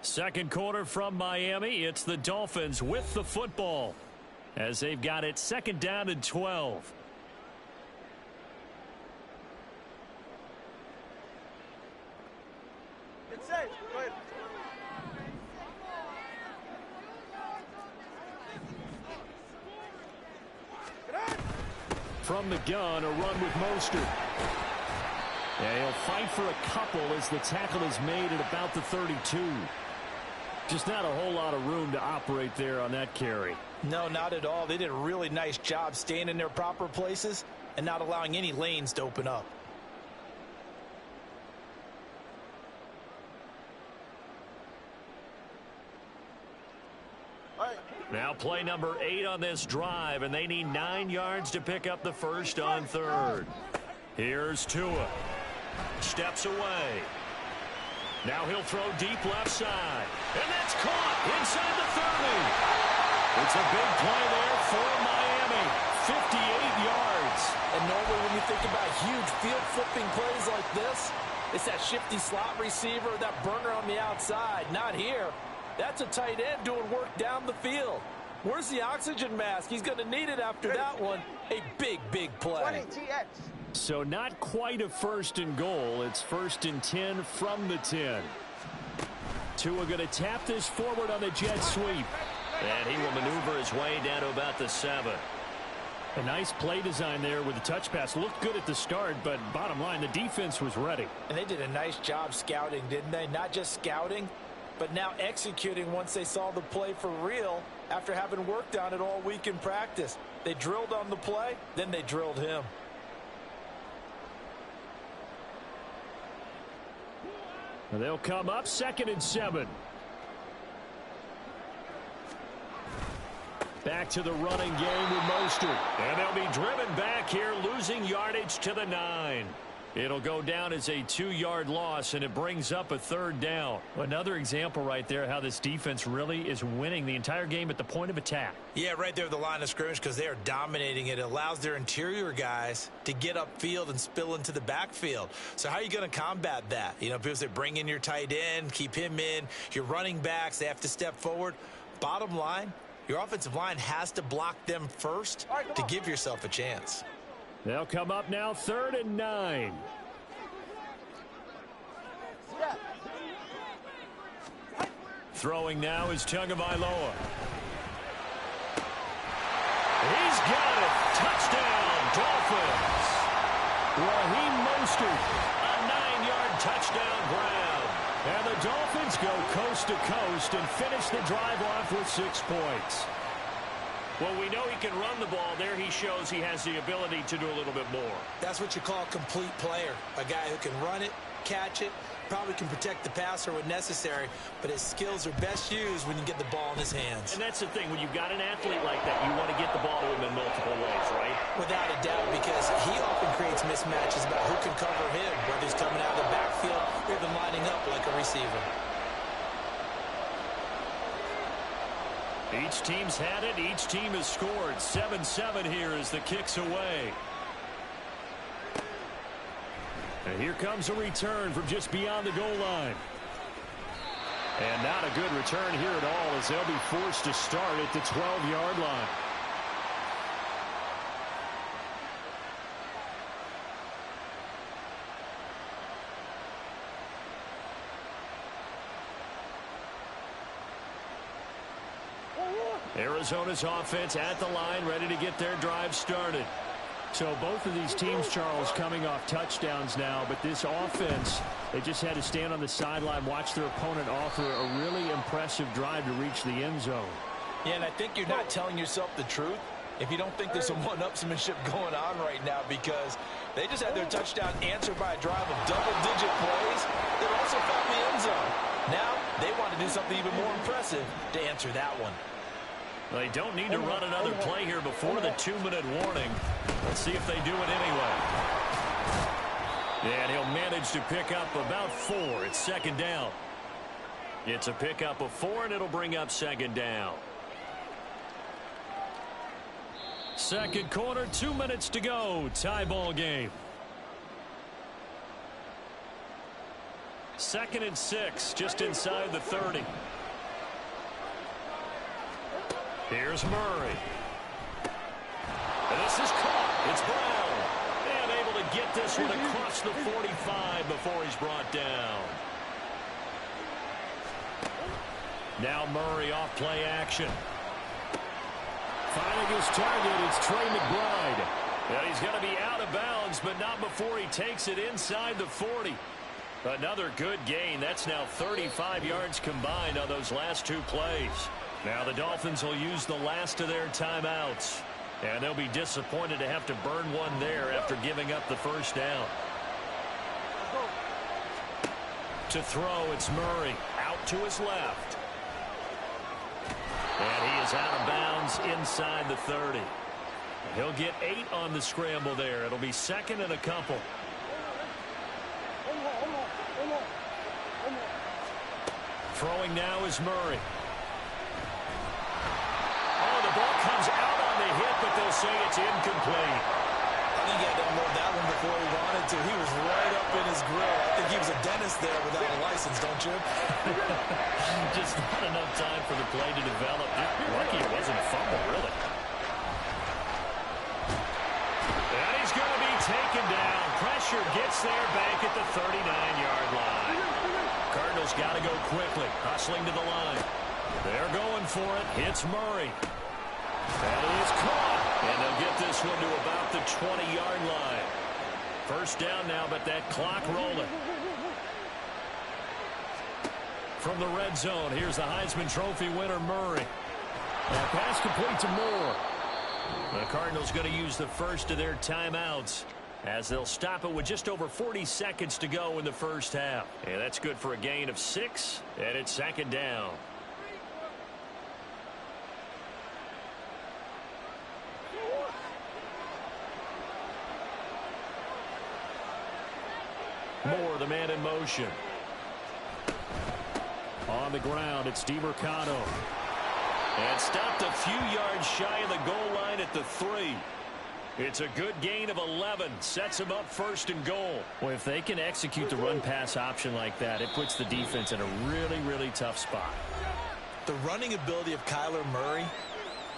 Second quarter from Miami. It's the Dolphins with the football as they've got it 2nd down and 12. It's safe. Go ahead. From the gun, a run with Mostert. And he'll fight for a couple as the tackle is made at about the 32. Just not a whole lot of room to operate there on that carry. No, not at all. They did a really nice job staying in their proper places and not allowing any lanes to open up. Now play number 8 on this drive, and they need 9 yards to pick up the first on 3rd. Here's Tua. Steps away. Now he'll throw deep left side. And that's caught inside the 30. It's a big play there for Miami. 58 yards. And normally when you think about huge field flipping plays like this, it's that shifty slot receiver, that burner on the outside. Not here. That's a tight end doing work down the field. Where's the oxygen mask? He's going to need it after that one. A big, big play. 20 TX. So not quite a 1st and goal. It's 1st and 10 from the 10. Tua going to tap this forward on the jet sweep. And he will maneuver his way down to about the 7. A nice play design there with the touch pass. Looked good at the start, but bottom line, the defense was ready. And they did a nice job scouting, didn't they? Not just scouting, but now executing once they saw the play for real after having worked on it all week in practice. They drilled on the play, then they drilled him. And they'll come up 2nd and 7. Back to the running game with Mostert. And they'll be driven back here, losing yardage to the 9. It'll go down as a 2-yard loss, and it brings up a 3rd down. Another example right there how this defense really is winning the entire game at the point of attack. Yeah, right there at the line of scrimmage because they are dominating it. It allows their interior guys to get upfield and spill into the backfield. So how are you going to combat that? You know, people say bring in your tight end, keep him in. Your running backs, they have to step forward. Bottom line, your offensive line has to block them first to give yourself a chance. They'll come up now 3rd and 9. Throwing now is Tagovailoa. He's got it. Touchdown, Dolphins. Raheem Mostert, a 9-yard touchdown grab. And the Dolphins go coast to coast and finish the drive off with 6 points. Well, we know he can run the ball. There he shows he has the ability to do a little bit more. That's what you call a complete player. A guy who can run it, catch it, probably can protect the passer when necessary, but his skills are best used when you get the ball in his hands. And that's the thing. When you've got an athlete like that, you want to get the ball to him in multiple ways, right? Without a doubt, because he often creates mismatches about who can cover him, whether he's coming out of the backfield or even lining up like a receiver. Each team's had it. Each team has scored. 7-7 here as the kick's away. And here comes a return from just beyond the goal line. And not a good return here at all, as they'll be forced to start at the 12-yard line. Arizona's offense at the line, ready to get their drive started. So both of these teams, Charles, coming off touchdowns now, but this offense, they just had to stand on the sideline, watch their opponent offer a really impressive drive to reach the end zone. Yeah, and I think you're not telling yourself the truth if you don't think there's some one-upsmanship going on right now, because they just had their touchdown answered by a drive of double-digit plays that also found the end zone. Now they want to do something even more impressive to answer that one. They don't need to run another play here before the 2-minute warning. Let's see if they do it anyway. And he'll manage to pick up about 4. It's second down. It's a pickup of 4, and it'll bring up second down. Second quarter, 2 minutes to go. Tie ball game. 2nd and 6, just inside the 30. Here's Murray. And this is caught. It's Brown. And able to get this one across the 45 before he's brought down. Now Murray off play action. Finding his target, it's Trey McBride. And he's going to be out of bounds, but not before he takes it inside the 40. Another good gain. That's now 35 yards combined on those last 2 plays. Now the Dolphins will use the last of their timeouts. And they'll be disappointed to have to burn one there after giving up the first down. To throw, it's Murray. Out to his left. And he is out of bounds inside the 30. He'll get 8 on the scramble there. It'll be second and a couple. Throwing now is Murray. Oh, the ball comes out on the hit, but they'll say it's incomplete. I think he had to unload that one before he wanted to. He was right up in his grill. I think he was a dentist there without a license, don't you? Just not enough time for the play to develop. Lucky it wasn't a fumble, really. And he's going to be taken down. Pressure gets there back at the 39-yard line. Cardinals got to go quickly, hustling to the line. They're going for it. Hits Murray. And it is caught. And they'll get this one to about the 20-yard line. First down now, but that clock rolling. From the red zone, here's the Heisman Trophy winner, Murray. And pass complete to Moore. The Cardinals going to use the first of their timeouts, as they'll stop it with just over 40 seconds to go in the first half. And that's good for a gain of 6, and it's second down. Moore, the man in motion. On the ground, it's DiMercado. And stopped a few yards shy of the goal line at the 3. It's a good gain of 11. Sets him up first and goal. Well, if they can execute the run-pass option like that, it puts the defense in a really, really tough spot. The running ability of Kyler Murray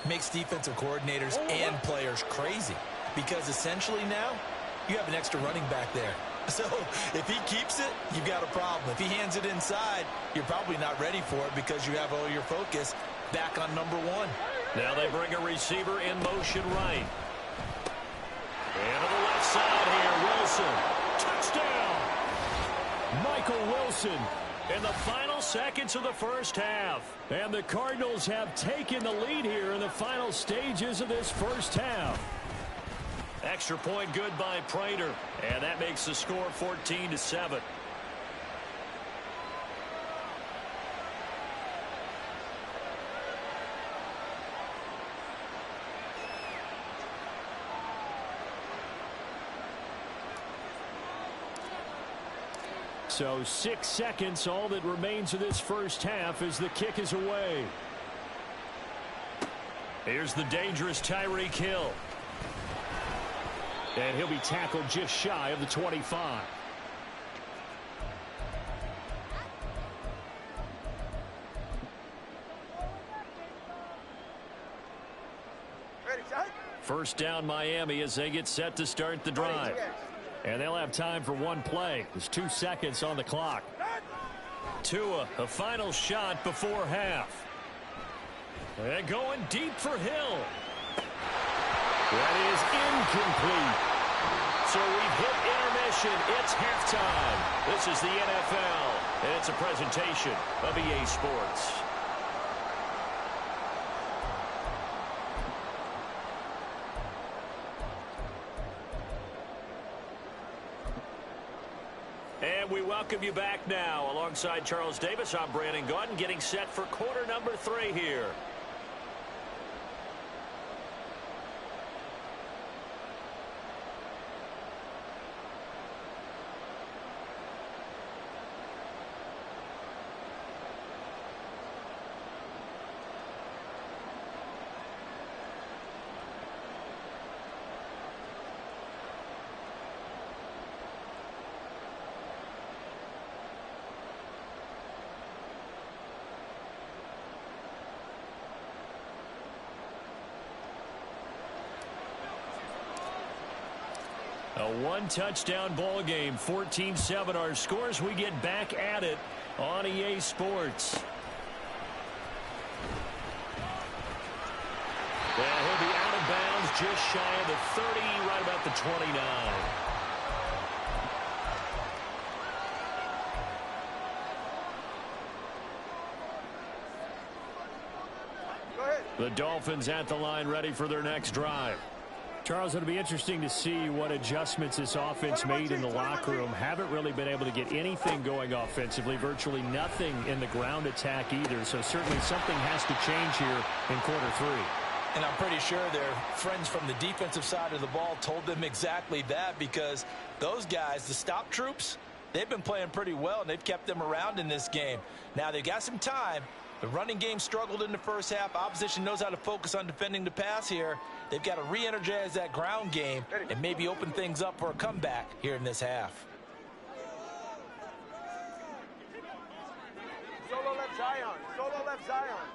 makes defensive coordinators and players crazy, because essentially now you have an extra running back there. So if he keeps it, you've got a problem. If he hands it inside, you're probably not ready for it because you have all your focus back on number 1. Now they bring a receiver in motion right. And to the left side here, Wilson. Touchdown! Michael Wilson in the final seconds of the first half. And the Cardinals have taken the lead here in the final stages of this first half. Extra point good by Prater. And that makes the score 14-7. So 6 seconds, all that remains of this first half as the kick is away. Here's the dangerous Tyreek Hill. And he'll be tackled just shy of the 25. First down Miami as they get set to start the drive. And they'll have time for one play. There's 2 seconds on the clock. Tua, a final shot before half. And going deep for Hill. That is incomplete. So we've hit intermission. It's halftime. This is the NFL, and it's a presentation of EA Sports. And we welcome you back now. Alongside Charles Davis, I'm Brandon Gaudin, getting set for quarter number 3 here. A 1-touchdown ball game, 14-7 our scores. We get back at it on EA Sports. And he'll be out of bounds just shy of the 30, right about the 29. The Dolphins at the line, ready for their next drive. Charles, it'll be interesting to see what adjustments this offense made in the locker room. Haven't really been able to get anything going offensively, virtually nothing in the ground attack either. So certainly something has to change here in quarter 3. And I'm pretty sure their friends from the defensive side of the ball told them exactly that, because those guys, the stop troops, they've been playing pretty well, and they've kept them around in this game. Now they've got some time. The running game struggled in the first half. Opposition knows how to focus on defending the pass here. They've got to re-energize that ground game and maybe open things up for a comeback here in this half. Solo left Zion. Solo left Zion.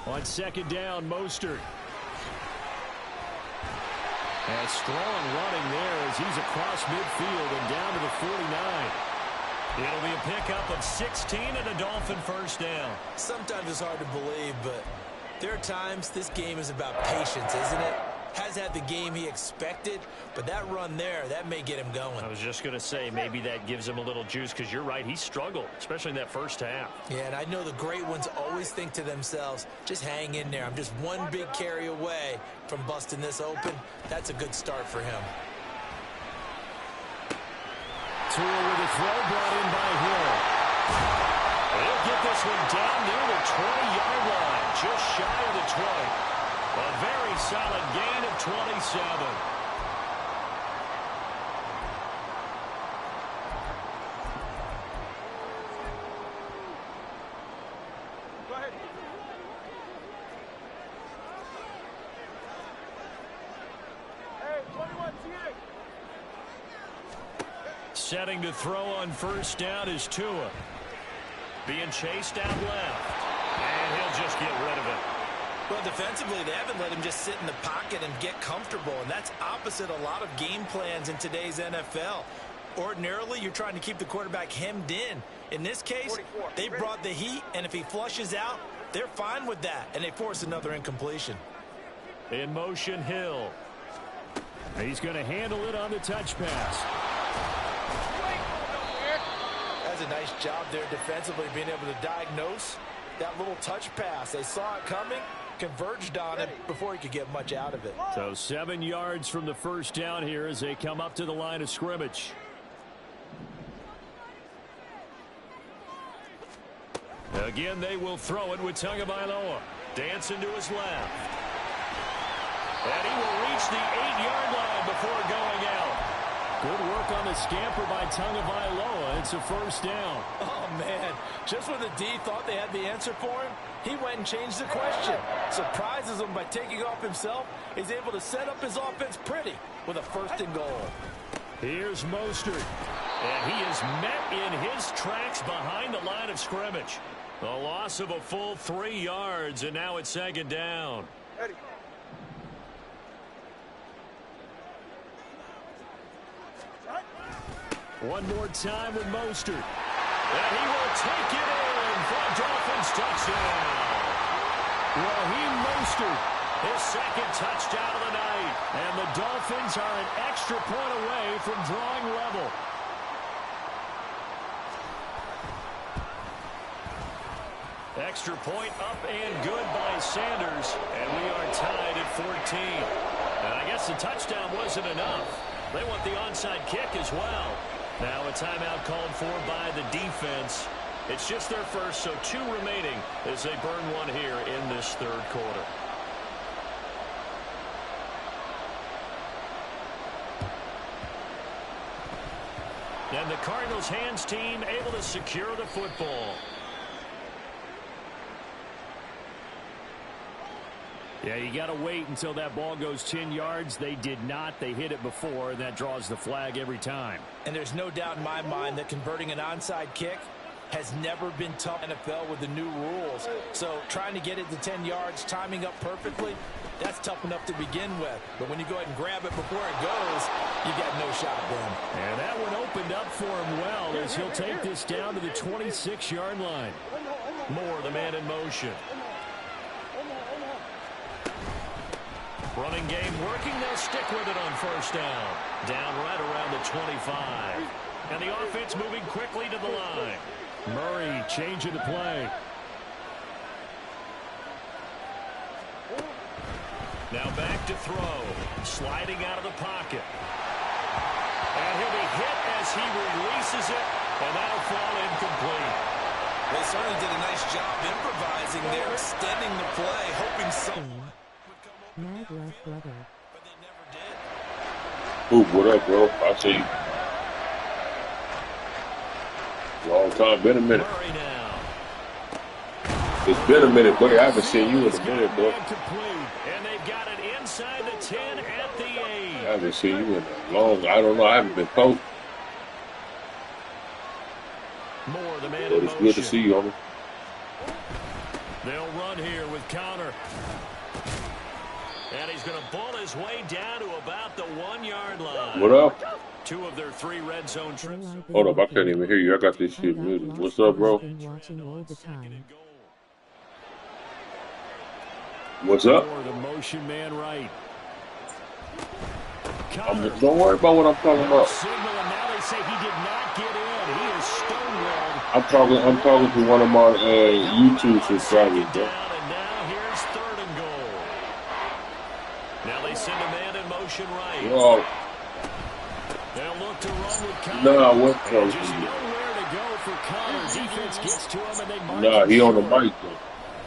On second down, Mostert. And strong running there as he's across midfield and down to the 49. It'll be a pickup of 16 and a Dolphin first down. Sometimes it's hard to believe, but there are times this game is about patience, isn't it? Has had the game he expected, but that run there, that may get him going. I was just going to say, maybe that gives him a little juice, because you're right, he struggled, especially in that first half. Yeah, and I know the great ones always think to themselves, just hang in there. I'm just one big carry away from busting this open. That's a good start for him. Tua with a throw brought in by Hill. He'll get this one down near the 20-yard line, just shy of the 20. A very solid gain of 27. Go ahead. Hey, 21, CA. Setting to throw on first down is Tua. Being chased out left. And he'll just get rid of it. Well, defensively, they haven't let him just sit in the pocket and get comfortable, and that's opposite a lot of game plans in today's NFL. Ordinarily, you're trying to keep the quarterback hemmed in. In this case, they brought the heat, and if he flushes out, they're fine with that, and they force another incompletion. In motion, Hill. He's going to handle it on the touch pass. That's a nice job there defensively, being able to diagnose that little touch pass. They saw it coming, converged on it before he could get much out of it. So 7 yards from the first down here as they come up to the line of scrimmage. Again, they will throw it with Tagovailoa. Dancing to his left. And he will reach the 8-yard line before going out. Good work on the scamper by Tagovailoa. It's a first down. Oh, man. Just when the D thought they had the answer for him, he went and changed the question. Surprises him by taking off himself. He's able to set up his offense pretty with a 1st and goal. Here's Mostert. And he is met in his tracks behind the line of scrimmage. A loss of a full 3 yards, and now it's 2nd down. One more time with Mostert. And he will take it in for a Dolphins touchdown. Raheem Mostert, his 2nd touchdown of the night. And the Dolphins are an extra point away from drawing level. Extra point up and good by Sanders. And we are tied at 14. And I guess the touchdown wasn't enough. They want the onside kick as well. Now a timeout called for by the defense. It's just their first, so 2 remaining as they burn one here in this 3rd quarter. And the Cardinals hands team able to secure the football. Yeah, you got to wait until that ball goes 10 yards. They did not. They hit it before, and that draws the flag every time. And there's no doubt in my mind that converting an onside kick has never been tough in the NFL with the new rules. So trying to get it to 10 yards, timing up perfectly, that's tough enough to begin with. But when you go ahead and grab it before it goes, you got no shot then. And that one opened up for him well as he'll take this down to the 26-yard line. Moore, the man in motion. Running game working. They'll stick with it on 1st down. Down right around the 25. And the offense moving quickly to the line. Murray changing the play. Now back to throw. Sliding out of the pocket. And he'll be hit as he releases it. And that'll fall incomplete. They certainly did a nice job improvising there, extending the play, hoping some... Mad Love Brother. But they never did. Ooh, what up, bro? I see you. Long time, been a minute. It's been a minute, buddy. I haven't seen you in a minute, bro. And they've got it inside the 10 at the 8. I haven't seen you in a long. I don't know. I haven't been posted. Moore, the man But in it's motion. good to see you, homie. They'll run here with Connor. And he's going to ball his way down to about the 1-yard line. What up? 2 of their 3 red zone trips. Hold up, I can't even hear you. I got this shit muted. What's up, bro? What's up? The motion man right. Don't worry about what I'm talking about. Signal, and now they say he did not get in. He is stonewalled. I'm talking to one of my YouTube subscribers, bro. And now here's 3rd and goal. Now they send a man in motion right. Oh, They'll look to run with Connor. nah, what And just nowhere to go for Connor. Defense gets to him, and they march. Nah, he on the mic, though.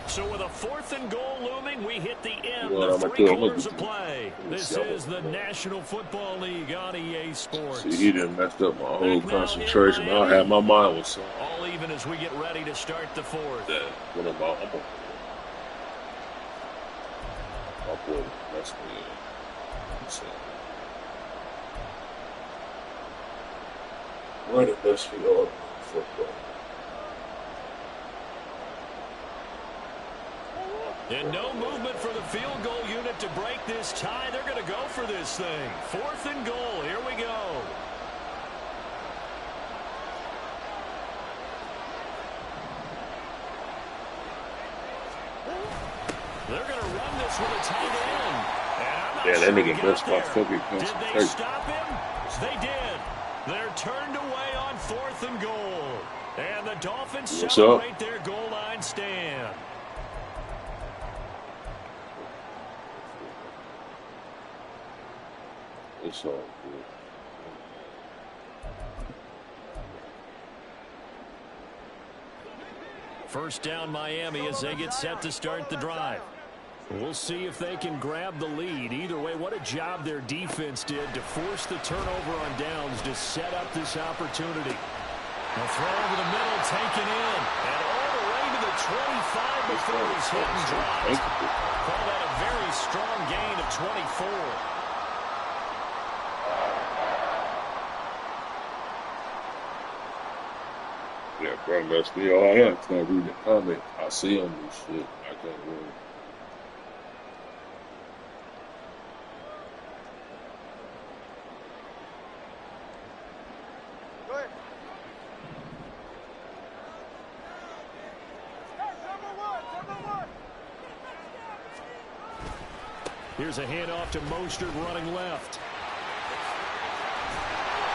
So with a 4th and goal looming, we hit the end Well, of I'm 3 gonna quarters of play. This is the National Football League on EA Sports. See, he done messed up my whole concentration. I had my mind was so. All even as we get ready to start the 4th. That what about my boy messed me up. So, running best for y'all football. And no movement for the field goal unit to break this tie. They're going to go for this thing. 4th and goal. Here we go. They're going to run this with a tight end. Yeah, that nigga messed my fucking Did they concentration. stop him? They did. They're turned away on 4th and goal. And the Dolphins celebrate their goal line stand. It's all good. First down Miami as they get set to start the drive. We'll see if they can grab the lead. Either way, what a job their defense did to force the turnover on downs to set up this opportunity. A throw over the middle, taken in, and all the way to the 25 before he's hit and dropped. Call that a very strong gain of 24. Yeah, bro, that's me. All I am. Can't read the comment. I see them and shit. I can't read. Here's a handoff to Mostert running left.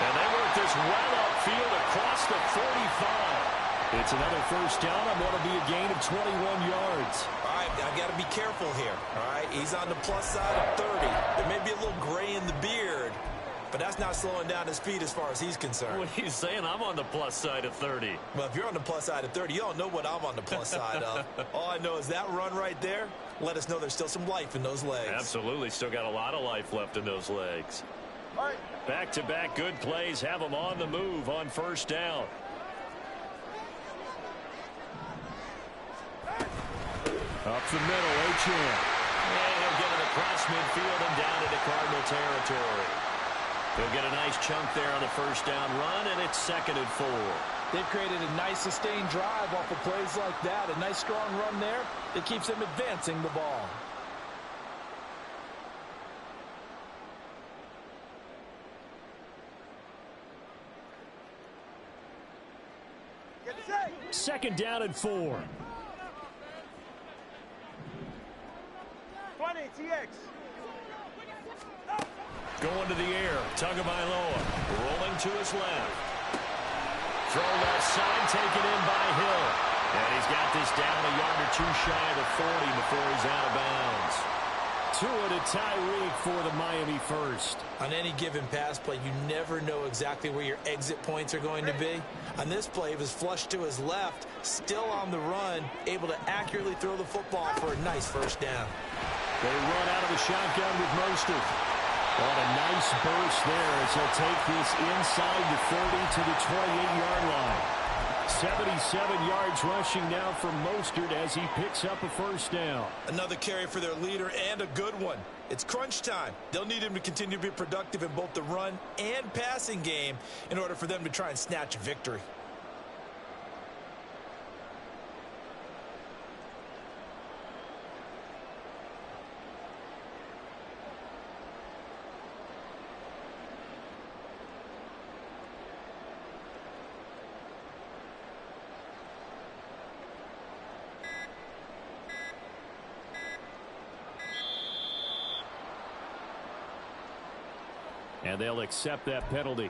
And they work this well upfield across the 45. It's another first down on what will be a gain of 21 yards. All right, I got to be careful here. All right, he's on the plus side of 30. There may be a little gray in the beard, but that's not slowing down his speed as far as he's concerned. What are you saying? I'm on the plus side of 30. Well, if you're on the plus side of 30, you don't know what I'm on the plus side of. All I know is that run right there let us know there's still some life in those legs. Absolutely. Still got a lot of life left in those legs. Back-to-back good plays have them on the move on first down. Up the middle, Achane. And he'll get it across midfield and down into Cardinal territory. He'll get a nice chunk there on the first down run, and it's 2nd and 4. They've created a nice sustained drive off of plays like that. A nice strong run there that keeps them advancing the ball. Second down and 4. 20, TX. Going to the air. Tagovailoa rolling to his left. Throw left side, taken in by Hill. And he's got this down a yard or two shy of the 40 before he's out of bounds. Tua to Tyreek for the Miami first. On any given pass play, you never know exactly where your exit points are going to be. On this play, he was flushed to his left, still on the run, able to accurately throw the football for a nice first down. They run out of the shotgun with Mostert. On a nice burst there as he'll take this inside the 30 to the 28-yard line. 77 yards rushing now from Mostert as he picks up a first down. Another carry for their leader and a good one. It's crunch time. They'll need him to continue to be productive in both the run and passing game in order for them to try and snatch a victory. And they'll accept that penalty.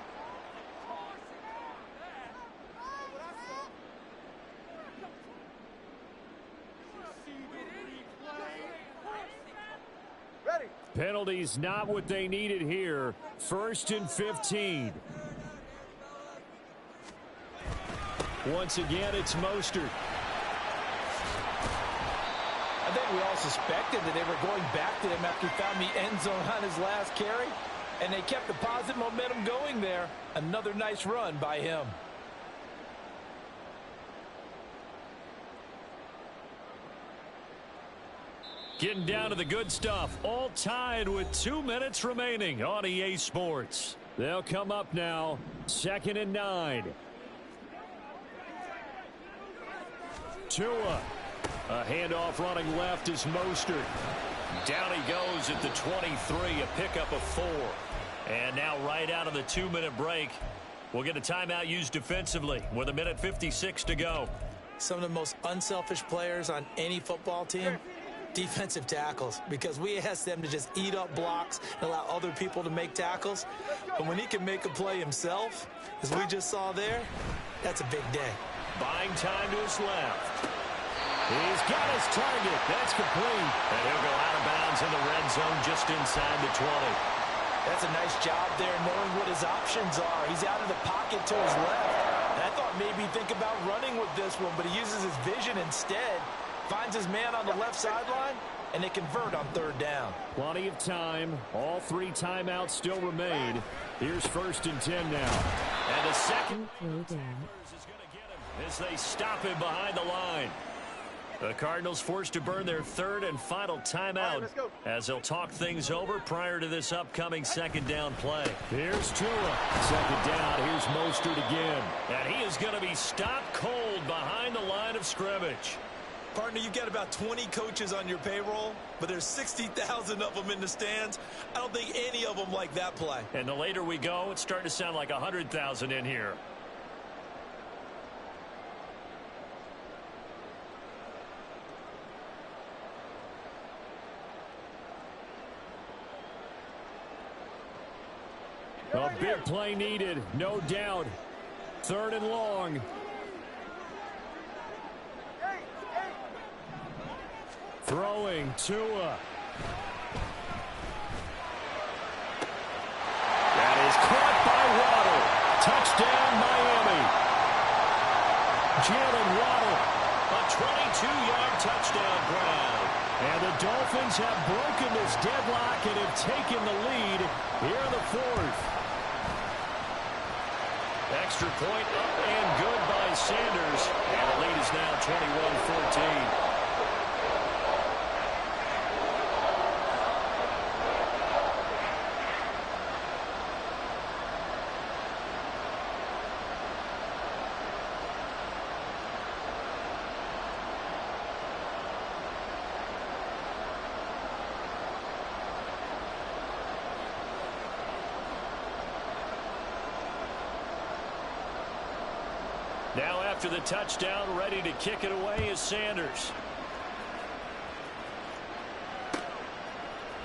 Ready. Penalties not what they needed here. 1st and 15. Once again, it's Mostert. I think we all suspected that they were going back to him after he found the end zone on his last carry. And they kept the positive momentum going there. Another nice run by him. Getting down to the good stuff. All tied with 2 minutes remaining on EA Sports. They'll come up now. 2nd and 9. Tua. A handoff running left is Mostert. Down he goes at the 23, a pickup of 4. And now right out of the 2-minute break, we'll get a timeout used defensively with 1:56 to go. Some of the most unselfish players on any football team, defensive tackles, because we ask them to just eat up blocks and allow other people to make tackles. But when he can make a play himself, as we just saw there, that's a big day. Buying time to his left. He's got his target. That's complete. And he'll go out of bounds in the red zone just inside the 20. That's a nice job there knowing what his options are. He's out of the pocket to his left. And I thought maybe he'd think about running with this one, but he uses his vision instead. Finds his man on the left sideline, and they convert on 3rd down. Plenty of time. All 3 timeouts still remain. Here's 1st and 10 now. And a second throw down. is going to get him as they stop him behind the line. The Cardinals forced to burn their third and final timeout as they'll talk things over prior to this upcoming second down play. Here's Tua. Second down. Here's Mostert again. And he is going to be stopped cold behind the line of scrimmage. Partner, you've got about 20 coaches on your payroll, but there's 60,000 of them in the stands. I don't think any of them like that play. And the later we go, it's starting to sound like 100,000 in here. A big play needed, no doubt. Third and long. Throwing, Tua. That is caught by Waddle. Touchdown, Miami. Jalen Waddle, a 22-yard touchdown grab. And the Dolphins have broken this deadlock and have taken the lead here in the fourth. Extra point up and good by Sanders. And the lead is now 21-14. Now after the touchdown, ready to kick it away is Sanders.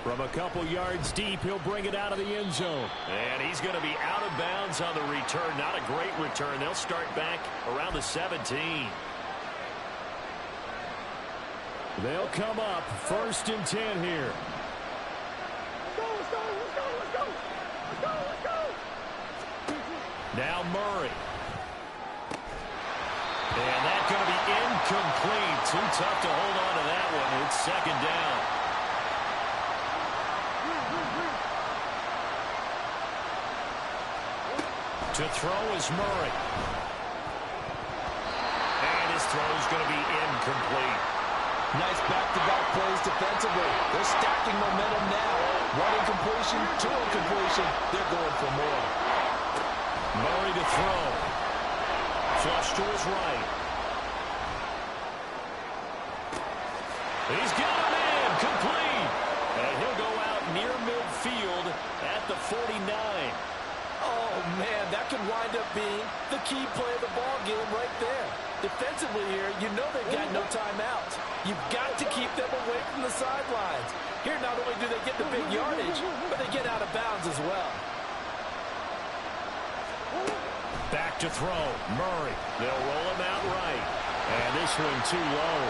From a couple yards deep, he'll bring it out of the end zone. And he's going to be out of bounds on the return. Not a great return. They'll start back around the 17. They'll come up 1st and 10 here. Now Murray. And that's going to be incomplete. Too tough to hold on to that one. It's second down. To throw is Murray. And his throw is going to be incomplete. Nice back-to-back plays defensively. They're stacking momentum now. One incompletion, two incompletion. They're going for more. Murray to throw. Flush to his right. He's got a man, complete. And he'll go out near midfield at the 49. Oh, man, that could wind up being the key play of the ball game right there. Defensively here, you know they've got no timeouts. You've got to keep them away from the sidelines. Here, not only do they get the big yardage, but they get out of bounds as well. Back to throw. Murray. They'll roll him out right. And this one too low.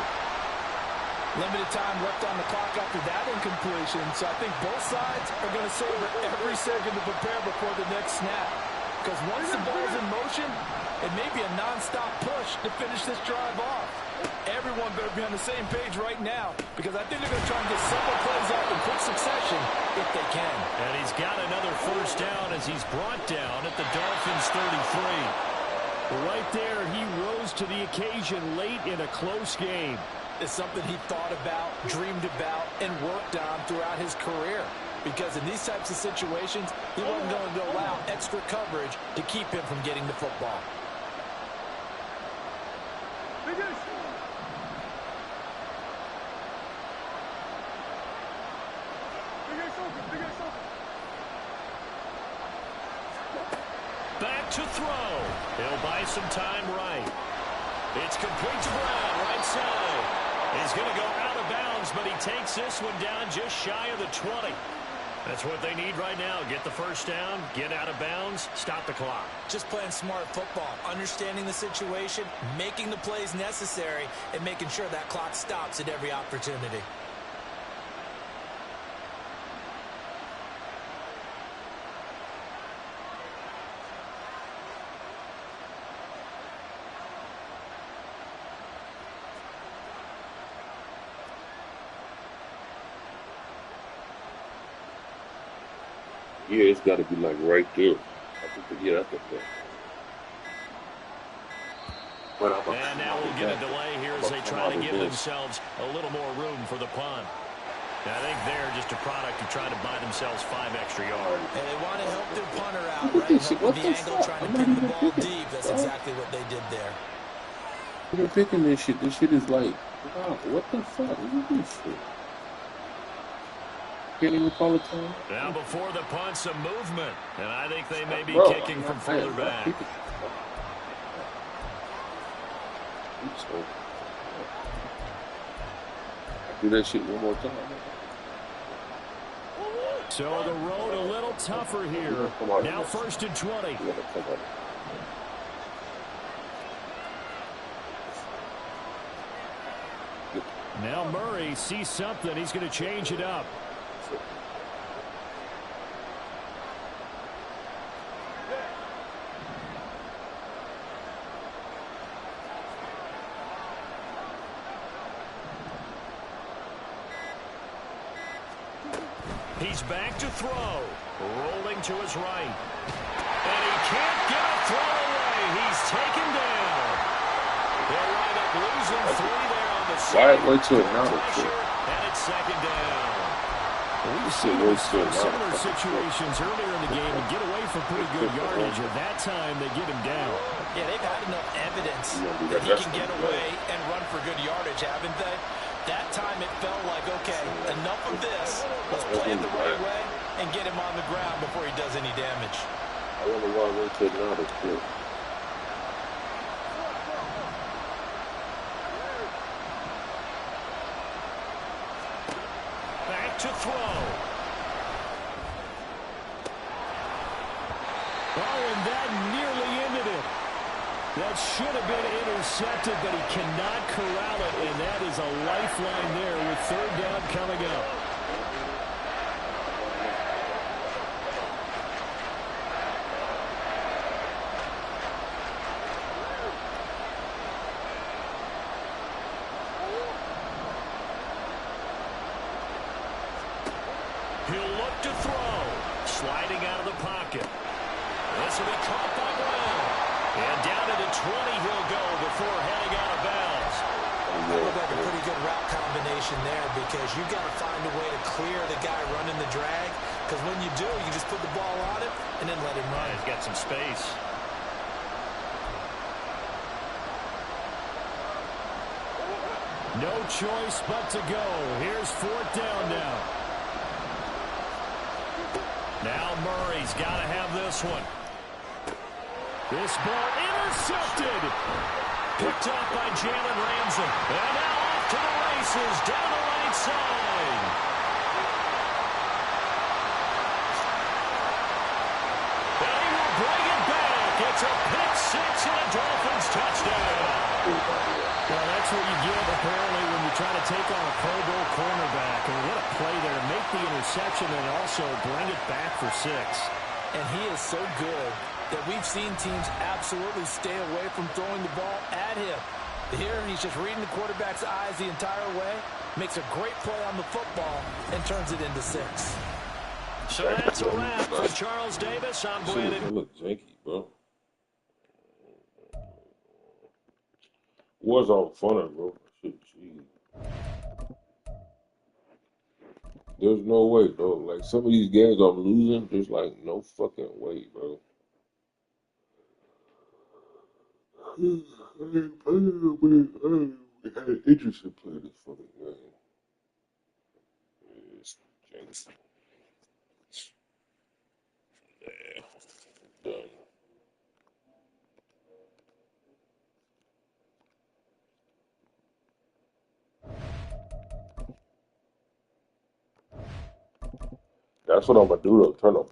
Limited time left on the clock after that incompletion, so I think both sides are going to savor every second to prepare before the next snap. Because once the ball's in motion, it may be a non-stop push to finish this drive off. Everyone better be on the same page right now, because I think they're going to try and get several plays off in quick succession if they can. And he's got another first down as he's brought down at the Dolphins' 33. Right there, he rose to the occasion late in a close game. It's something he thought about, dreamed about, and worked on throughout his career. Because in these types of situations, he wasn't going to allow extra coverage to keep him from getting the football. Back to throw. He'll buy some time right. It's complete to Brown, right side. He's going to go out of bounds, but he takes this one down just shy of the 20. That's what they need right now. Get the first down, get out of bounds, stop the clock. Just playing smart football, understanding the situation, making the plays necessary, and making sure that clock stops at every opportunity. Yeah, it's got to be like right there. I think, yeah, that's the thing. And now we'll get a delay here as they try to give themselves a little more room for the punt. And I think they're just a product of trying to buy themselves 5 extra yards. And they want to help their punter out, right? Help with the angle, trying to pin the ball deep. That's exactly what they did there. You're picking this shit. This shit is like, wow, what the fuck? What is this shit? Can't even call it time. Now before the punt, some movement. And I think they may be kicking from further back. Do that shit one more time. So the road a little tougher here. Now 1st and 20. Now Murray sees something. He's going to change it up. He's back to throw. Rolling to his right. And he can't get a throw away. He's taken down. They'll wind up losing 3 there on the side. Wait till now. And it's 2nd down. We've seen similar situations earlier in the game and get away from pretty good yardage. At that time, they get him down. Yeah, they've had enough evidence that he can get away and run for good yardage, haven't they? That time it felt like, okay, enough of this. Let's play it the right way and get him on the ground before he does any damage. I wonder why I went to another clip. Back to throw. Oh, and that nearly ended it. That should have been intercepted, but he cannot corral it, and that is a lifeline there with 3rd down coming up. He'll look to throw. Sliding out of the pocket. This will be caught by Brown. And down to the 20 he'll go before heading out of bounds. That looked like a pretty good route combination there because you've got to find a way to clear the guy running the drag. Because when you do, you just put the ball on him and then let him run. He's got some space. No choice but to go. Here's 4th down now. Now Murray's got to have this one. This ball intercepted. Picked up by Jalen Ramsey. And now off to the races down the right side. And he will bring it back. It's a pick 6 and a Dolphins touchdown. Well, that's what you get, apparently, when you try to take on a Pro Bowl cornerback. And what a play there to make the interception and also bring it back for 6. And he is so good that we've seen teams absolutely stay away from throwing the ball at him. Here, he's just reading the quarterback's eyes the entire way, makes a great play on the football, and turns it into 6. So that's a wrap for Charles Davis. I'm Brandon. That look janky, bro. Was all funner, bro. Shit, geez. There's no way, bro. Like, some of these games I'm losing, there's like no fucking way, bro. I had an interest in playing this fucking game. It's janky. Yeah, done. That's what I'm gonna do to turn up.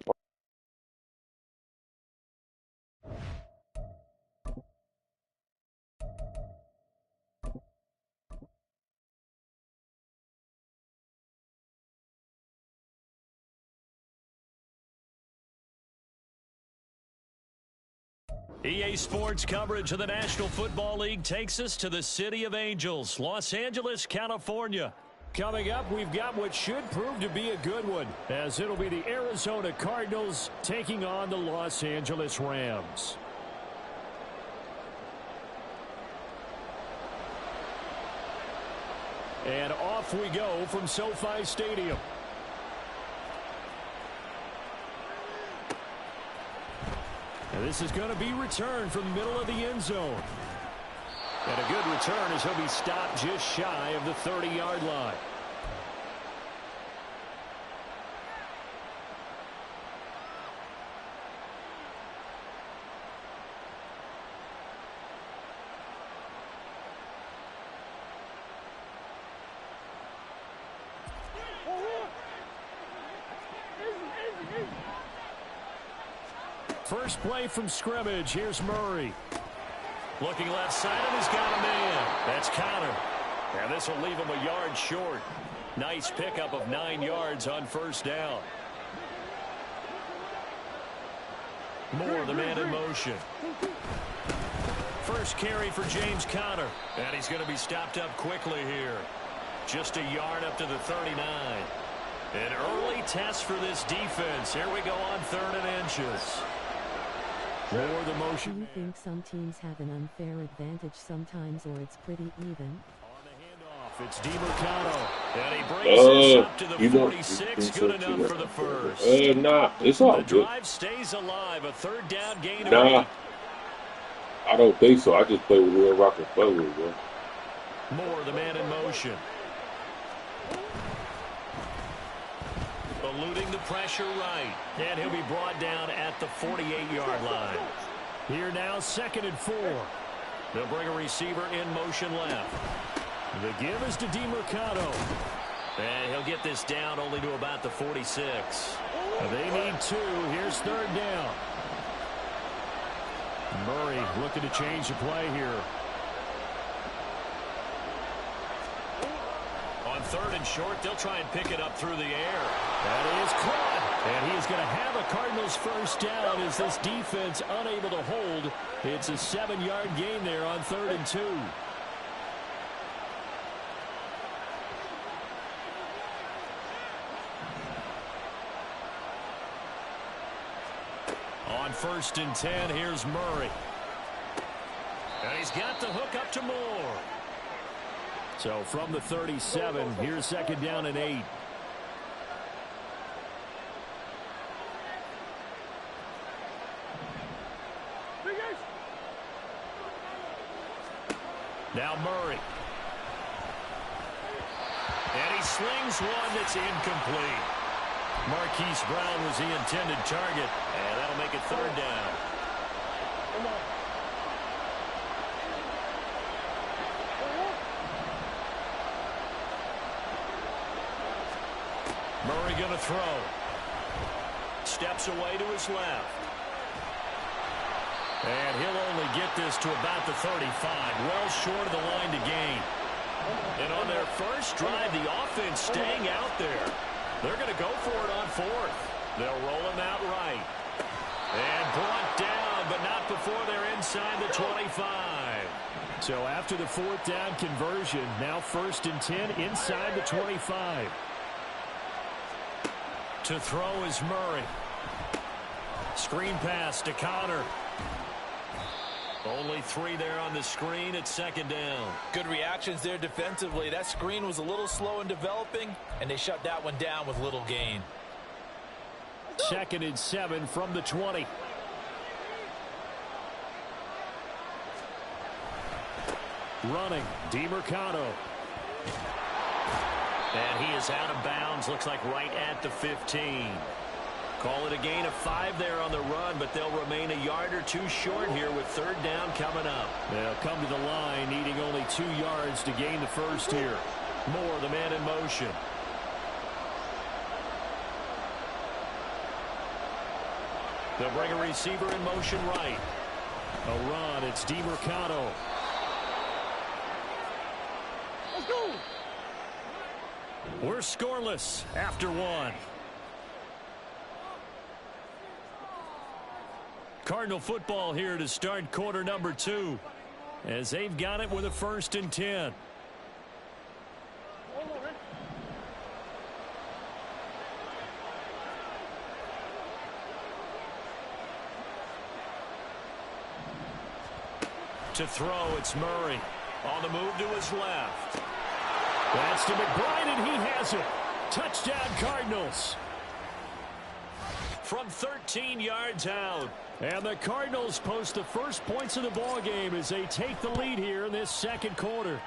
EA Sports coverage of the National Football League takes us to the City of Angels, Los Angeles, California. Coming up, we've got what should prove to be a good one, as it'll be the Arizona Cardinals taking on the Los Angeles Rams. And off we go from SoFi Stadium. And this is going to be returned from the middle of the end zone. And a good return as he'll be stopped just shy of the 30-yard line. First play from scrimmage. Here's Murray. Looking left side, and he's got a man. That's Connor. And this will leave him a yard short. Nice pickup of 9 yards on first down. Moore, the man in motion. First carry for James Conner. And he's going to be stopped up quickly here. Just a yard up to the 39. An early test for this defense. Here we go on 3rd and inches. More the motion. Do you think some teams have an unfair advantage sometimes, or it's pretty even? On the handoff, it's DiMercado. And he brings this up to the 46. Good enough for the first. Nah, it's all the good. drive stays alive. A 3rd down gain of 8. I don't think so. I just play with real rock and play with, bro. Moore, the man in motion. Eluding the pressure right. And he'll be brought down at the 48-yard line. Here now, 2nd and 4. They'll bring a receiver in motion left. The give is to DiMercado. And he'll get this down only to about the 46. They need 2. Here's 3rd down. Murray looking to change the play here. On 3rd and short, they'll try and pick it up through the air. That is caught. And he is going to have a Cardinals first down as this defense unable to hold. It's a 7-yard gain there on 3rd and 2. On 1st and 10, here's Murray. And he's got the hook up to Moore. So from the 37, here's 2nd down and 8. Now Murray. And he slings one that's incomplete. Marquise Brown was the intended target. And that'll make it 3rd down. Murray going to throw. Steps away to his left. And he'll only get this to about the 35. Well short of the line to gain. And on their first drive, the offense staying out there. They're going to go for it on 4th. They'll roll him out right. And brought down, but not before they're inside the 25. So after the 4th down conversion, now 1st and 10 inside the 25. To throw is Murray. Screen pass to Connor. Only 3 there on the screen at 2nd down. Good reactions there defensively. That screen was a little slow in developing, and they shut that one down with little gain. 2nd and 7 from the 20. Running, DiMercado. And he is out of bounds, looks like right at the 15. Call it a gain of 5 there on the run, but they'll remain a yard or 2 short here with 3rd down coming up. They'll come to the line, needing only 2 yards to gain the first here. Moore, the man in motion. They'll bring a receiver in motion right. A run, it's DiMercado. Let's go. We're scoreless after 1. Cardinal football here to start quarter number 2, as they've got it with a 1st and 10. To throw, it's Murray. On the move to his left. That's to McBride, and he has it. Touchdown, Cardinals. From 13 yards out. And the Cardinals post the first points of the ball game as they take the lead here in this second quarter.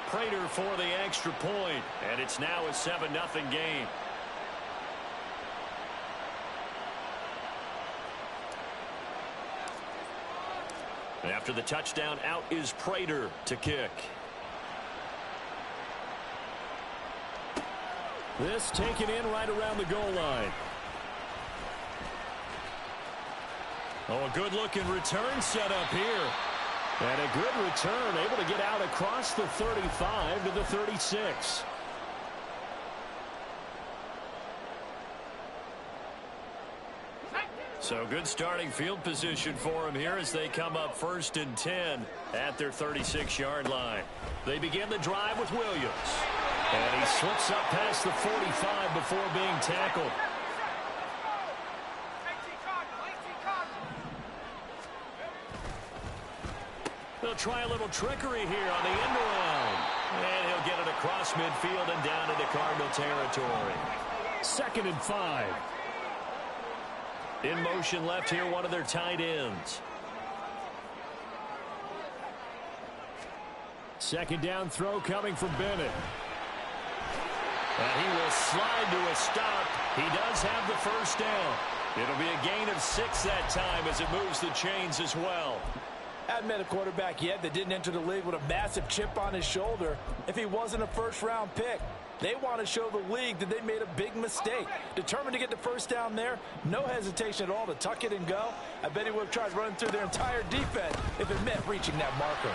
Prater for the extra point, and it's now a 7-0 game. After the touchdown, out is Prater to kick. This taken in right around the goal line. Oh, a good-looking return set up here. And a good return, able to get out across the 35 to the 36. So good starting field position for him here as they come up 1st and 10 at their 36-yard line. They begin the drive with Williams. And he slips up past the 45 before being tackled. They'll try a little trickery here on the end around. And he'll get it across midfield and down into Cardinal territory. 2nd and 5. In motion left here, one of their tight ends. 2nd down throw coming from Bennett. And he will slide to a stop. He does have the first down. It'll be a gain of 6 that time as it moves the chains as well. Haven't met a quarterback yet that didn't enter the league with a massive chip on his shoulder if he wasn't a first-round pick. They want to show the league that they made a big mistake. Determined to get the first down there, no hesitation at all to tuck it and go. I bet he would have tried running through their entire defense if it meant reaching that marker.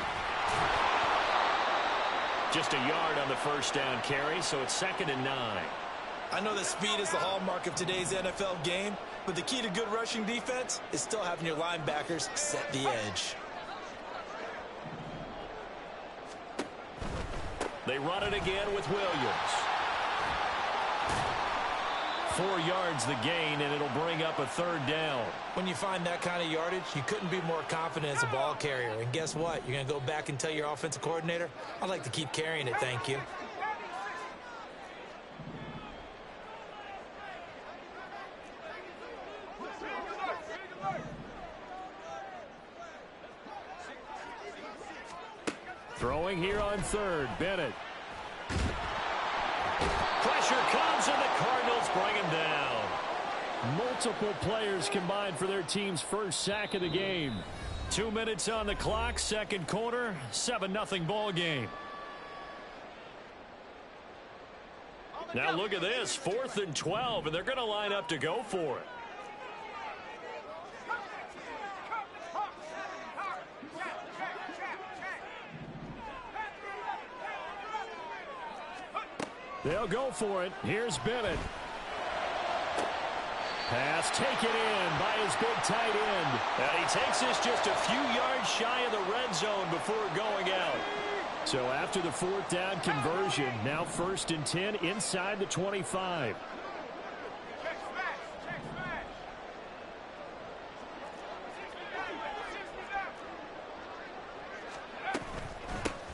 Just a yard on the first down carry, so it's 2nd and 9. I know that speed is the hallmark of today's NFL game, but the key to good rushing defense is still having your linebackers set the edge. They run it again with Williams. 4 yards the gain, and it'll bring up a 3rd down. When you find that kind of yardage, you couldn't be more confident as a ball carrier. And guess what? You're going to go back and tell your offensive coordinator, I'd like to keep carrying it, thank you. Throwing here on 3rd, Bennett. Pressure comes, and the Cardinals bring him down. Multiple players combined for their team's first sack of the game. 2 minutes on the clock, second quarter, 7-0 ball game. Now look at this, 4th and 12, and they're going to line up to go for it. They'll go for it. Here's Bennett. Pass taken in by his big tight end. And he takes this just a few yards shy of the red zone before going out. So after the 4th down conversion, now 1st and 10 inside the 25.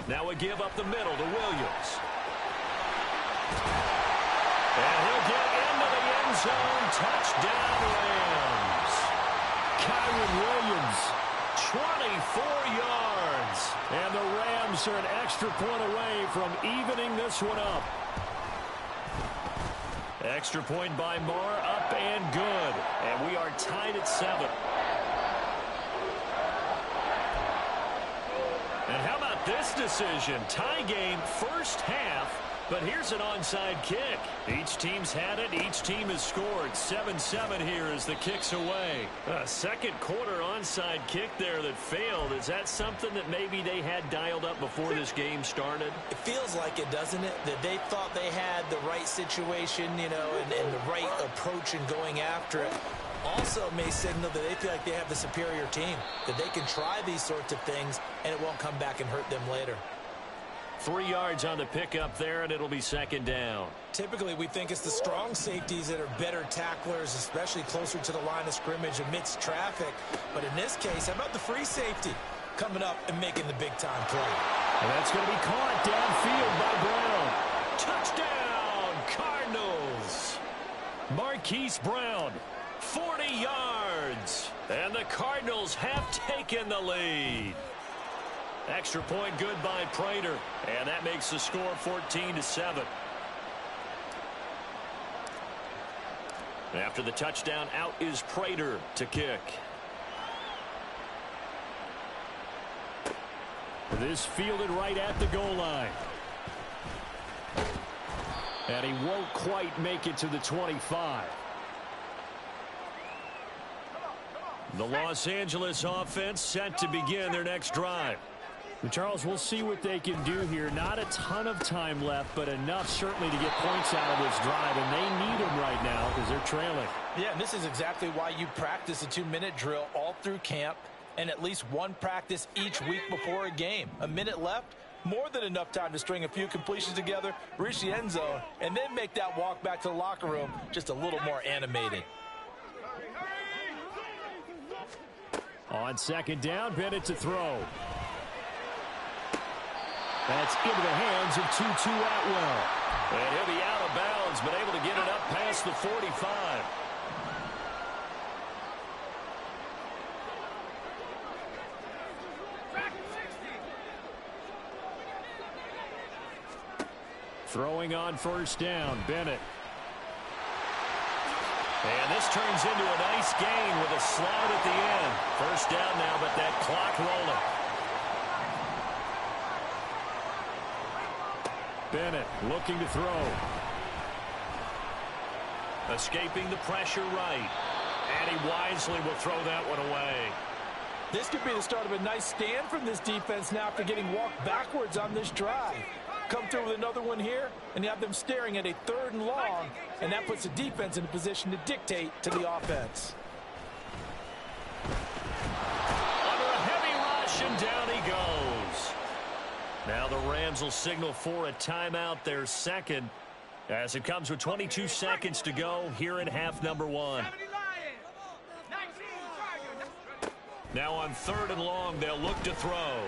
Now a give up the middle to Williams. And he'll get into the end zone. Touchdown, Rams. Kyron Williams, 24 yards. And the Rams are an extra point away from evening this one up. Extra point by Marr, up and good. And we are tied at 7. And how about this decision? Tie game, first half. But here's an onside kick. Each team's had it. Each team has scored. 7-7 here as the kick's away. A second quarter onside kick there that failed. Is that something that maybe they had dialed up before this game started? It feels like it, doesn't it? That they thought they had the right situation, you know, and the right approach in going after it. Also may signal that they feel like they have the superior team, that they can try these sorts of things and it won't come back and hurt them later. 3 yards on the pickup there, and it'll be 2nd down. Typically, we think it's the strong safeties that are better tacklers, especially closer to the line of scrimmage amidst traffic. But in this case, how about the free safety coming up and making the big-time play? And that's going to be caught downfield by Brown. Touchdown, Cardinals. Marquise Brown, 40 yards. And the Cardinals have taken the lead. Extra point good by Prater. And that makes the score 14-7. After the touchdown, out is Prater to kick. This fielded right at the goal line. And he won't quite make it to the 25. The Los Angeles offense set to begin their next drive. And Charles, we'll see what they can do here. Not a ton of time left, but enough certainly to get points out of this drive, and they need them right now because they're trailing. Yeah, and this is exactly why you practice a 2-minute drill all through camp and at least one practice each week before a game. A minute left, more than enough time to string a few completions together, reach the end zone, and then make that walk back to the locker room just a little more animated. On second down, Bennett to throw. That's into the hands of Tutu Atwell. And he'll be out of bounds, but able to get it up past the 45. Throwing on first down, Bennett. And this turns into a nice gain with a slide at the end. First down now, but that clock rolling. Bennett looking to throw. Escaping the pressure right. And he wisely will throw that one away. This could be the start of a nice stand from this defense now after getting walked backwards on this drive. Come through with another one here, and you have them staring at a 3rd and long, and that puts the defense in a position to dictate to the offense. Under a heavy rush, and down he goes. Now the Rams will signal for a timeout, their second, as it comes with 22 seconds to go here in half number 1. Now on 3rd and long, they'll look to throw.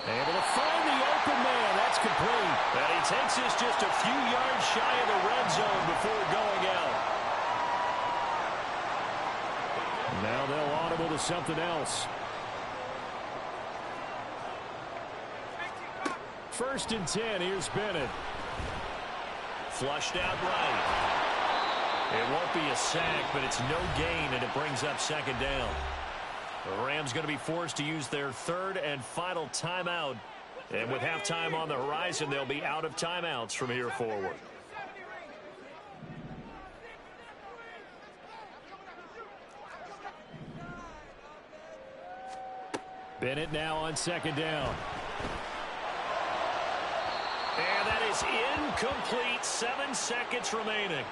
Able to find the open man. That's complete. And he takes this just a few yards shy of the red zone before going out. Now they'll audible to something else. 1st and 10. Here's Bennett. Flushed out right. It won't be a sack, but it's no gain, and it brings up 2nd down. The Rams going to be forced to use their 3rd and final timeout. And with halftime on the horizon, they'll be out of timeouts from here forward. Bennett now on 2nd down. And that is incomplete. 7 seconds remaining.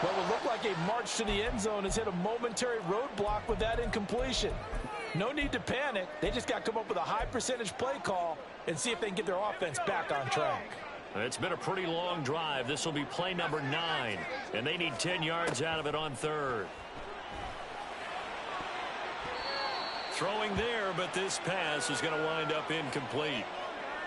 What would look like a march to the end zone has hit a momentary roadblock with that incompletion. No need to panic. They just got to come up with a high percentage play call and see if they can get their offense back on track. It's been a pretty long drive. This will be play number 9, and they need 10 yards out of it on 3rd. Throwing there, but this pass is going to wind up incomplete.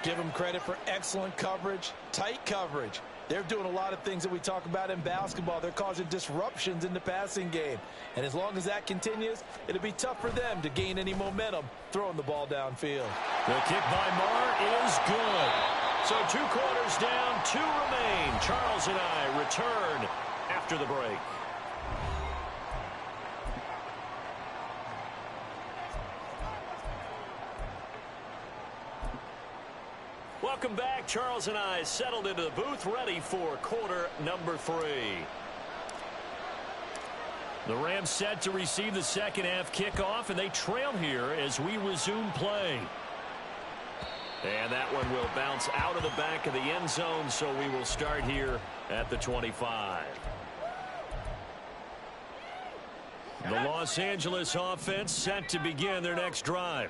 Give them credit for excellent coverage, tight coverage. They're doing a lot of things that we talk about in basketball. They're causing disruptions in the passing game. And as long as that continues, it'll be tough for them to gain any momentum throwing the ball downfield. The kick by Marr is good. So 2 quarters down, 2 remain. Charles and I return after the break. Welcome back. Charles and I settled into the booth, ready for quarter number 3. The Rams set to receive the second half kickoff, and they trail here as we resume play. And that one will bounce out of the back of the end zone, so we will start here at the 25. The Los Angeles offense set to begin their next drive.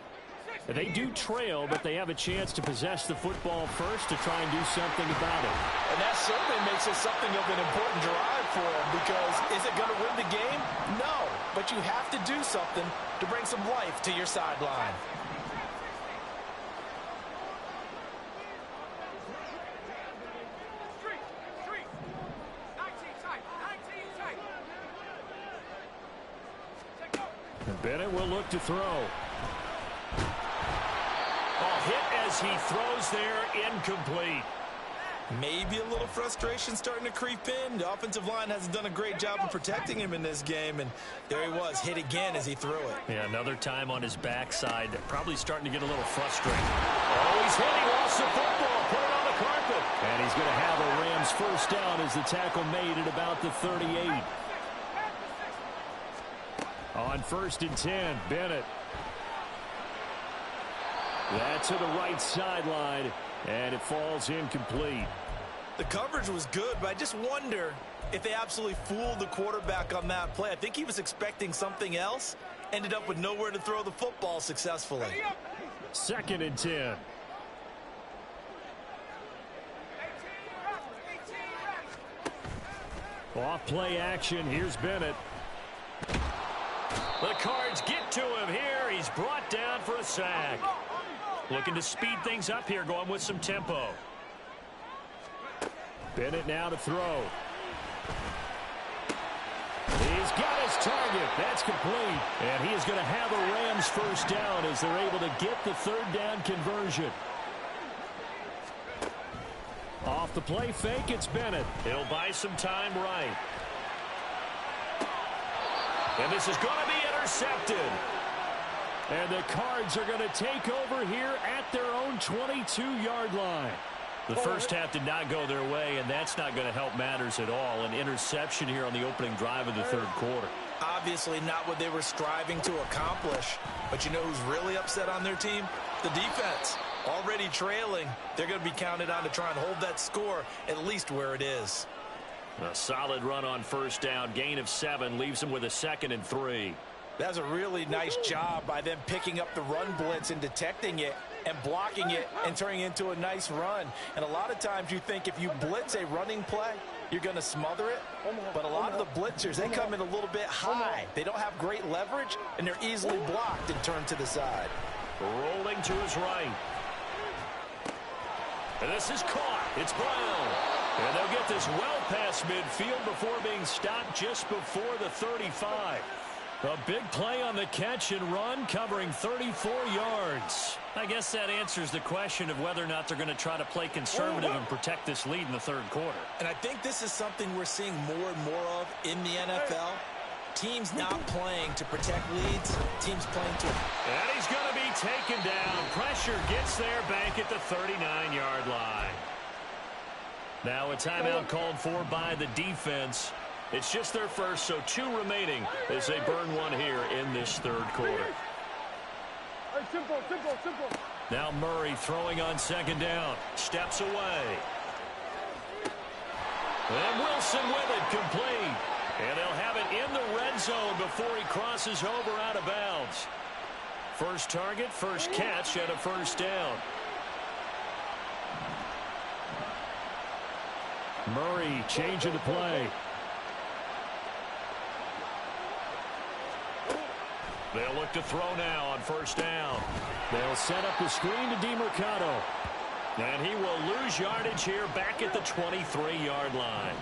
They do trail, but they have a chance to possess the football first to try and do something about it. And that certainly makes it something of an important drive for them, because is it going to win the game? No, but you have to do something to bring some life to your sideline. Bennett will look to throw. Oh, hit as he throws there, incomplete. Maybe a little frustration starting to creep in. The offensive line hasn't done a great job of protecting him in this game, and there he was, hit again as he threw it. Yeah, another time on his backside, probably starting to get a little frustrated. Oh, he's hit. He lost the football, put it on the carpet. And he's going to have a Rams first down as the tackle made at about the 38. On 1st and 10, Bennett. That's to the right sideline, and it falls incomplete. The coverage was good, but I just wonder if they absolutely fooled the quarterback on that play. I think he was expecting something else, ended up with nowhere to throw the football successfully. 2nd and 10. Off play action, here's Bennett. The Cards get to him here. He's brought down for a sack. Looking to speed things up here, going with some tempo. Bennett now to throw. He's got his target. That's complete. And he is going to have a Rams first down as they're able to get the 3rd down conversion. Off the play fake, it's Bennett. He'll buy some time right. And this is going to be intercepted. And the Cards are going to take over here at their own 22-yard line. The first half did not go their way, and that's not going to help matters at all. An interception here on the opening drive of the 3rd quarter. Obviously not what they were striving to accomplish. But you know who's really upset on their team? The defense. Already trailing. They're going to be counted on to try and hold that score at least where it is. A solid run on 1st down. Gain of 7 leaves them with a 2nd and 3. That's a really nice job by them picking up the run blitz and detecting it and blocking it and turning it into a nice run. And a lot of times you think if you blitz a running play, you're going to smother it. But a lot of the blitzers, they come in a little bit high. They don't have great leverage, and they're easily blocked and turned to the side. Rolling to his right. And this is caught. It's Brown. And they'll get this well past midfield before being stopped just before the 35. A big play on the catch and run, covering 34 yards. I guess that answers the question of whether or not they're going to try to play conservative and protect this lead in the 3rd quarter. And I think this is something we're seeing more and more of in the NFL. Teams not playing to protect leads, teams playing to... And he's going to be taken down. Pressure gets there back at the 39-yard line. Now a timeout called for by the defense. It's just their first, so 2 remaining as they burn one here in this 3rd quarter. Now Murray throwing on 2nd down. Steps away. And Wilson with it, complete. And they'll have it in the red zone before he crosses over out of bounds. First target, first catch, and a 1st down. Murray changing the play. They'll look to throw now on 1st down. They'll set up the screen to DeMercado. And he will lose yardage here back at the 23-yard line.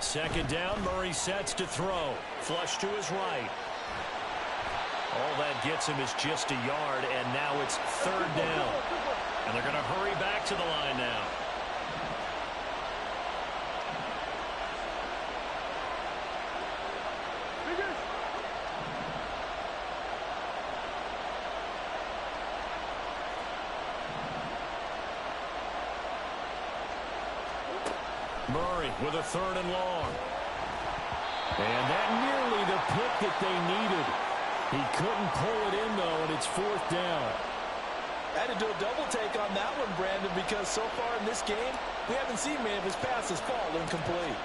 Second down, Murray sets to throw. Flush to his right. All that gets him is just a yard, and now it's 3rd down. And they're going to hurry back to the line now. Murray with a 3rd and long. And that nearly the pick that they needed. He couldn't pull it in, though, and it's 4th down. I had to do a double take on that one, Brandon, because so far in this game, we haven't seen many of his passes fall incomplete.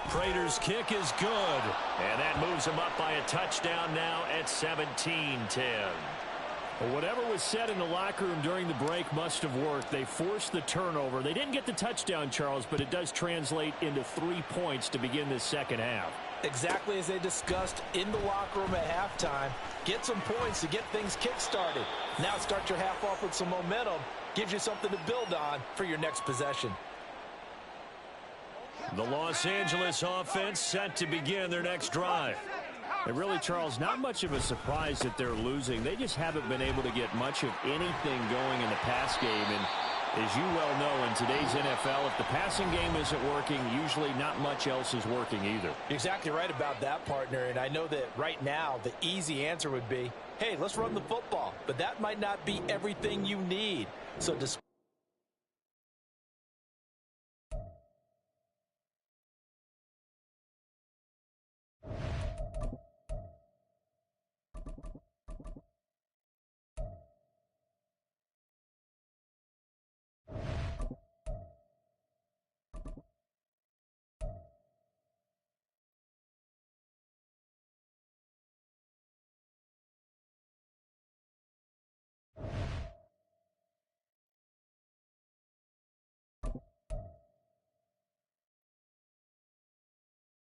Prater's kick is good, and that moves him up by a touchdown now at 17-10. Well, whatever was said in the locker room during the break must have worked. They forced the turnover. They didn't get the touchdown, Charles, but it does translate into 3 points to begin this 2nd half. Exactly as they discussed in the locker room at halftime. Get some points to get things kick-started. Now start your half off with some momentum. Gives you something to build on for your next possession. The Los Angeles offense set to begin their next drive. And really, Charles, not much of a surprise that they're losing. They just haven't been able to get much of anything going in the pass game. And as you well know, in today's NFL, if the passing game isn't working, usually not much else is working either. You're exactly right about that, partner. And I know that right now the easy answer would be, hey, let's run the football. But that might not be everything you need. So despite